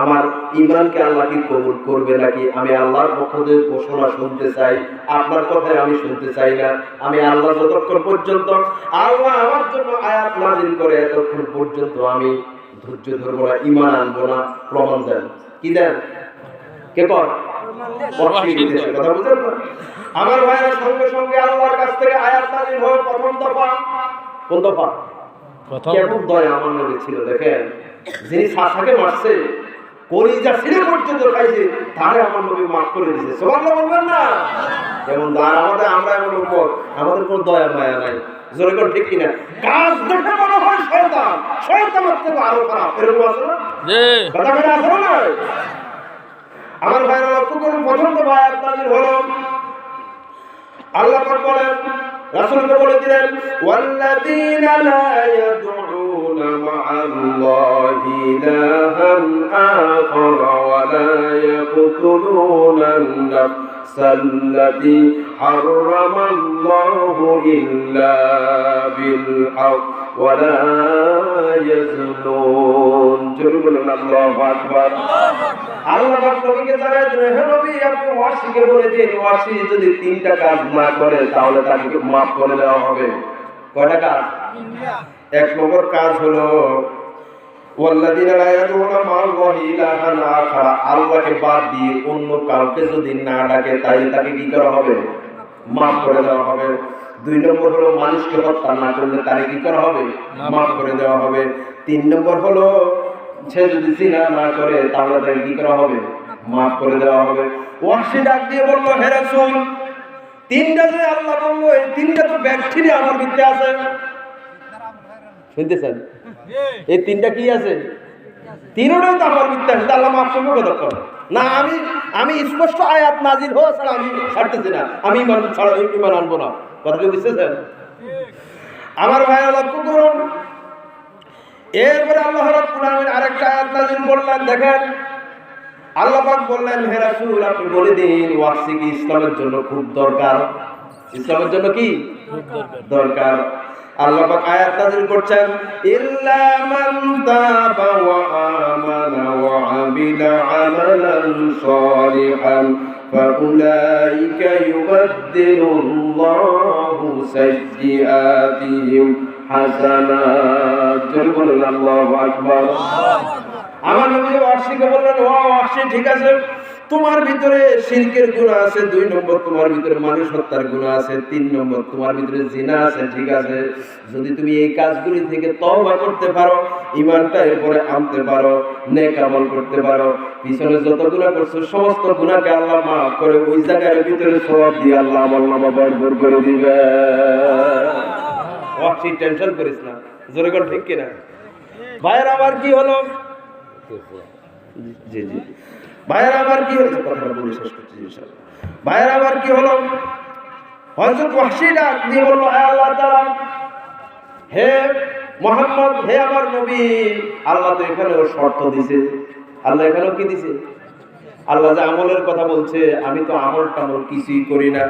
আমার ঈমানকে আল্লাহ কি কবুল করবে নাকি? আমি আল্লাহর পক্ষ থেকে ঘোষণা শুনতে চাই, আপনার কথাই আমি শুনতে চাই না। আমি আল্লাহ যতক্ষণ পর্যন্ত আল্লাহ আমার জন্য আয়াত নাযিল করে এতক্ষণ পর্যন্ত আমি ধৈর্য ধরবো না, ঈমান আনবো না। প্রমাণ দেন। কি দেন? কে কর? কথা বুঝেন না? আমার ভাইরা সঙ্গে সঙ্গে আল্লাহর কাছ থেকে আয়াত নাযিল হয় প্রথম দফা। কোন দফা? কেমন দয়া আমার নবী ছিল দেখেন, যিনি চাচাকে মারছে, কলিজা ছিঁড়ে পর্যন্ত খাইছে, তারে আমার নবী মাফ করে দিয়েছে। সুবহানাল্লাহ বলবেন না? যেমন দয়া আমরা এমন উপর আমাদের কোনো দয়া মায়া নাই। জোরে করে ঠিক কিনা? কাজ দেখে মনে হয় শয়তানের থেকে আরো খারাপ। এরকম আছে না? কথা বলে আছে না? আমার ভাইরা লক্ষ্য করুন, প্রথম তো আয়াত নাযিল হলো, আল্লাহ পাক বলেন, রাসূলকে বলে দিলেন, ওয়াল্লাযীনা লা ইয়াদউনা মা'আল্লাহি ইলাহান আখার ওয়া লা ইয়াকতুলুনা আন-নাফসাল্লাতী হারামাল্লাহু ইল্লা বিল হক ওয়া লা ইয়াজনুন। জোরে বলুন আল্লাহু আকবার। আল্লাহ পাক নবীকে জানায় দিলেন, হে নবী, আপনি ওয়াহশীকে বলে দিন, ওয়াহশী যদি 3টা কাজ না করে তাহলে তাকে মাফ করে দেওয়া হবে। কয়টা কাজ? 1 নম্বর কাজ হলো, ওয়াল্লাযীনা লা ইয়াদউনা মা'আল্লাহি ইলাহান আখার, আল্লাহকে বাদ দিয়ে অন্য কাউকে যদি না ডাকে তাহলে তাকে কি করা হবে? মাফ করে দেওয়া হবে। 2 নম্বর হলো, মানুষকে হত্যা না করলে তাকে কি করা হবে? মাফ করে দেওয়া হবে। 3 নম্বর হলো, সে যদি জিনা না করে তাহলে তাকে কি করা হবে? মাফ করে দেওয়া হবে। ওয়াহশী ডাক দিয়ে বলল, হে রাসূল, 3টা যে আল্লাহ বলল, এই 3টা তো ব্যাকটেরি আমার ভিতরে আছে। শুনতেছেন? এই 3টা কি আছে? 3টাই তো আমার ভিতরে আছে। আল্লাহ মাফ করবে কতক্ষণ? না, আমি স্পষ্ট আয়াত নাযিল হওয়া ছাড়া আমি ছাড়তেছি না, আমি ঈমান আনবো না। কথা কি বুঝতেছেন? আমার ভাইরা লক্ষ্য করুন, এরপরে আল্লাহ রাব্বুল আলামিন আরেকটা আয়াত নাযিল করলেন। দেখেন, আল্লাহ পাক বললেন, হে রাসূল, আপনি বলে দিন ওয়াহশী কি ইসলামের জন্য খুব দরকার? ইসলামের জন্য কি দরকার? আল্লাহ পাক আয়াত নাযিল করছেন, ইল্লা মান তাবা ওয়া আমানা ওয়া আমিলা আমালান সালিহান ফাউলাইকা ইউবাদদিলুল্লাহু সাইয়্যাতিহিম হাসানাত। বলুন আল্লাহু আকবার। আমার নবী ওয়াসিকে বললেন, ও ওয়াসি, ঠিক আছে, তোমার ভিতরে শিরকের গুনাহ আছে, 2 নম্বর তোমার ভিতরে মানুষ হত্যার গুনাহ আছে, 3 নম্বর তোমার ভিতরে জিনা আছে, ঠিক আছে, যদি তুমি এই কাজগুলি থেকে তওবা করতে পারো, ঈমানটা এরপরে আনতে পারো, নেক আমল করতে পারো, পিছনে যত গুনাহ করছো সমস্ত গুনাহকে আল্লাহ maaf করে ওই জায়গার ভিতরে সওয়াব দিয়ে আল্লাহ আমলনামা ভরপুর করে দিবে। ওয়াসি টেনশন করিস না, জোরে কর, ঠিক কি না? ভাইয়ের আবার কি হলো? জি জি ভাইয়ের আবার কি হলো? কথাটা বলে শেষ করছি ইনশাআল্লাহ। ভাইয়ের আবার কি হলো? হযরত ওয়াহশী ডাক দিয়ে বলল, আল্লাহ তাআলা, হে মুহাম্মদ, হে আমার নবী, আল্লাহ তো এখানেও শর্ত দিয়েছে। আল্লাহ এখানেও কি দিয়েছে? আল্লাহ যে আমলের কথা বলছে, আমি তো আমল টামল কিছুই করি না,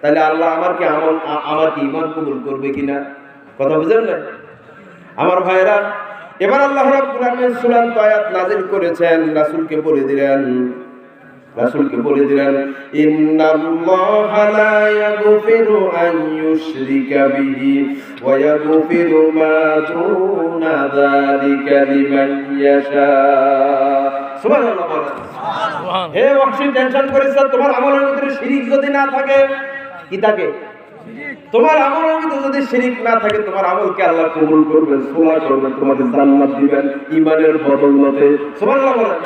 তাহলে আল্লাহ আমার কি ঈমান কবুল করবে কিনা? কথা বুঝলেন না আমার ভাইরা? এবার আল্লাহ রাব্বুল আলামিন সূরা আয়াত নাযিল করেছেন, রাসূলকে বলে দিলেন ইন্নাল্লাহা লা ইয়াগফিরু আন ইউশরিকা বিহি ওয়া ইয়াগফিরু মা দুনা যালিকা লিমান ইয়াশা। সুবহানাল্লাহ। হে ওয়াহশী, টেনশন করিস না, তোমার আমলের ভিতরে শিরক যদি না থাকে, কি থাকে? তোমার আমলের ভিতরে যদি শিরক না থাকে, তোমার আমলকে আল্লাহ কবুল করবেন, সুবহান করবেন, তোমাদের জান্নাত দিবেন ঈমানের বদৌলতে। সুবহানাল্লাহ বলেন।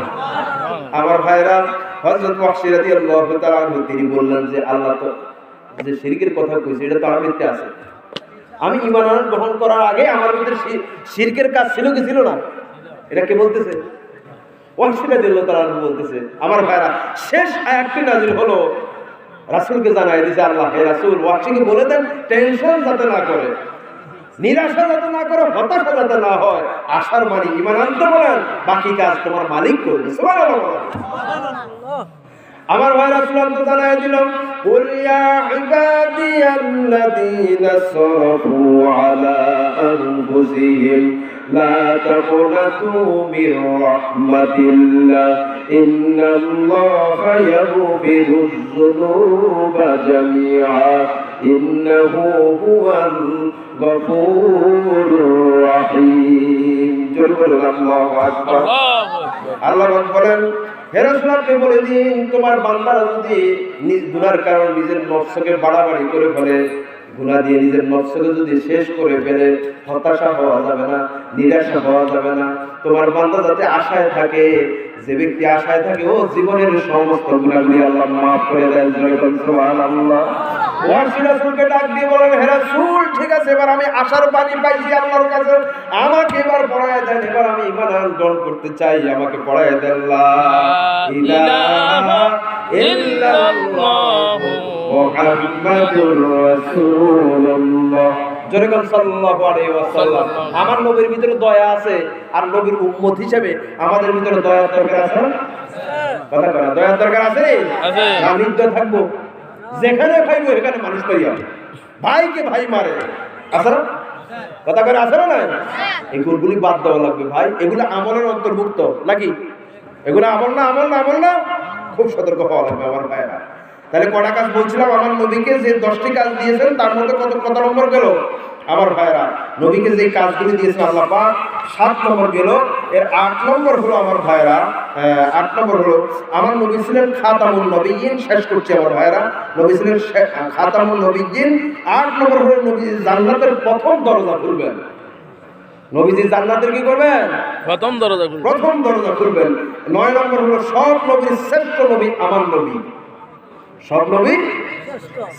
আমার ভাইরা, হযরত ওয়াহশী রাদিয়াল্লাহু তাআলা আনহু তিনি বললেন যে আল্লাহ তো যে শিরকের কথা কইছে এটা তো আমার ভিতরে আছে, আমি ঈমান গ্রহণ করার আগে আমার ভিতরে শিরকের কাজ ছিল কি ছিল না? এটা কে বলতেছে? ওয়াহশী রাদিয়াল্লাহু তাআলা আনহু বলতেছে। আমার ভাইরা, শেষ আয়াতটি নাযিল হলো, রাসূলকে জানাই দিয়েছে আল্লাহ, হে রাসূল, ওয়াহশীকে বলে দেন টেনশন যাতে না করে, নিরাশা যাতে না করে, হতাশা যাতে না হয়, আশার মানে ঈমান আনতে বলেন, বাকি কাজ তোমার মালিক করবে। সুবহানাল্লাহ। আমার ভাই রাসূল তো জানাই দিল, কুল ইয়া ইবাদিয়াল্লাযীনা আসরাফু আলা আনফুসিহিম লা তাকুনাতু মির রাহমাতিল্লাহ ইন্নাল্লাহা ইয়াগফিরুয যুনুবা জামিআ ইন্নাহু হুয়াল গফুরুর রহিম। আল্লাহু আকবার। আল্লাহ বলেন, হে রাসূল, আপনি বলে দিন, তোমার বান্দারা যদি নিজ গুনার কারণে নিজের নফসকে বাড়াবাড়ি করে ফেলে, গুনাহ দিয়ে নিজের নফসকে যদি শেষ করে ফেলে, হতাশা হওয়া যাবে না, নিরাশা হওয়া যাবে না। তোমার বান্দা যাতে আশায় থাকে, যে ব্যক্তি আশায় থাকে ও জীবনের সমস্ত গুনাহগুলি আল্লাহ maaf করে দেন। সুবহানাল্লাহ। ওয়াহশী রাসূলকে ডাক দিয়ে বলেন, হে রাসূল, ঠিক আছে, এবার আমি আশার বাণী পাইছি আল্লাহর কাছে, আমাকে এবার পড়ায় দেন, এবার আমি ঈমান গ্রহণ করতে চাই, আমাকে পড়ায় দেন লা ইলাহা ইল্লাল্লাহু মুহাম্মাদুর রাসূলুল্লাহ। জোরে বলেন সাল্লাল্লাহু আলাইহি ওয়াসাল্লাম। আমার নবীর ভিতরে দয়া আছে, আর নবীর উম্মত হিসেবে আমাদের ভিতরে দয়ার দরকার আছে না? কথা বলা, দয়ার দরকার আছে? আমি তো থাকবো, যেখানে খাইবো এখানে মানুষ করিয়া ভাইকে ভাই মারে, আছে না? কথা করে আছে না? এই গুণগুলি বাদ দেওয়া লাগবে ভাই, এগুলো আমলের অন্তর্ভুক্ত নাকি? এগুলো আমল না, খুব সতর্ক হওয়া লাগবে আমার ভাইয়েরা। তাহলে কটা কাজ বলছিলাম? আমার নবীকে যে 10টি কাজ দিয়েছেন তার মধ্যে কত নম্বর গেল আমার ভাইয়েরা? নবীকে যে কাজগুলি দিয়েছেন আল্লাহ পাক 7 নম্বর গেল। এর 8 নম্বর হলো আমার ভাইয়েরা, 8 নম্বর হলো আমার নবী ছিলেন খাতামুন নবিয়্যিন। শেষ করছি আমার ভাইয়েরা, নবী ছিলেন খাতামুন নবিয়্যিন। 8 নম্বর হলো নবী জান্নাতের প্রথম দরজা খুলবেন। নবীজি জান্নাতের কি করবেন? প্রথম দরজা খুলবেন। 9 নম্বর হলো সব নবীর শ্রেষ্ঠ নবী আমার নবী, সব নবীর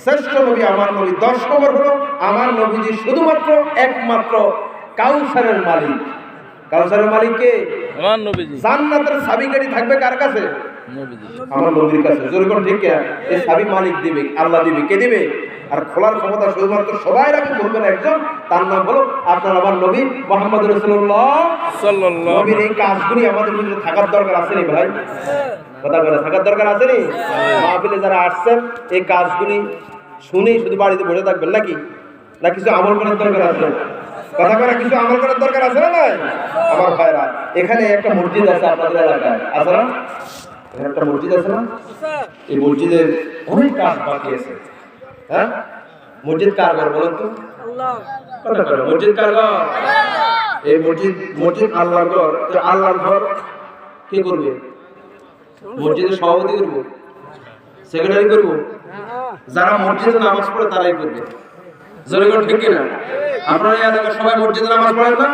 শ্রেষ্ঠ নবী আমার নবী। 10 নম্বর হলো আমার নবীজি শুধুমাত্র একমাত্র কাউসারের মালিক। কাউসারের মালিক কে? আমার নবীজি। জান্নাতের চাবিকাঠি থাকবে কার কাছে? নবীজি, আমার নবীর কাছে। জোরে করে ঠিক কি? এই চাবি মালিক দিবে, আল্লাহ দিবে। কে দিবে? আর খোলার ক্ষমতা শুধুমাত্র সবাই রাখে, বলবেন একজন, তার নাম হলো আপনার আমার নবী মুহাম্মদ রাসূলুল্লাহ সাল্লাল্লাহু। নবীর এই কাজগুলি আমাদের মধ্যে থাকার দরকার আছে নি ভাই? কথা বলে থাকার দরকার আছে নি? মাহফিলে যারা আসছেন এই কাজগুলি শুনেই শুধু বাড়িতে বসে থাকবেন নাকি? না কিছু আমল করার দরকার আছে? কথা করে কিছু আমল করার দরকার আছে না নাই? আমার ভাইরা, এখানে একটা মসজিদ আছে আপনাদের এলাকায়, আছে না? এখানে একটা মসজিদ আছে না? এই মসজিদের অনেক কাজ বাকি আছে। হ্যাঁ, মসজিদ কার ঘর বলেন তো? কথা করে, মসজিদ কার ঘর? এই মসজিদ আল্লাহর ঘর। তো আল্লাহর ঘর কে করবে? মসজিদের সভাপতি করবো, সেক্রেটারি করবো? যারা মসজিদে নামাজ পড়ে তারাই করবে। জোরে করে ঠিক কিনা? আপনারা এই এলাকার সবাই মসজিদে নামাজ পড়েন না?